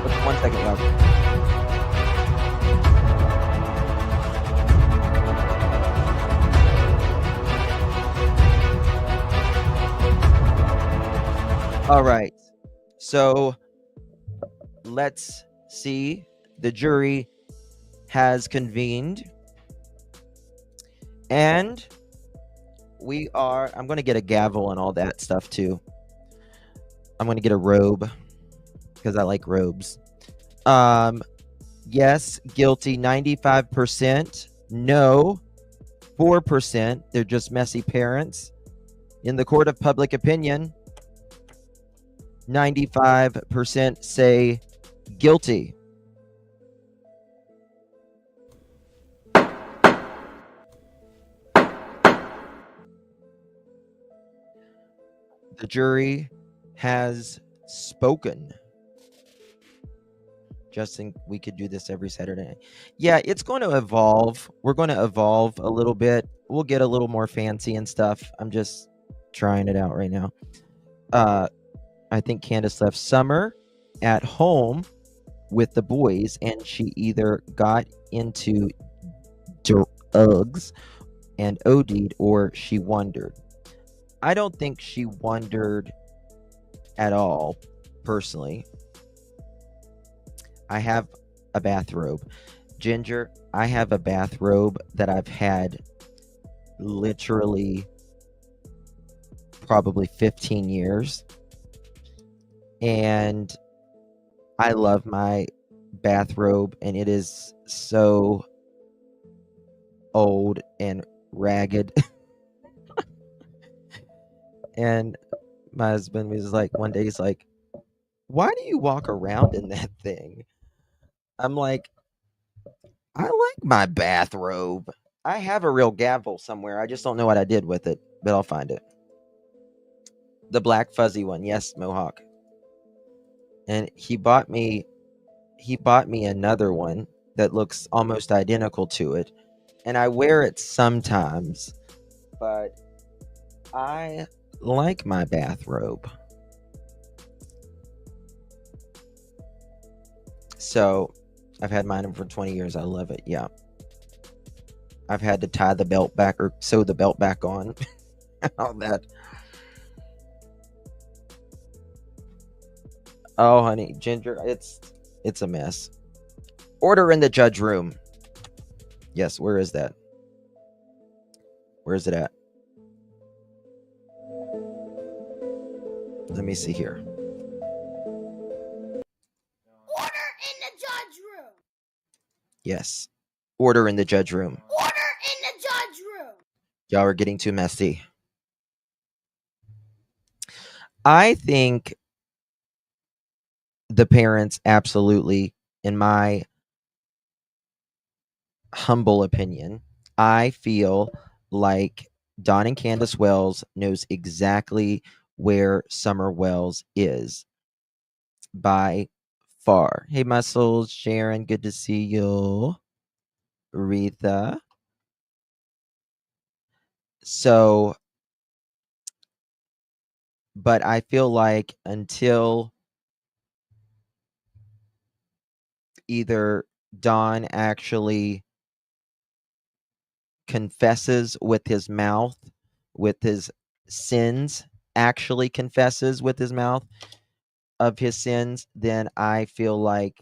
Speaker 1: Just 1 second left. All right. So let's see. The jury has convened. And I'm going to get a gavel and all that stuff too. I'm going to get a robe because I like robes. Yes, guilty 95%. No, 4%. They're just messy parents. In the court of public opinion, 95% say guilty. The jury has spoken. Justin, we could do this every Saturday. Yeah, it's going to evolve. We're going to evolve a little bit. We'll get a little more fancy and stuff. I'm just trying it out right now. I think Candace left Summer at home with the boys, and she either got into drugs and OD'd, or she wondered. I don't think she wondered at all, personally. I have a bathrobe. Ginger, I have a bathrobe that I've had literally probably 15 years. And I love my bathrobe, and it is so old and ragged. And my husband was like, one day he's like, why do you walk around in that thing? I'm like, I like my bathrobe. I have a real gavel somewhere. I just don't know what I did with it, but I'll find it. The black fuzzy one. Yes, Mohawk. And he bought me another one that looks almost identical to it. And I wear it sometimes, but I like my bathrobe. So I've had mine for 20 years. I love it. Yeah. I've had to tie the belt back or sew the belt back on. All that. Oh, honey, Ginger, it's a mess. Order in the judge room. Yes, where is that? Where is it at? Let me see here.
Speaker 4: Order in the judge room.
Speaker 1: Yes. Order in the judge room.
Speaker 4: Order in the judge room.
Speaker 1: Y'all are getting too messy. I think the parents absolutely, in my humble opinion, I feel like Don and Candace Wells knows exactly where Summer Wells is by far. Hey, Muscles, Sharon, good to see you. Retha. So, but I feel like until either Don actually confesses with his mouth, with his sins, actually confesses with his mouth of his sins, then I feel like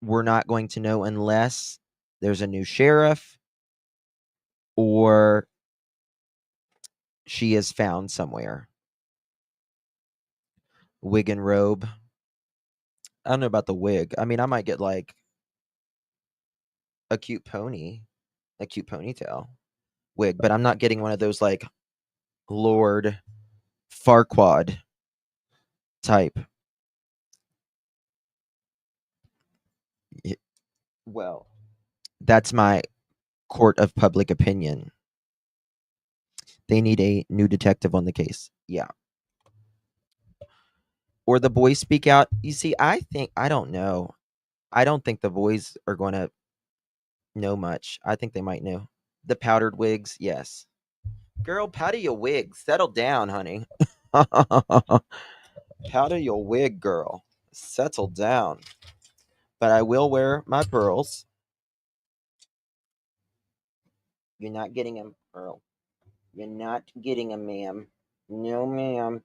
Speaker 1: we're not going to know unless there's a new sheriff or she is found somewhere. Wig and robe. I don't know about the wig. I mean, I might get like a cute ponytail wig, but I'm not getting one of those like Lord Farquaad type. Well, that's my court of public opinion. They need a new detective on the case. Yeah. Or the boys speak out. You see, I don't know. I don't think the boys are going to know much. I think they might know. The powdered wigs, yes. Girl, powder your wig. Settle down, honey. Powder your wig, girl. Settle down. But I will wear my pearls. You're not getting them, Earl. You're not getting them, ma'am. No, ma'am.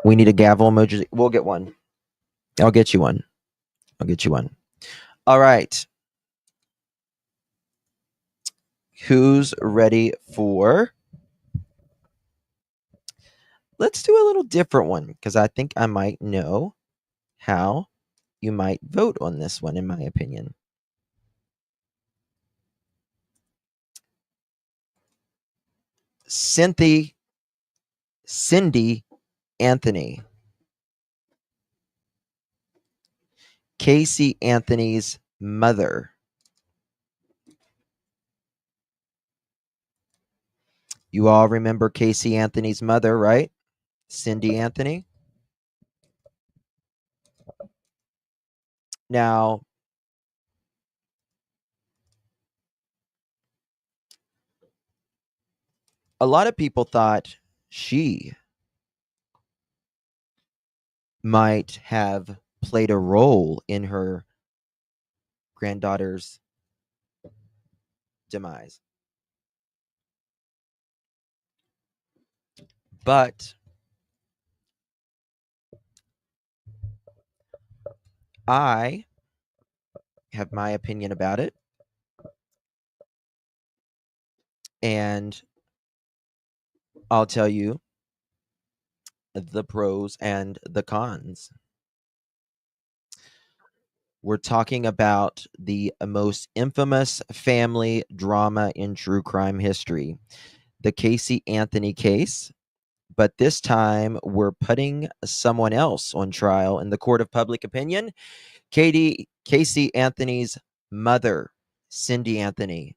Speaker 1: We need a gavel emoji. We'll get one. I'll get you one. I'll get you one. All right. Who's ready for? Let's do a little different one because I think I might know how you might vote on this one, in my opinion. Cindy Anthony. Casey Anthony's mother. You all remember Casey Anthony's mother, right? Cindy Anthony. Now, a lot of people thought she might have played a role in her granddaughter's demise. But I have my opinion about it. And I'll tell you the pros and the cons. We're talking about the most infamous family drama in true crime history, the Casey Anthony case. But this time we're putting someone else on trial in the court of public opinion. Casey Anthony's mother, Cindy Anthony.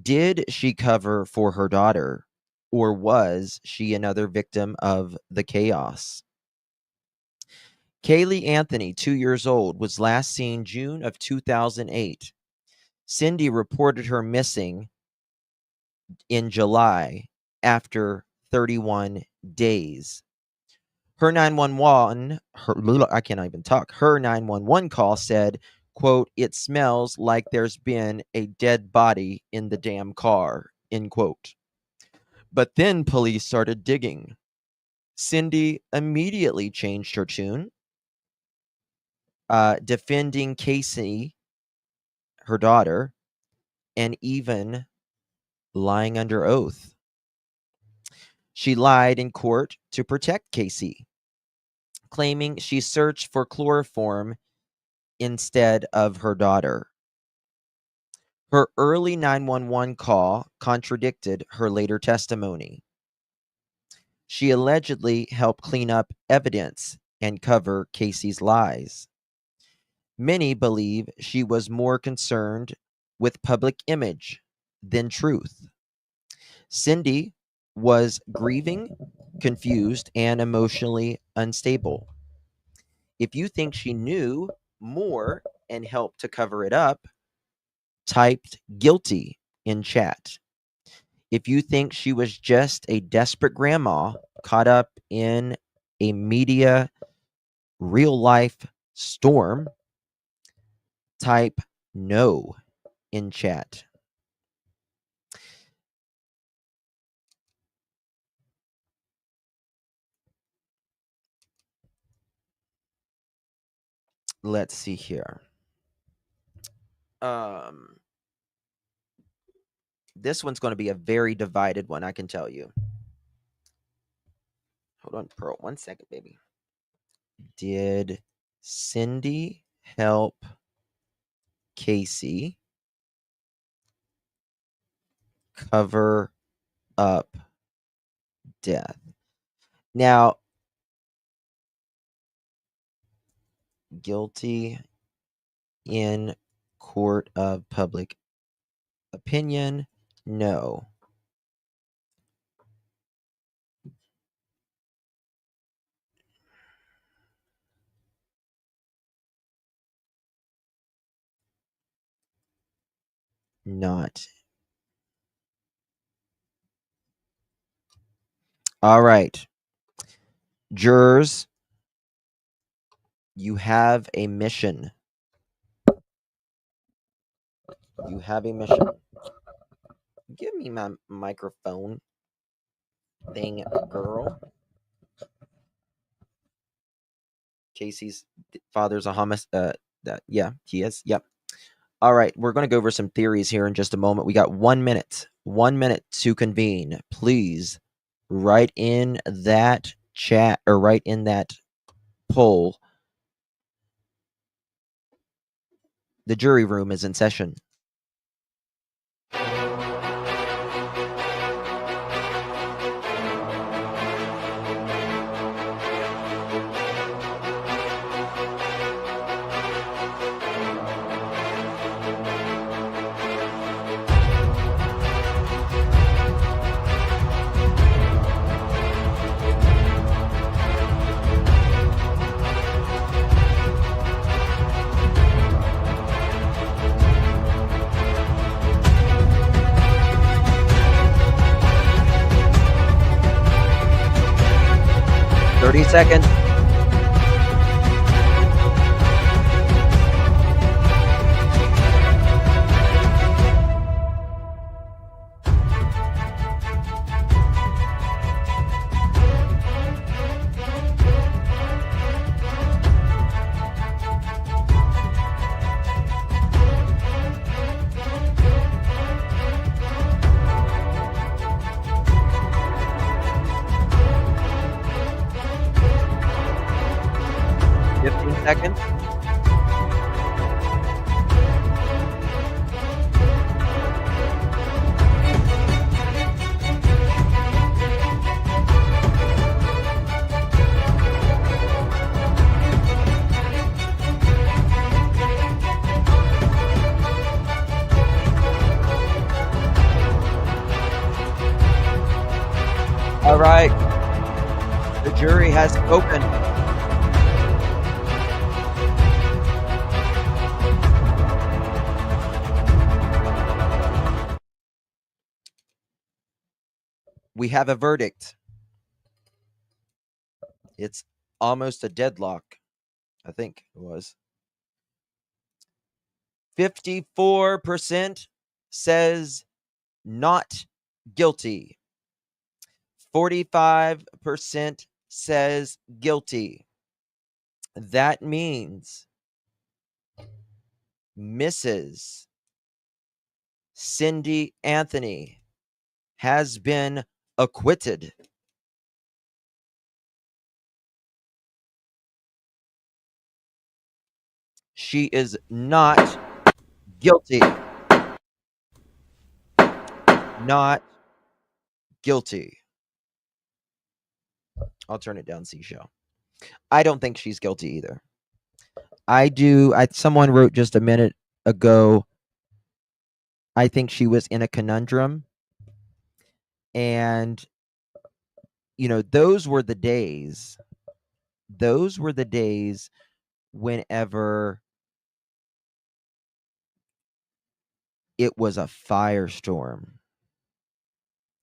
Speaker 1: Did she cover for her daughter, or was she another victim of the chaos? Kaylee Anthony, 2 years old, was last seen June of 2008. Cindy reported her missing in July after 31 days. Her 911, I can't even talk. Her 911 call said, quote, "It smells like there's been a dead body in the damn car," end quote. But then police started digging. Cindy immediately changed her tune, defending Casey, her daughter, and even lying under oath. She lied in court to protect Casey, claiming she searched for chloroform instead of her daughter. Her early 911 call contradicted her later testimony. She allegedly helped clean up evidence and cover Casey's lies. Many believe she was more concerned with public image than truth. Cindy was grieving, confused, and emotionally unstable. If you think she knew more and helped to cover it up, typed guilty in chat. If you think she was just a desperate grandma caught up in a media real life storm, type no in chat. Let's see here. This one's going to be a very divided one, I can tell you. Hold on, Pearl. 1 second, baby. Did Cindy help Casey cover up death? Now, guilty in court of public opinion, no. Not. All right. Jurors, you have a mission. You have a mission. Give me my microphone thing, girl. Casey's father's a homicide. Yeah, he is. Yep. All right, we're going to go over some theories here in just a moment. We got 1 minute. 1 minute to convene. Please write in that chat or write in that poll. The jury room is in session. Seconds. Seconds. All right. The jury has spoken. We have a verdict. It's almost a deadlock, I think it was. 54% says not guilty. 45% says guilty. That means Mrs. Cindy Anthony has been acquitted. She is not guilty. Not guilty. I'll turn it down, Seashell. I don't think she's guilty either. I do. Someone wrote just a minute ago, I think she was in a conundrum. And, those were the days. Those were the days whenever it was a firestorm.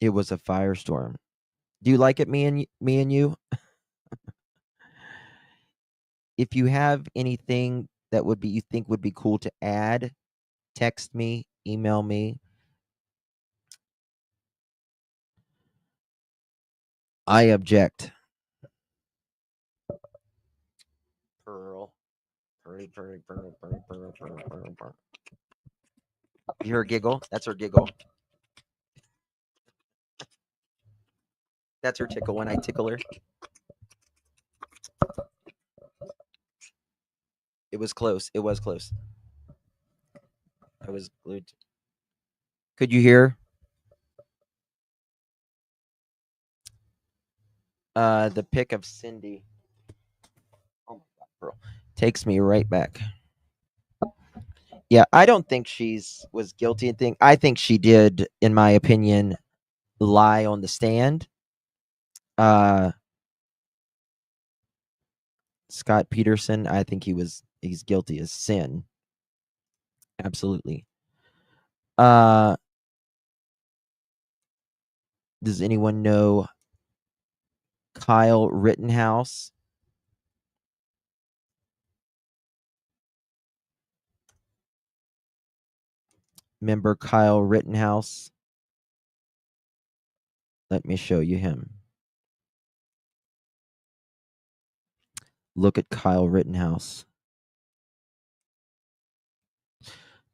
Speaker 1: It was a firestorm. Do you like it, me and you? If you have anything that you think would be cool to add, text me, email me. I object. Pearl. You hear her giggle? That's her giggle. That's her tickle when I tickle her. It was close. It was close. I was glued. Could you hear? The pic of Cindy. Oh my God, Pearl. Takes me right back. Yeah, I don't think she's was guilty. I think she did, in my opinion, lie on the stand. Scott Peterson, I think he's guilty as sin. Absolutely. Does anyone know Kyle Rittenhouse? Remember Kyle Rittenhouse? Let me show you him. Look at Kyle Rittenhouse.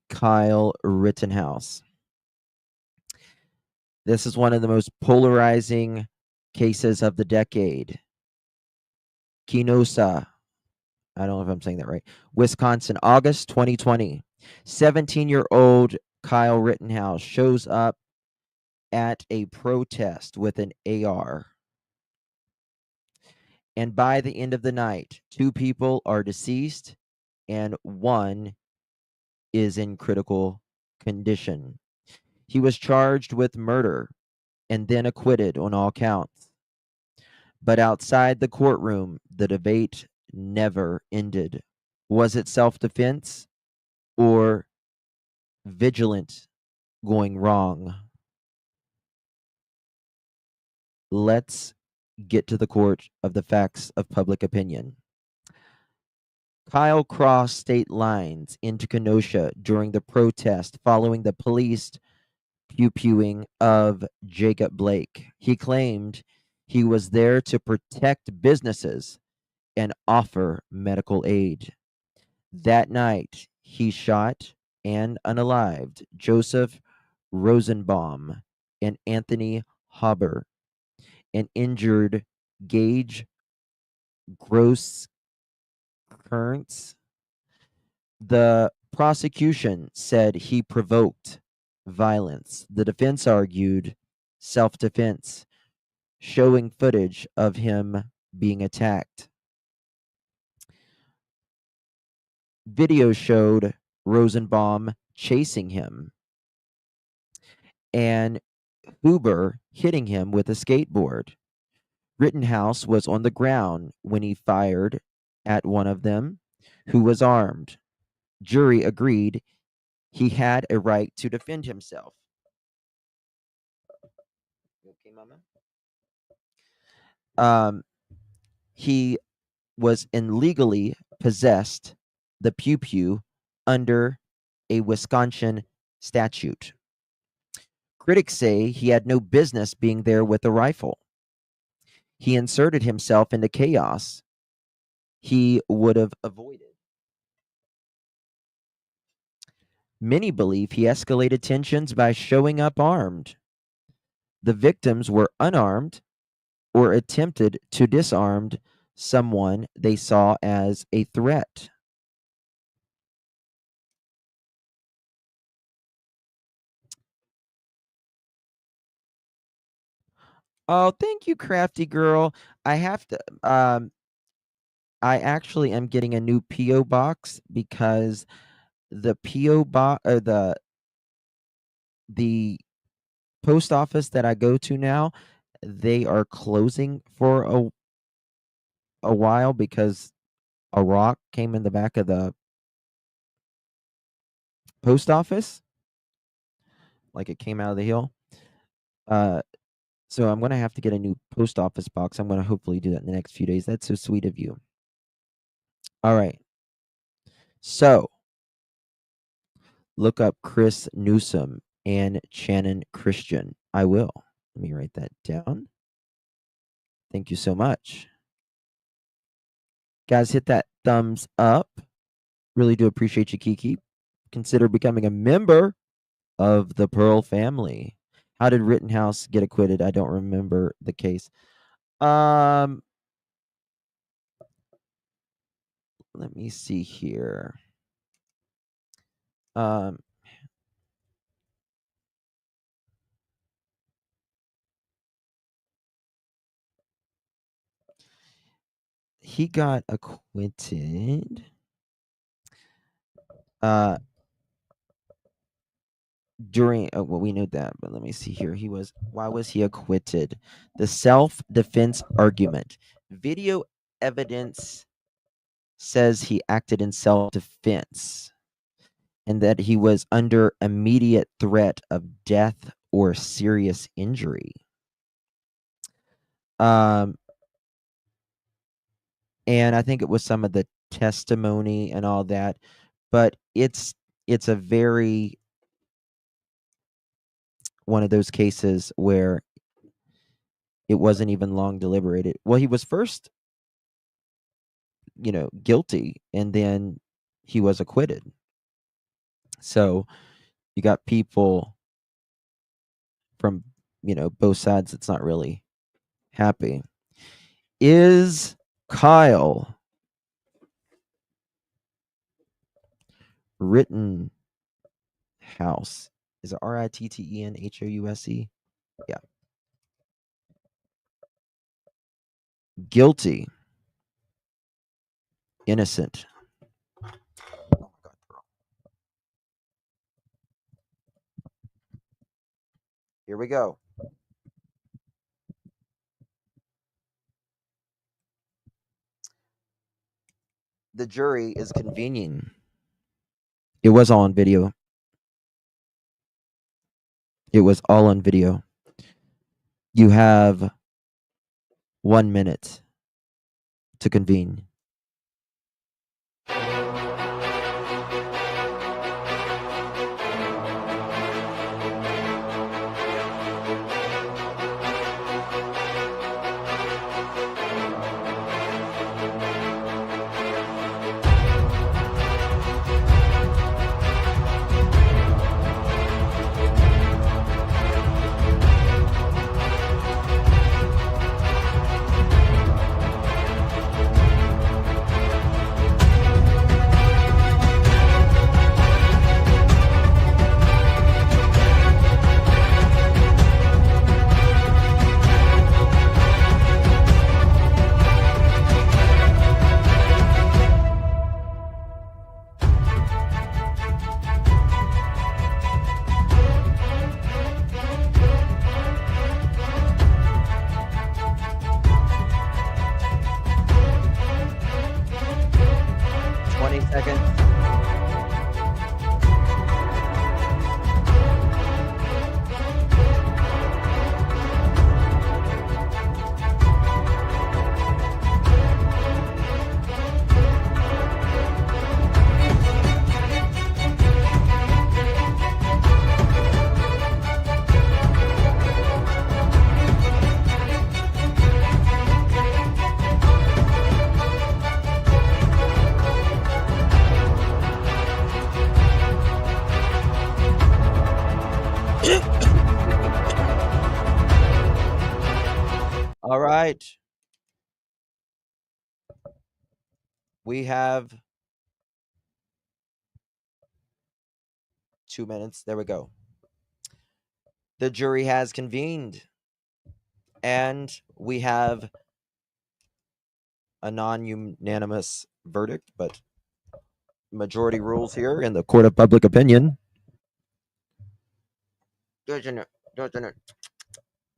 Speaker 1: Kyle Rittenhouse. This is one of the most polarizing cases of the decade. Kenosha, I don't know if I'm saying that right. Wisconsin, August 2020. 17-year-old Kyle Rittenhouse shows up at a protest with an AR. And by the end of the night, 2 people are deceased and 1 is in critical condition. He was charged with murder and then acquitted on all counts. But outside the courtroom, the debate never ended. Was it self-defense or vigilant going wrong? Let's get to the court of the facts of public opinion. Kyle crossed state lines into Kenosha during the protest following the police pew-pewing of Jacob Blake. He claimed he was there to protect businesses and offer medical aid. That night, he shot and unalived Joseph Rosenbaum and Anthony Haber and injured Gage Gross Kearns. The prosecution said he provoked violence. The defense argued self-defense, showing footage of him being attacked. Video showed Rosenbaum chasing him and Huber hitting him with a skateboard. Rittenhouse was on the ground when he fired at one of them, who was armed. Jury agreed he had a right to defend himself. Okay, Mama. He was illegally possessed the pew pew under a Wisconsin statute. Critics say he had no business being there with a rifle. He inserted himself into chaos he would have avoided. Many believe he escalated tensions by showing up armed. The victims were unarmed or attempted to disarm someone they saw as a threat. Oh, thank you, Crafty Girl. I have to I actually am getting a new PO box because the PO box or the post office that I go to now, they are closing for a while because a rock came in the back of the post office. Like it came out of the hill. So I'm going to have to get a new post office box. I'm going to hopefully do that in the next few days. That's so sweet of you. All right. So look up Chris Newsom and Shannon Christian. I will. Let me write that down. Thank you so much. Guys, hit that thumbs up. Really do appreciate you, Kiki. Consider becoming a member of the Pearl family. How did Rittenhouse get acquitted? I don't remember the case. Let me see here. He got acquitted. During well, we knew that, but let me see here. Why was he acquitted? The self-defense argument. Video evidence says he acted in self-defense and that he was under immediate threat of death or serious injury. And I think it was some of the testimony and all that, but it's a very one of those cases where it wasn't even long deliberated. Well, he was first, guilty, and then he was acquitted. So you got people from, both sides that's not really happy. Is Kyle Rittenhouse? Is it Rittenhouse? Yeah. Guilty. Innocent. Oh my God, bro. Here we go. The jury is convening. It was all on video. It was all on video. You have 1 minute to convene. right. We have 2 minutes. There we go. The jury has convened, and we have a non-unanimous verdict, but majority rules here in the court of public opinion. Doesn't it? Doesn't it?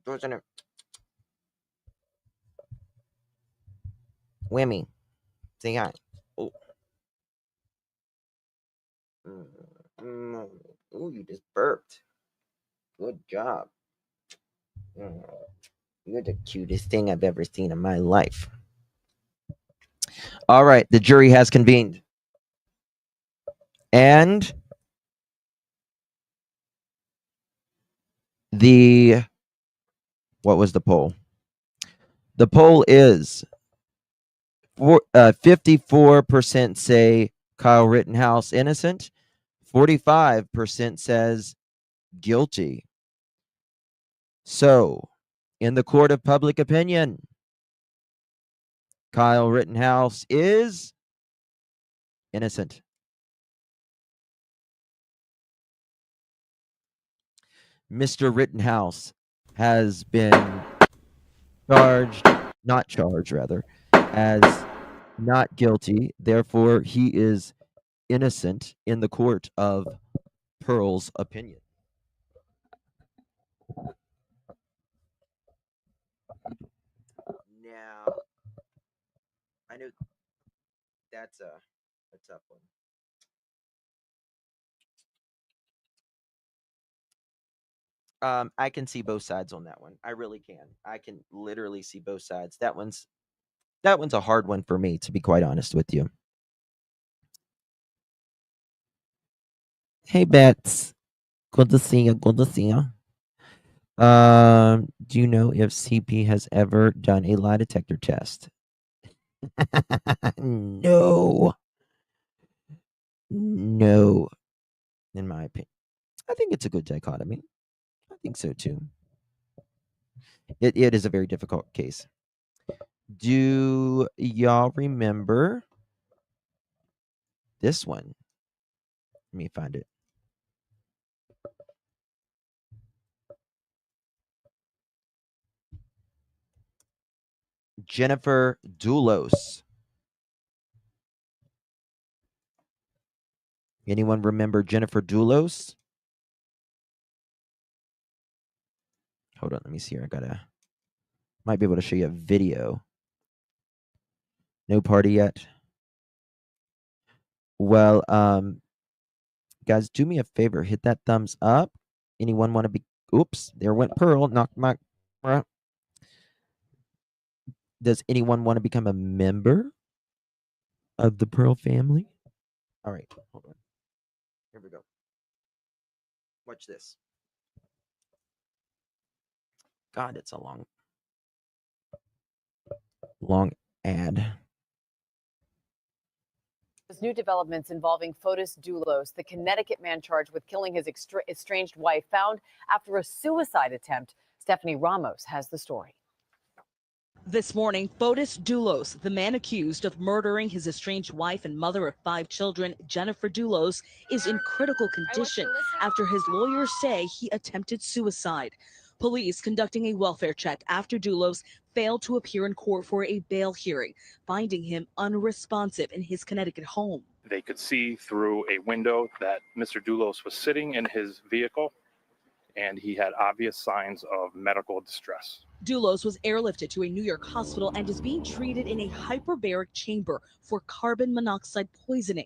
Speaker 1: Doesn't it? Whammy. Say hi. Oh. Ooh, you just burped. Good job. You're the cutest thing I've ever seen in my life. All right, the jury has convened. And what was the poll? The poll is 54% say Kyle Rittenhouse innocent, 45% says guilty. So, in the court of public opinion, Kyle Rittenhouse is innocent. Mr. Rittenhouse has been not charged rather, as not guilty. Therefore, he is innocent in the court of Pearl's opinion. Now, I know that's a tough one. I can see both sides on that one. I really can. I can literally see both sides. That one's a hard one for me, to be quite honest with you. Hey, Bets. Good to see you. Good to see you. Do you know if CP has ever done a lie detector test? No. No. In my opinion. I think it's a good dichotomy. I think so too. It is a very difficult case. Do y'all remember this one? Let me find it. Jennifer Dulos. Anyone remember Jennifer Dulos? Hold on, let me see here. Might be able to show you a video. No party yet. Well, guys, do me a favor. Hit that thumbs up. Anyone want to be... Oops, there went Pearl. Knocked my... Does anyone want to become a member of the Pearl family? All right, hold on. Here we go. Watch this. God, it's a long ad.
Speaker 21: There's new developments involving Fotis Dulos, the Connecticut man charged with killing his estranged wife, found after a suicide attempt. Stephanie Ramos has the story.
Speaker 22: This morning, Fotis Dulos, the man accused of murdering his estranged wife and mother of 5 children, Jennifer Dulos, is in critical condition after his lawyers say he attempted suicide. Police conducting a welfare check after Dulos failed to appear in court for a bail hearing, finding him unresponsive in his Connecticut home.
Speaker 23: They could see through a window that Mr. Dulos was sitting in his vehicle, and he had obvious signs of medical distress.
Speaker 22: Dulos was airlifted to a New York hospital and is being treated in a hyperbaric chamber for carbon monoxide poisoning.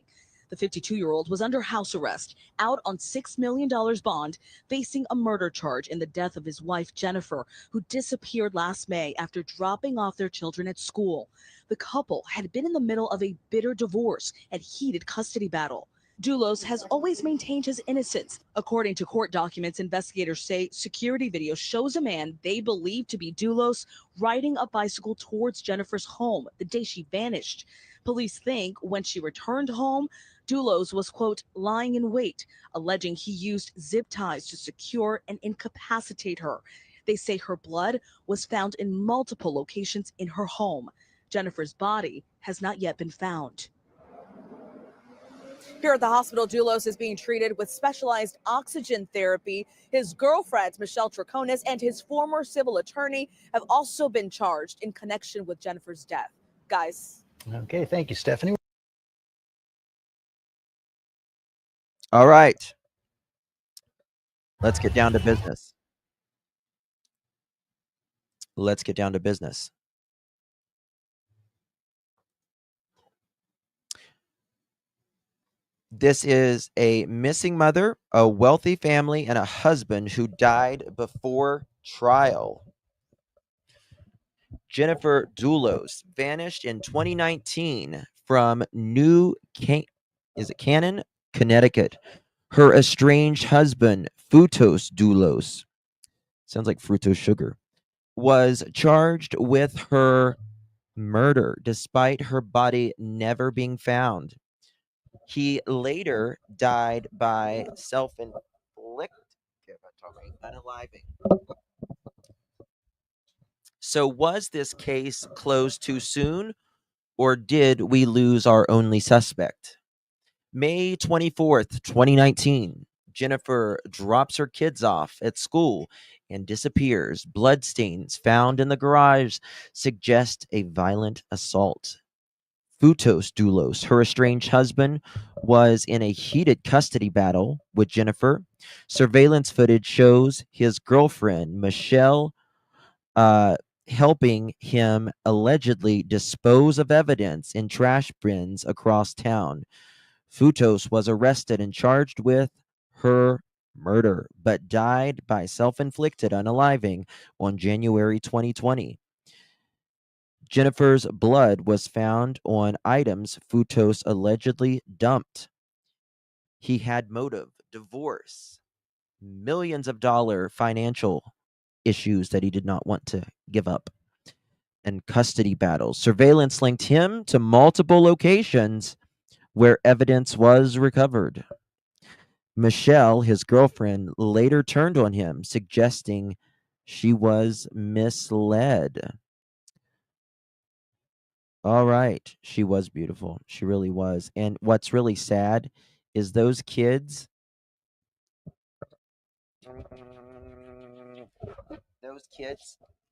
Speaker 22: The 52-year-old was under house arrest, out on $6 million bond, facing a murder charge in the death of his wife, Jennifer, who disappeared last May after dropping off their children at school. The couple had been in the middle of a bitter divorce and heated custody battle. Dulos has always maintained his innocence. According to court documents, investigators say security video shows a man they believe to be Dulos riding a bicycle towards Jennifer's home the day she vanished. Police think when she returned home, Dulos was, quote, lying in wait, alleging he used zip ties to secure and incapacitate her. They say her blood was found in multiple locations in her home. Jennifer's body has not yet been found. Here at the hospital, Dulos is being treated with specialized oxygen therapy. His girlfriend, Michelle Traconis, and his former civil attorney have also been charged in connection with Jennifer's death. Guys.
Speaker 2: Okay, thank you, Stephanie.
Speaker 1: All right. Let's get down to business. Let's get down to business. This is a missing mother, a wealthy family, and a husband who died before trial. Jennifer Dulos vanished in 2019 from Cannon, Connecticut. Her estranged husband, Frutos Dulos, sounds like fructose sugar, was charged with her murder despite her body never being found. He later died by self-inflicted unaliving. So was this case closed too soon, or did we lose our only suspect? May 24th, 2019, Jennifer drops her kids off at school and disappears. Bloodstains found in the garage suggest a violent assault. Frutos Dulos, her estranged husband, was in a heated custody battle with Jennifer. Surveillance footage shows his girlfriend, Michelle, helping him allegedly dispose of evidence in trash bins across town. Frutos was arrested and charged with her murder, but died by self-inflicted unaliving on January 2020. Jennifer's blood was found on items Frutos allegedly dumped. He had motive, divorce, millions of dollars financial issues that he did not want to give up, and custody battles. Surveillance linked him to multiple locations where evidence was recovered. Michelle, his girlfriend, later turned on him, suggesting she was misled. All right. She was beautiful. She really was. And what's really sad is those kids,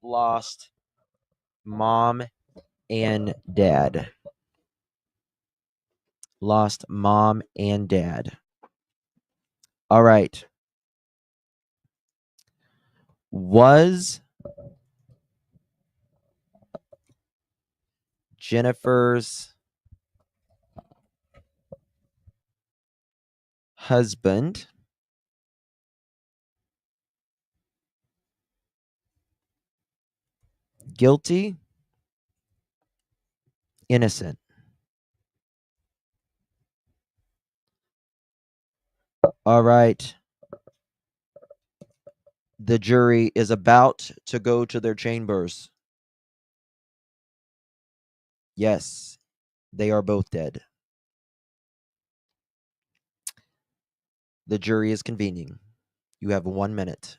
Speaker 1: lost mom and dad. Lost mom and dad. All right. Was Jennifer's husband guilty? Innocent? All right. The jury is about to go to their chambers. Yes, they are both dead. The jury is convening. You have 1 minute.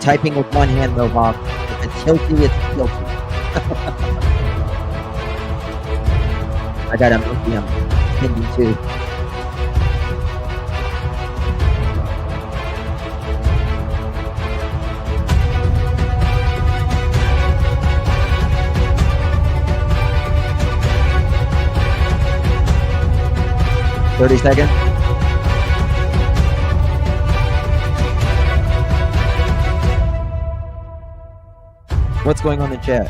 Speaker 1: Typing with one hand, though, Bob. If it's guilty, it's guilty. I got a monkey I'm pending too. Thirty seconds. What's going on in the chat?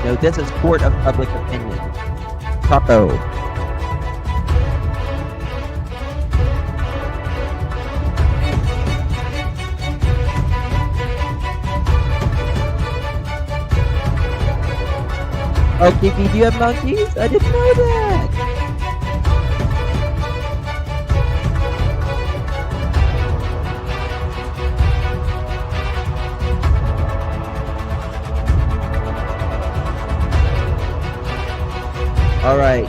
Speaker 1: No, this is court of public opinion. COPO. Oh, Kiki, do you have monkeys? I didn't know that. All right.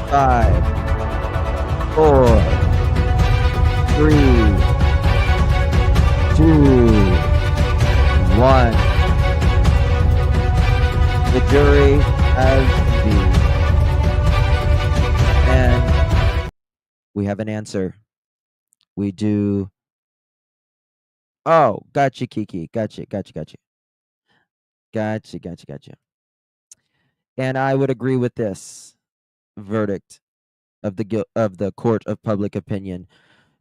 Speaker 1: 5, 4, 3, 2, 1. The jury has convened. And we have an answer. We do. Oh, gotcha, Kiki. Gotcha. And I would agree with this verdict of the court of public opinion.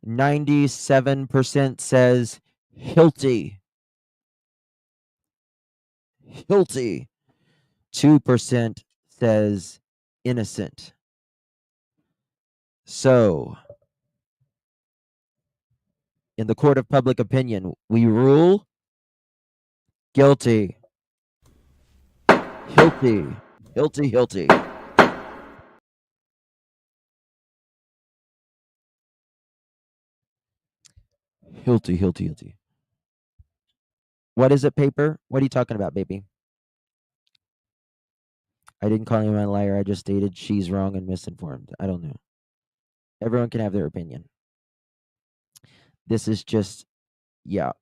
Speaker 1: 97% says guilty. 2% says innocent. So, in the court of public opinion, we rule guilty. Guilty. What is it, paper? What are you talking about, baby? I didn't call anyone a liar. I just stated she's wrong and misinformed. I don't know. Everyone can have their opinion. This is just, yeah.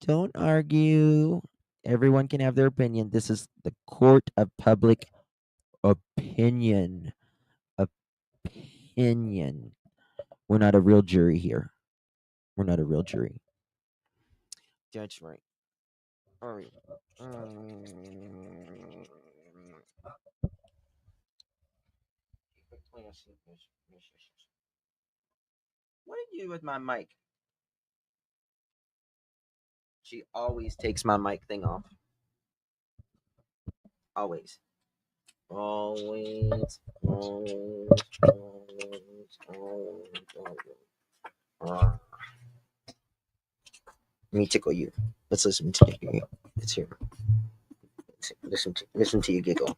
Speaker 1: Don't argue. Everyone can have their opinion. This is the court of public opinion. Opinion. We're not a real jury here. That's right. All right. What did you do with my mic? She always takes my mic thing off. Always. Let me tickle you. Let's listen to you. Let's hear. Listen to you giggle.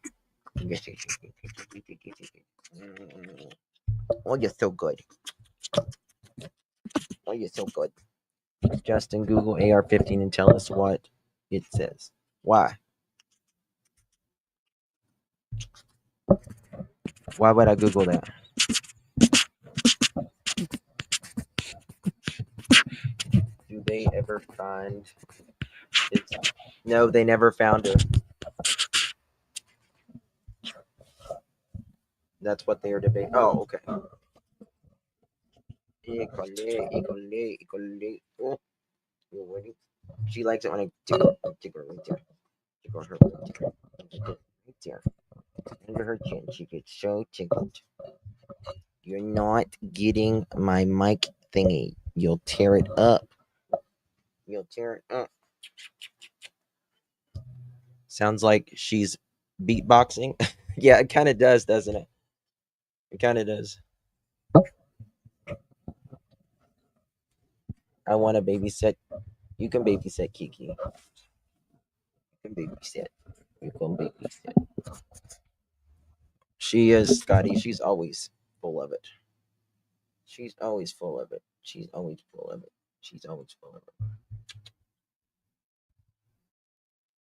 Speaker 1: Oh, you're so good. Justin, Google AR-15 and tell us what it says. Why? Why would I Google that? Do they ever find it? No, they never found her. That's what they are debating. Oh, okay. Oh, you ready? She likes it when I tickle her right there. Tickle her right there. Under her chin. She gets so tickled. You're not getting my mic thingy. You'll tear it up. Sounds like she's beatboxing. Yeah, it kind of does, doesn't it? It kind of does. I want to babysit. You can babysit Kiki. You can babysit. She is, Scotty. She's always full of it. She's always full of it.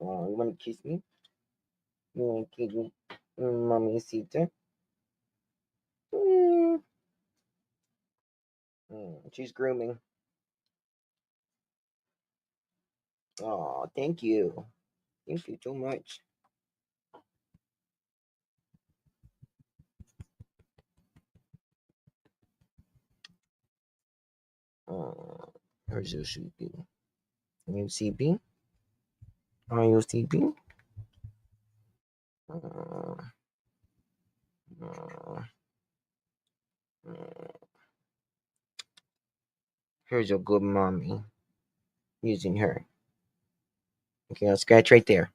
Speaker 1: Oh, you want to kiss me? You want to kiss me? Mommy, Sita. She's grooming. Oh, thank you. Thank you so much. Oh, where's your sleeping? Are you sleeping? Are you sleeping? Oh, oh, oh. Here's your good mommy. Using her. Okay, I'll scratch right there.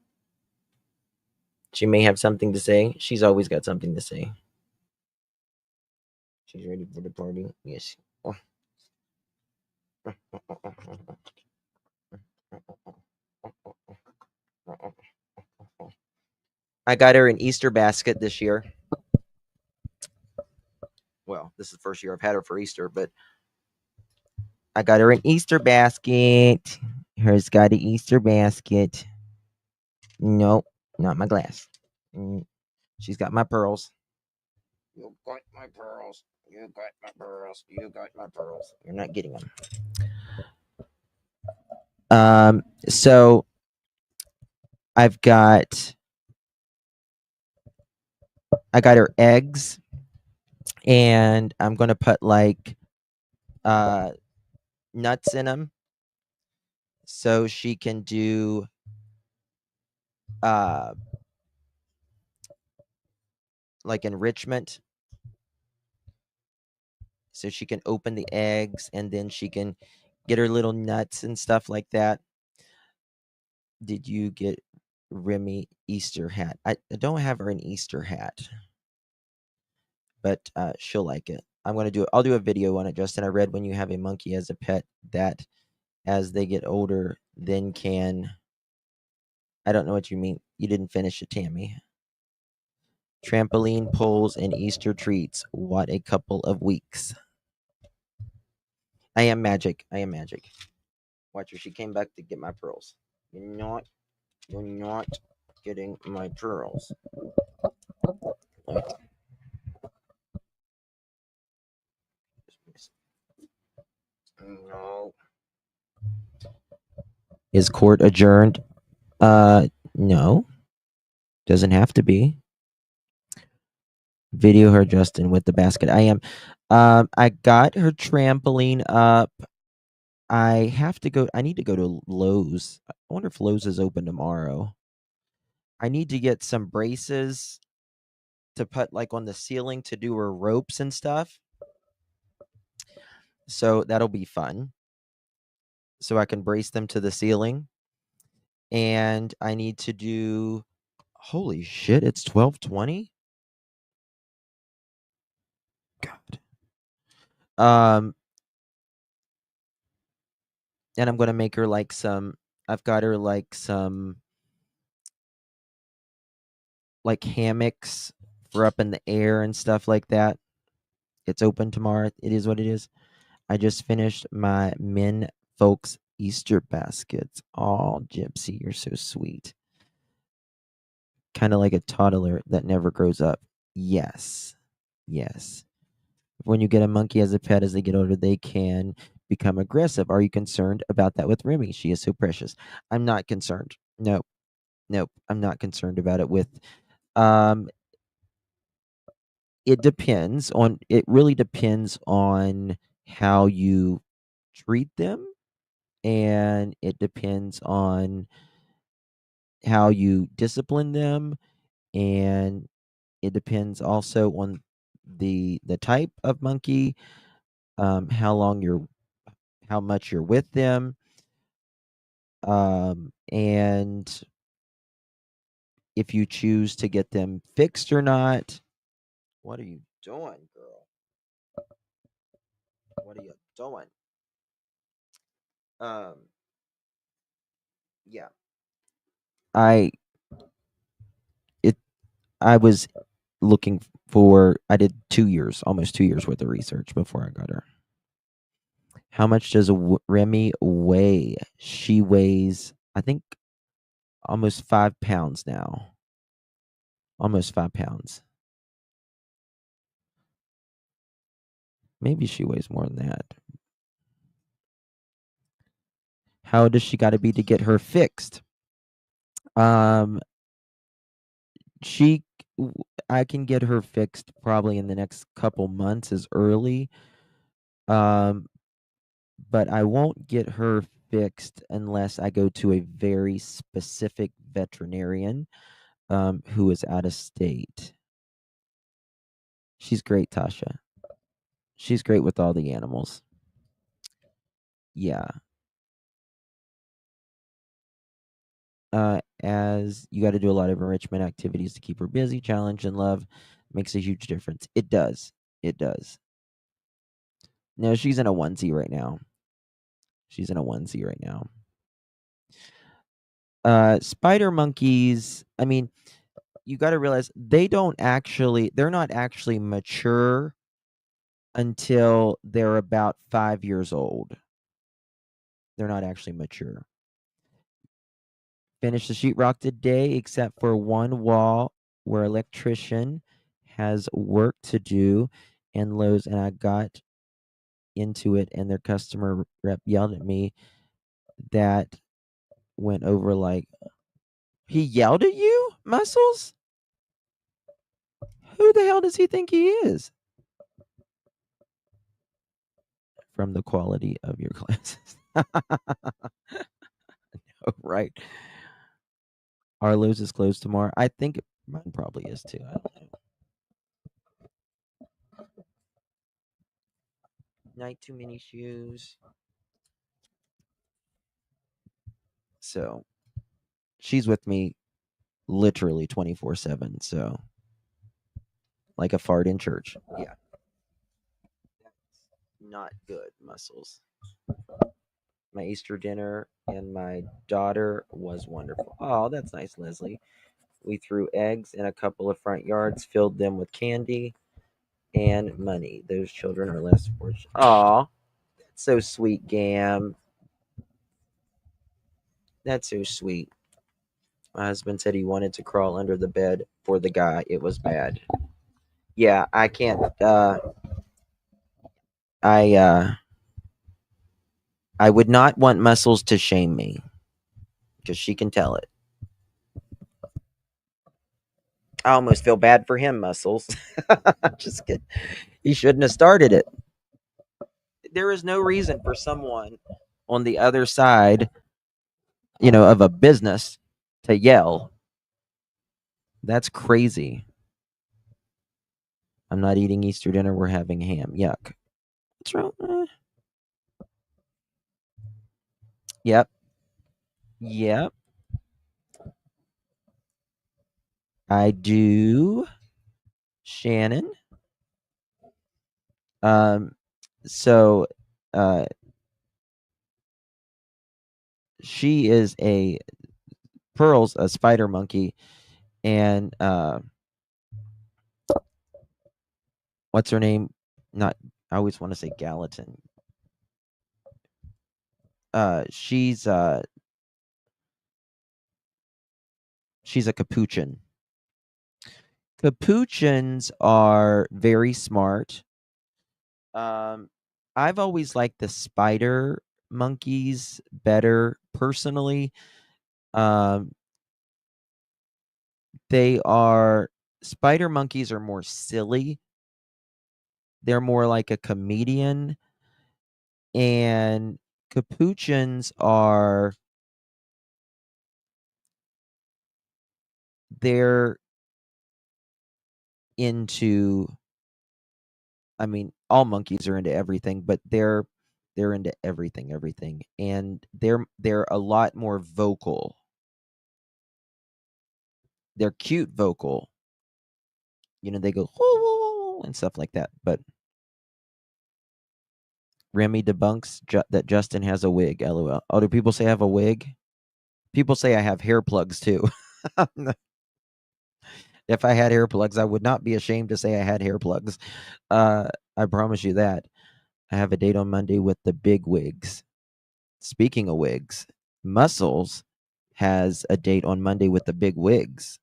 Speaker 1: She may have something to say. She's always got something to say. She's ready for the party. Yes. Oh. I got her an Easter basket this year. Well, this is the first year I've had her for Easter, but I got her an Easter basket. Her's got an Easter basket. Nope, not my glass. She's got my pearls. You got my pearls. You got my pearls. You got my pearls. You're not getting them. So I got her eggs, and I'm gonna put like nuts in them, so she can do like enrichment. So she can open the eggs, and then she can get her little nuts and stuff like that. Did you get Remy Easter hat? I don't have her an Easter hat, but she'll like it. I'll do a video on it, Justin. I read when you have a monkey as a pet, that as they get older, then can. I don't know what you mean. You didn't finish it, Tammy. Trampoline poles and Easter treats. What a couple of weeks. I am magic. I am magic. Watch her. She came back to get my pearls. You're not getting my pearls. No. Is court adjourned? No. Doesn't have to be. Video her, Justin, with the basket. I am. I got her trampoline up. I need to go to Lowe's. I wonder if Lowe's is open tomorrow. I need to get some braces to put like on the ceiling to do her ropes and stuff. So that'll be fun. So I can brace them to the ceiling. And I need to do, holy shit, it's 12:20. God. And I'm gonna make her like I've got her like some like hammocks for up in the air and stuff like that. It's open tomorrow. It is what it is. I just finished my men folks Easter baskets. Oh, Gypsy, you're so sweet. Kind of like a toddler that never grows up. Yes. Yes. When you get a monkey as a pet, as they get older, they can become aggressive. Are you concerned about that with Remy? She is so precious. I'm not concerned. Nope. Nope. I'm not concerned about it with it really depends on how you treat them, and it depends on how you discipline them, and it depends also on the type of monkey, how much you're with them, and if you choose to get them fixed or not. What are you doing, girl? What are you doing? Yeah. I was looking for, I did 2 years, almost 2 years worth of research before I got her. How much does Remy weigh? She weighs, I think, almost 5 pounds now. Almost 5 pounds. Maybe she weighs more than that. How does she got to be to get her fixed? She, I can get her fixed probably in the next couple months, as early. But I won't get her fixed unless I go to a very specific veterinarian who is out of state. She's great, Tasha. She's great with all the animals. Yeah. As you got to do a lot of enrichment activities to keep her busy, challenge, and love makes a huge difference. It does. It does. No, she's in a onesie right now. She's in a onesie right now. Spider monkeys, I mean, you got to realize they're not actually mature until they're about 5 years old. They're not actually mature. Finished the sheetrock today, except for one wall where electrician has work to do and Lowe's, and I got into it, and their customer rep yelled at me. That went over like, he yelled at you, Muscles? Who the hell does he think he is? From the quality of your classes. Right. Arlo's is closed tomorrow. I think mine probably is too. I don't know. Night too many shoes. So she's with me literally 24/7. So like a fart in church. Yeah. Not good, Muscles. My Easter dinner and my daughter was wonderful. Oh, that's nice, Leslie. We threw eggs in a couple of front yards, filled them with candy and money. Those children are less fortunate. Aw, that's so sweet, Gam. That's so sweet. My husband said he wanted to crawl under the bed for the guy. It was bad. Yeah, I can't. I would not want Muscles to shame me because she can tell it. I almost feel bad for him, Muscles. Just kidding. He shouldn't have started it. There is no reason for someone on the other side, of a business to yell. That's crazy. I'm not eating Easter dinner. We're having ham. Yuck. What's wrong? Yep. Yep. I do. Shannon. So she is Pearl's a spider monkey, and what's her name? Not I always want to say Gallatin. She's a capuchin. Capuchins are very smart. I've always liked the spider monkeys better personally. Spider monkeys are more silly. They're more like a comedian, and capuchins they're into, I mean, all monkeys are into everything, but they're into everything, and they're a lot more vocal. They're cute vocal. They go and stuff like that. But Remy debunks that Justin has a wig. LOL. Oh, do people say I have a wig? People say I have hair plugs too. If I had hair plugs, I would not be ashamed to say I had hair plugs. I promise you that. I have a date on Monday with the big wigs. Speaking of wigs, Muscles has a date on Monday with the big wigs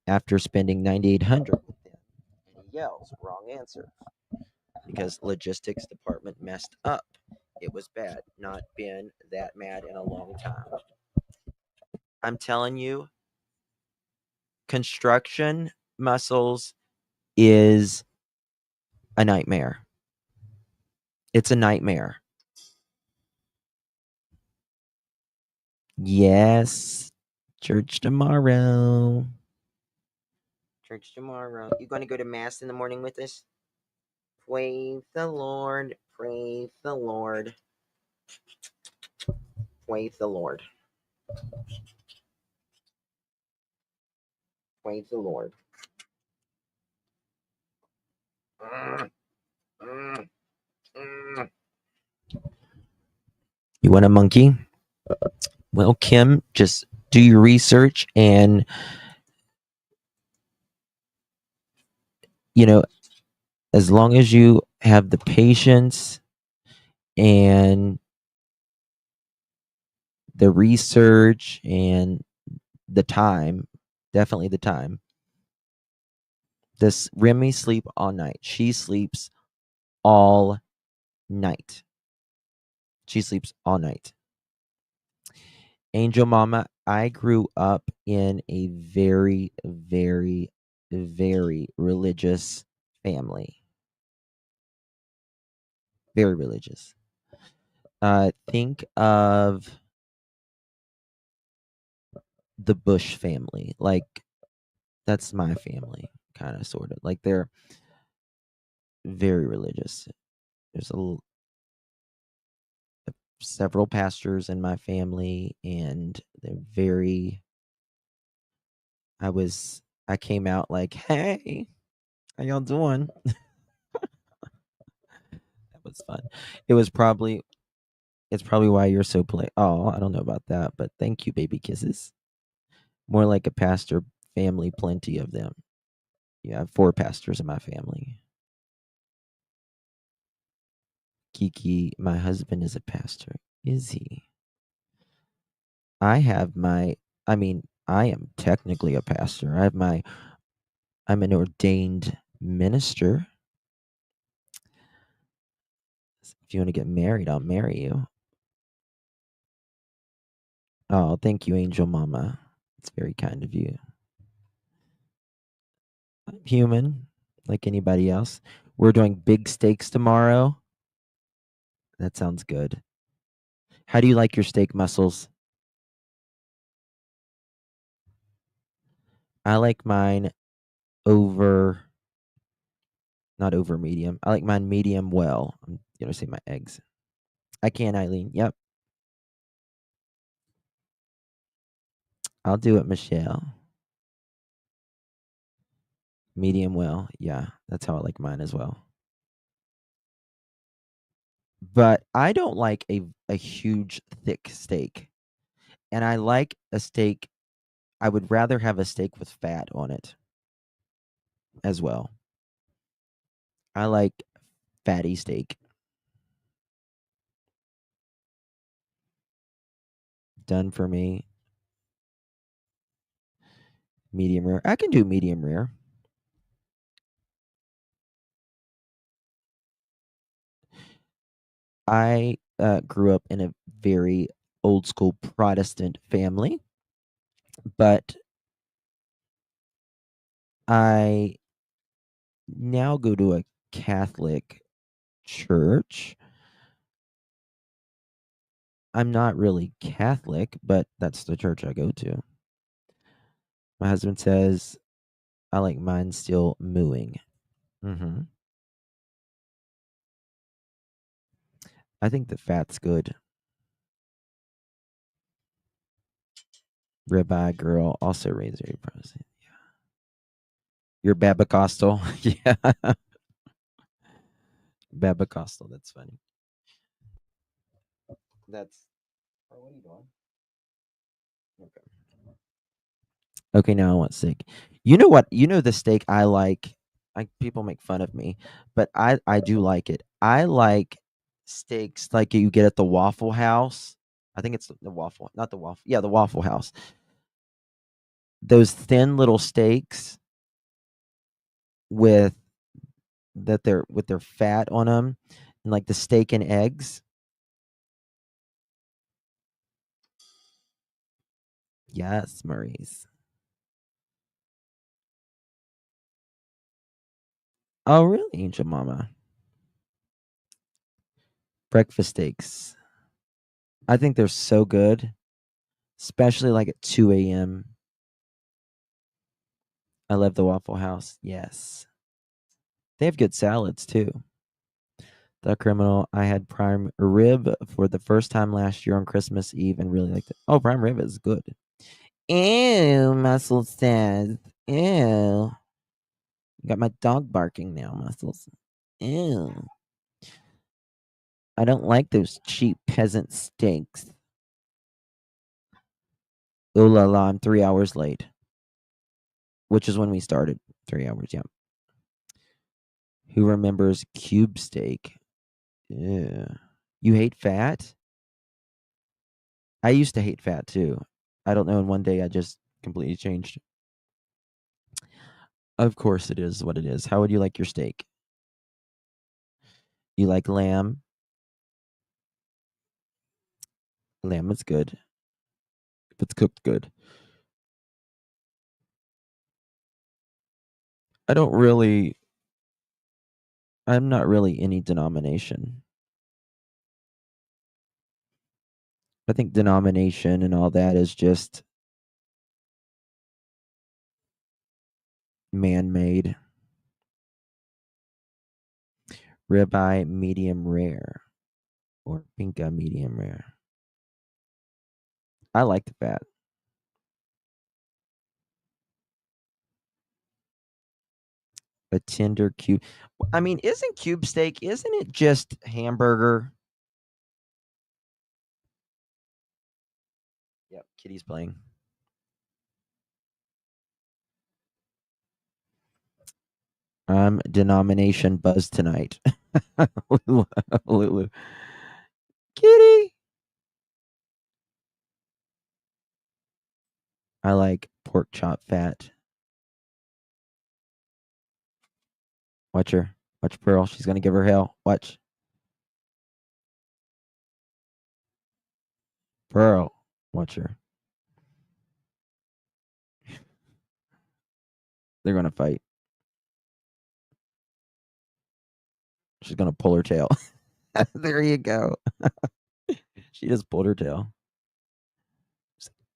Speaker 1: after spending $9,800 with them. And he yells, wrong answer. Because logistics department messed up. It was bad. Not been that mad in a long time. I'm telling you, construction, Muscles, is a nightmare. It's a nightmare. Yes. Church tomorrow. Church tomorrow. You going to go to Mass in the morning with us? Praise the Lord. Praise the Lord. Praise the Lord. Praise the Lord. You want a monkey? Well, Kim just do your research, and as long as you have the patience and the research and the time, definitely the time. This Remy sleep all night. She sleeps all night. She sleeps all night. Angel Mama, I grew up in a very, very, very religious family. Very religious. Think of the Bush family. Like, that's my family, kind of, sort of. Like, they're very religious. There's several pastors in my family, and they're very. I came out like, hey, how y'all doing? That was fun. It's probably why you're so polite. Oh, I don't know about that, but thank you, baby kisses. More like a pastor family, plenty of them. Yeah, I have 4 pastors in my family. Kiki, my husband is a pastor. Is he? I am technically a pastor. I'm an ordained minister. If you want to get married, I'll marry you. Oh, thank you, Angel Mama. It's very kind of you. I'm human, like anybody else. We're doing big steaks tomorrow. That sounds good. How do you like your steak muscles? I like mine not over medium. I like mine medium well. I'm going to say my eggs. I can, Eileen. Yep. I'll do it, Michelle. Medium well. Yeah, that's how I like mine as well. But I don't like a huge, thick steak. And I like a steak. I would rather have a steak with fat on it as well. I like fatty steak. Done for me. Medium rare. I can do medium rare. I grew up in a very old school Protestant family, but I now go to a Catholic church. I'm not really Catholic, but that's the church I go to. My husband says I like mine still mooing. I think the fat's good. Ribeye girl, also razor pricing. Yeah. You're Babacostal. Yeah. Babacostal, that's funny. That's what are you doing? Okay, now I want steak. You know what? You know the steak I like. People make fun of me, but I do like it. I like steaks like you get at the Waffle House. I think it's the waffle, not the waffle. Yeah, the Waffle House. Those thin little steaks with with their fat on them, and like the steak and eggs. Yes, Maurice. Oh, really, Angel Mama? Breakfast steaks. I think they're so good, especially like at 2 a.m. I love the Waffle House. Yes. They have good salads too. The Criminal. I had prime rib for the first time last year on Christmas Eve and really liked it. Oh, prime rib is good. Ew, Muscle says. Ew. Got my dog barking now, Muscles. Ew. I don't like those cheap peasant steaks. Oh la la, I'm 3 hours late. Which is when we started. 3 hours, yeah. Who remembers cube steak? Yeah. You hate fat? I used to hate fat too. I don't know, in one day I just completely changed. Of course it is what it is. How would you like your steak? You like lamb? Lamb is good. If it's cooked good. I'm not really any denomination. I think denomination and all that is just man-made. Ribeye medium rare or pinka medium rare. I like the fat. A tender cube. I mean, isn't cube steak, isn't it just hamburger? Yep, Kitty's playing. I'm denomination buzz tonight. Lulu. Kitty. I like pork chop fat. Watch her. Watch Pearl. She's going to give her hell. Watch. Pearl. Watch her. They're going to fight. She's going to pull her tail. There you go. She just pulled her tail.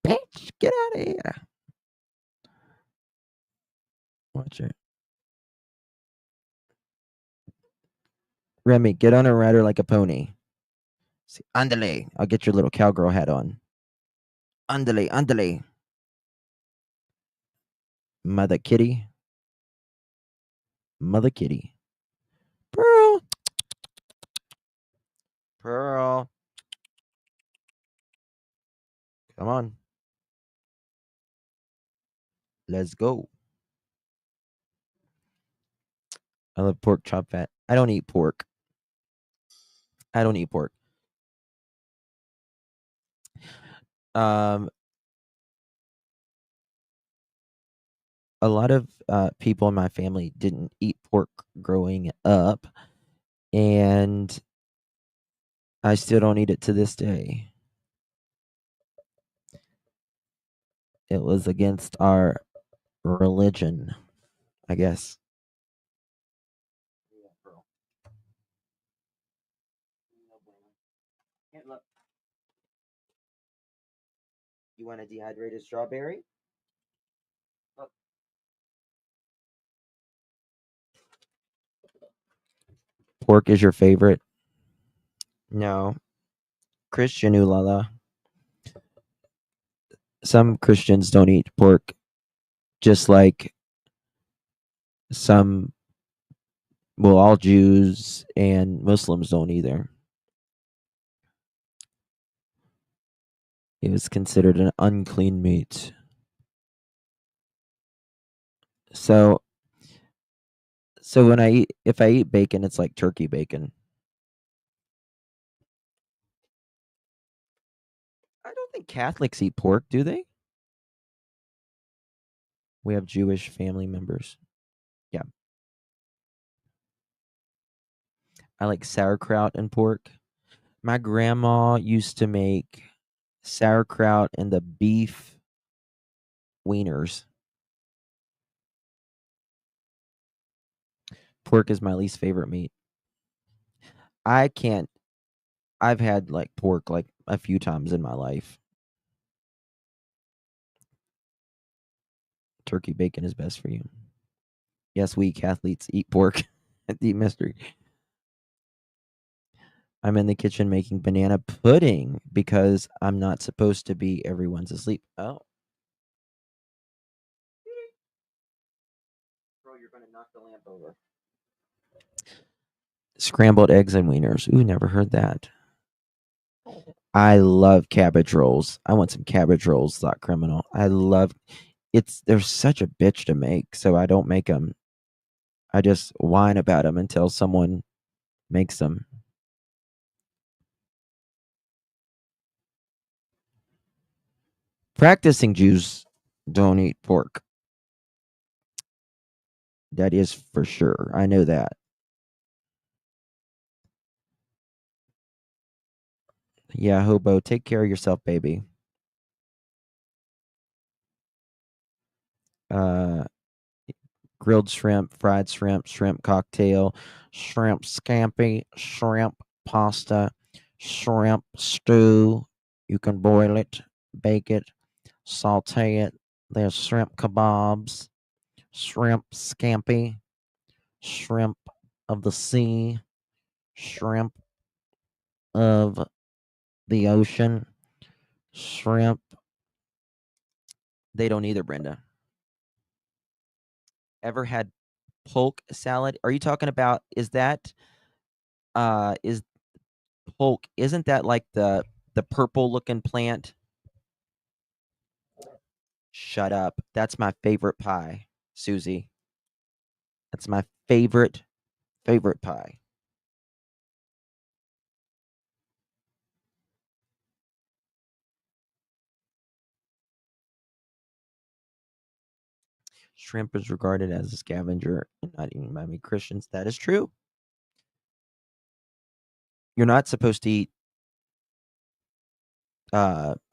Speaker 1: Bitch, get out of here. Watch her. Remy, get on a rider like a pony. See, andale. I'll get your little cowgirl hat on. Andale, andale. Mother kitty. Mother kitty. Pearl. Pearl. Come on. Let's go. I love pork chop fat. I don't eat pork. I don't eat pork. A lot of people in my family didn't eat pork growing up, and I still don't eat it to this day. It was against our religion, I guess. You want a dehydrated strawberry? Pork is your favorite? No. Christian Ulala. Some Christians don't eat pork, just like all Jews and Muslims don't either. It was considered an unclean meat. So if I eat bacon, it's like turkey bacon. I don't think Catholics eat pork, do they? We have Jewish family members. Yeah. I like sauerkraut and pork. My grandma used to make sauerkraut and the beef wieners. Pork is my least favorite meat. I've had like pork like a few times in my life. Turkey bacon is best for you. Yes, we Catholics eat pork. Deep mystery. I'm in the kitchen making banana pudding because I'm not supposed to be. Everyone's asleep. Oh. Bro, you're going to knock the lamp over. Scrambled eggs and wieners. Ooh, never heard that. I love cabbage rolls. I want some cabbage rolls, thought criminal. I love they're such a bitch to make, so I don't make them. I just whine about them until someone makes them. Practicing Jews don't eat pork. That is for sure. I know that. Yeah, hobo, take care of yourself, baby. Grilled shrimp, fried shrimp, shrimp cocktail, shrimp scampi, shrimp pasta, shrimp stew. You can boil it, bake it, saute it. There's shrimp kebabs, shrimp scampi, shrimp of the sea, shrimp of the ocean, shrimp. They don't either, Brenda. Ever had polk salad? Are you talking about is polk, isn't that like the purple looking plant? Shut up. That's my favorite pie, Susie. That's my favorite pie. Shrimp is regarded as a scavenger, not even by many Christians. That is true. You're not supposed to eat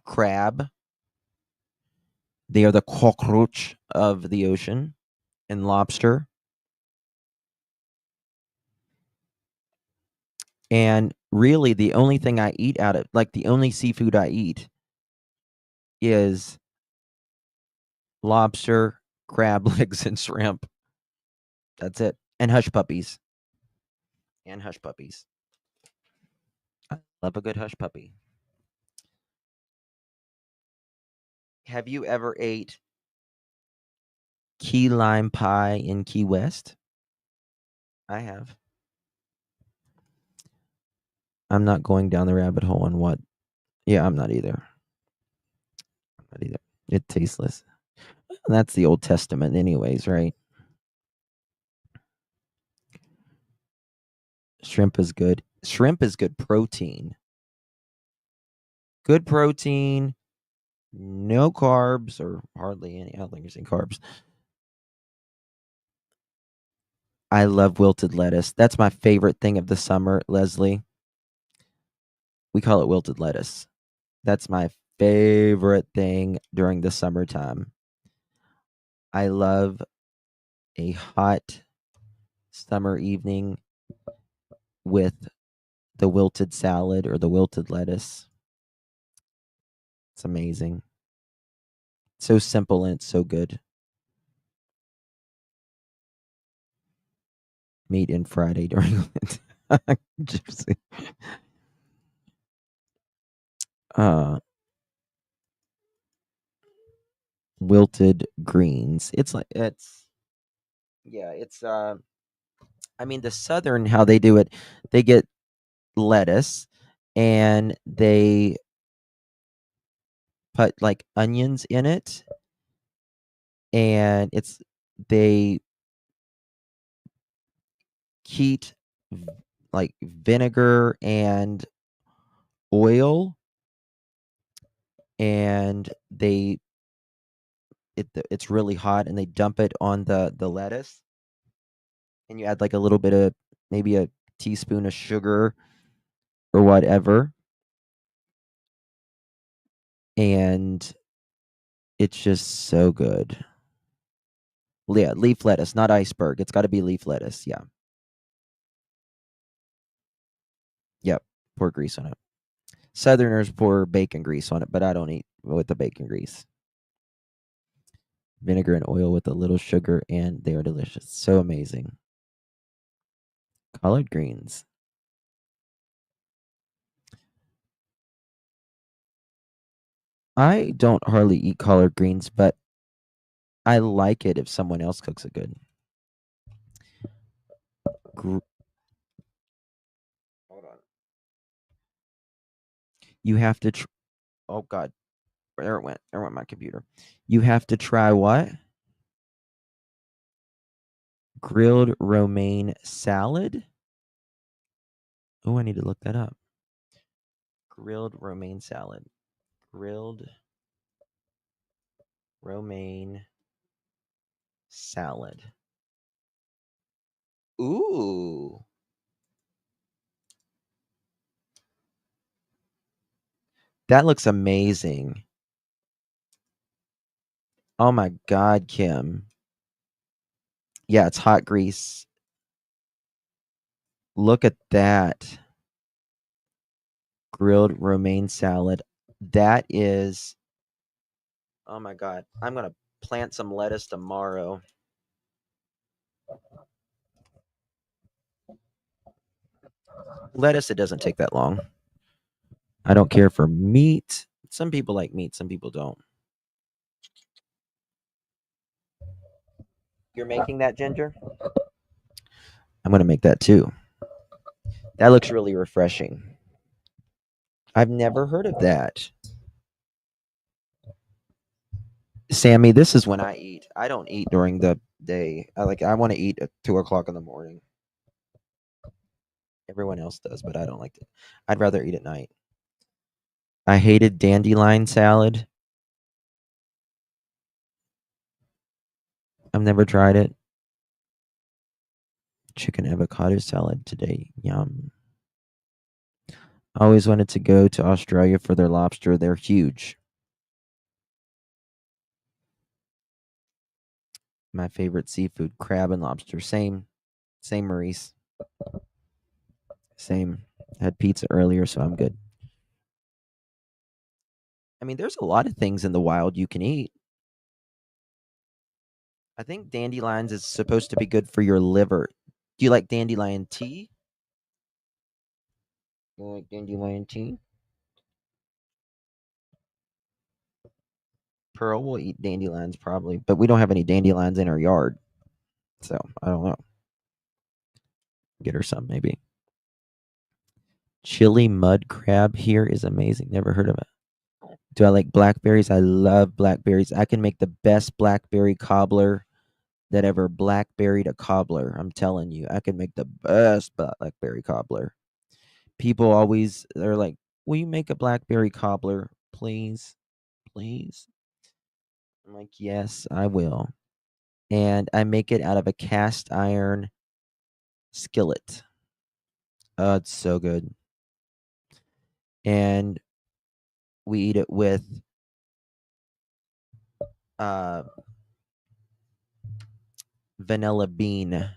Speaker 1: crab. They are the cockroach of the ocean, and lobster. And really, the only thing I eat out of, like the only seafood I eat is lobster, crab legs, and shrimp. That's it. And hush puppies. I love a good hush puppy. Have you ever ate key lime pie in Key West? I have. I'm not going down the rabbit hole on what. Yeah, I'm not either. It's tasteless. That's the Old Testament, anyways, right? Shrimp is good. Shrimp is good protein. Good protein, no carbs or hardly any. I don't think you're saying carbs. I love wilted lettuce. That's my favorite thing of the summer, Leslie. We call it wilted lettuce. That's my favorite thing during the summertime. I love a hot summer evening with the wilted salad or the wilted lettuce. It's amazing. So simple and it's so good. Meat and Friday during Gypsy. Wilted greens. It's I mean the southern how they do it, they get lettuce and they put like onions in it and they heat like vinegar and oil and it's really hot and they dump it on the lettuce and you add like a little bit of maybe a teaspoon of sugar or whatever and it's just so good. Yeah, leaf lettuce, not iceberg. It's got to be leaf lettuce. Yeah. Yep. Pour grease on it. Southerners pour bacon grease on it, but I don't eat with the bacon grease. Vinegar and oil with a little sugar, and they are delicious. So amazing. Collard greens. I don't hardly eat collard greens, but I like it if someone else cooks it good. Hold on. You have to oh god, there it went. There went my computer. You have to try what? Grilled romaine salad? Oh, I need to look that up. Grilled romaine salad. Grilled romaine salad. Ooh. That looks amazing. Oh my god, Kim. Yeah, it's hot grease. Look at that. Grilled romaine salad. That is, oh my god. I'm going to plant some lettuce tomorrow. Lettuce, it doesn't take that long. I don't care for meat. Some people like meat, some people don't. You're making that, Ginger? I'm going to make that too. That looks really refreshing. I've never heard of that. Sammy, this is when I eat. I don't eat during the day. I want to eat at 2:00 in the morning. Everyone else does, but I don't like it. I'd rather eat at night. I hated dandelion salad. I've never tried it. Chicken avocado salad today. Yum. I always wanted to go to Australia for their lobster. They're huge. My favorite seafood, crab and lobster. Same, Maurice. Same. Had pizza earlier, so I'm good. I mean, there's a lot of things in the wild you can eat. I think dandelions is supposed to be good for your liver. Do you like dandelion tea? You like dandelion tea? Pearl will eat dandelions probably, but we don't have any dandelions in our yard. So I don't know. Get her some maybe. Chili mud crab here is amazing. Never heard of it. Do I like blackberries? I love blackberries. I can make the best blackberry cobbler that ever blackberried a cobbler. I'm telling you, I can make the best blackberry cobbler. People always they're like, "Will you make a blackberry cobbler, please? Please?" I'm like, "Yes, I will." And I make it out of a cast iron skillet. Oh, it's so good. And we eat it with uh vanilla bean,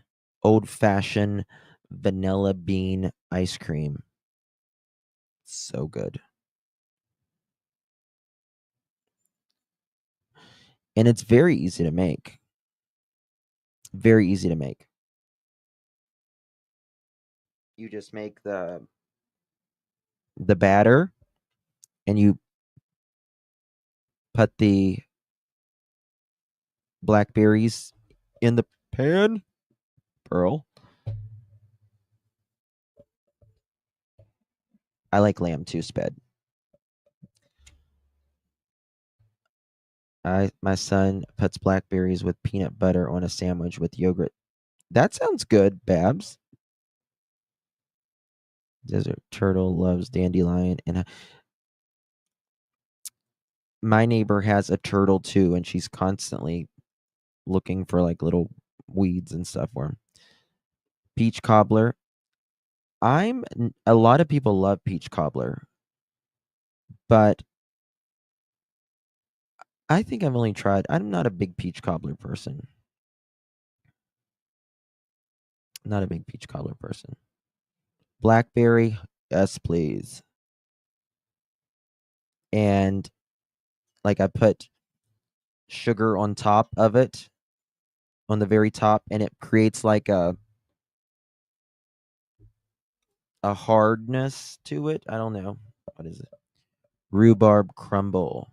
Speaker 1: old fashioned vanilla bean ice cream. So good. And it's very easy to make. Very easy to make. You just make the batter and you put the blackberries in the pan. Pearl. I like lamb too, Sped. My son puts blackberries with peanut butter on a sandwich with yogurt. That sounds good, Babs. Desert turtle loves dandelion, and my neighbor has a turtle too, and she's constantly looking for like little weeds and stuff for him. Peach cobbler. A lot of people love peach cobbler, but I think I've only tried. I'm not a big peach cobbler person. Not a big peach cobbler person. Blackberry, yes, please. And like I put sugar on top of it, on the very top, and it creates like a hardness to it. I don't know. What is it? Rhubarb crumble.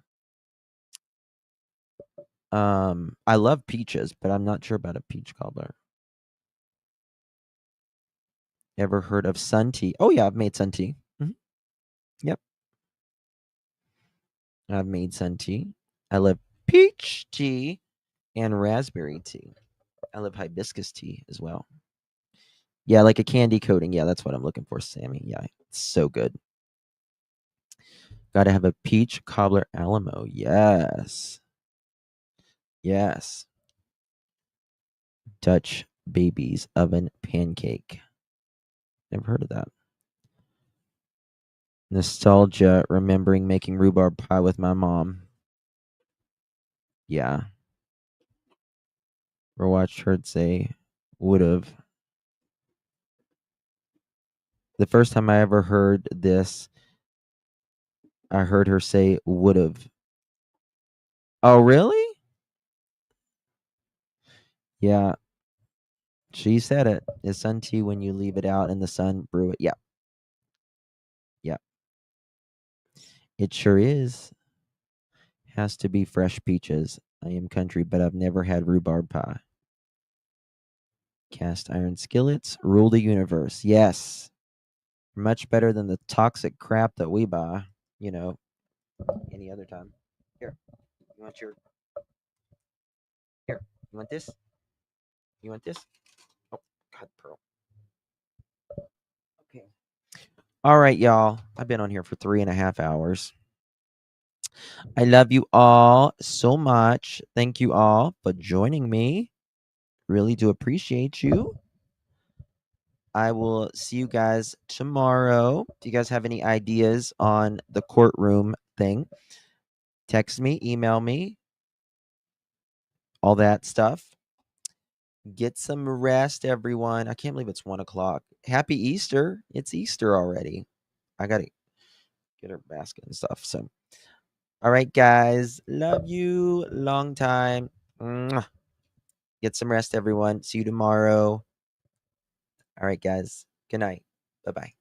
Speaker 1: I love peaches, but I'm not sure about a peach cobbler. Ever heard of sun tea? Oh yeah, I've made sun tea. Yep. I've made sun tea. I love peach tea and raspberry tea. I love hibiscus tea as well. Yeah, like a candy coating. Yeah, that's what I'm looking for, Sammy. Yeah, it's so good. Gotta have a peach cobbler Alamo. Yes. Yes. Dutch babies oven pancake. Never heard of that. Nostalgia, remembering making rhubarb pie with my mom. Yeah. Or watched her say would've. The first time I ever heard this, I heard her say would've. Oh, really? Yeah. She said it. Is sun tea when you leave it out in the sun, brew it. Yeah. Yeah. It sure is. Has to be fresh peaches. I am country, but I've never had rhubarb pie. Cast iron skillets rule the universe. Yes. Much better than the toxic crap that we buy, any other time. Here. You want your Here. You want this? You want this? Oh, God, Pearl. Okay. All right, y'all. I've been on here for 3.5 hours. I love you all so much. Thank you all for joining me. Really do appreciate you. I will see you guys tomorrow. Do you guys have any ideas on the courtroom thing? Text me, email me, all that stuff. Get some rest, everyone. I can't believe it's 1:00. Happy Easter. It's Easter already. I got to get her basket and stuff. So, all right, guys. Love you. Long time. Mwah. Get some rest, everyone. See you tomorrow. All right, guys. Good night. Bye-bye.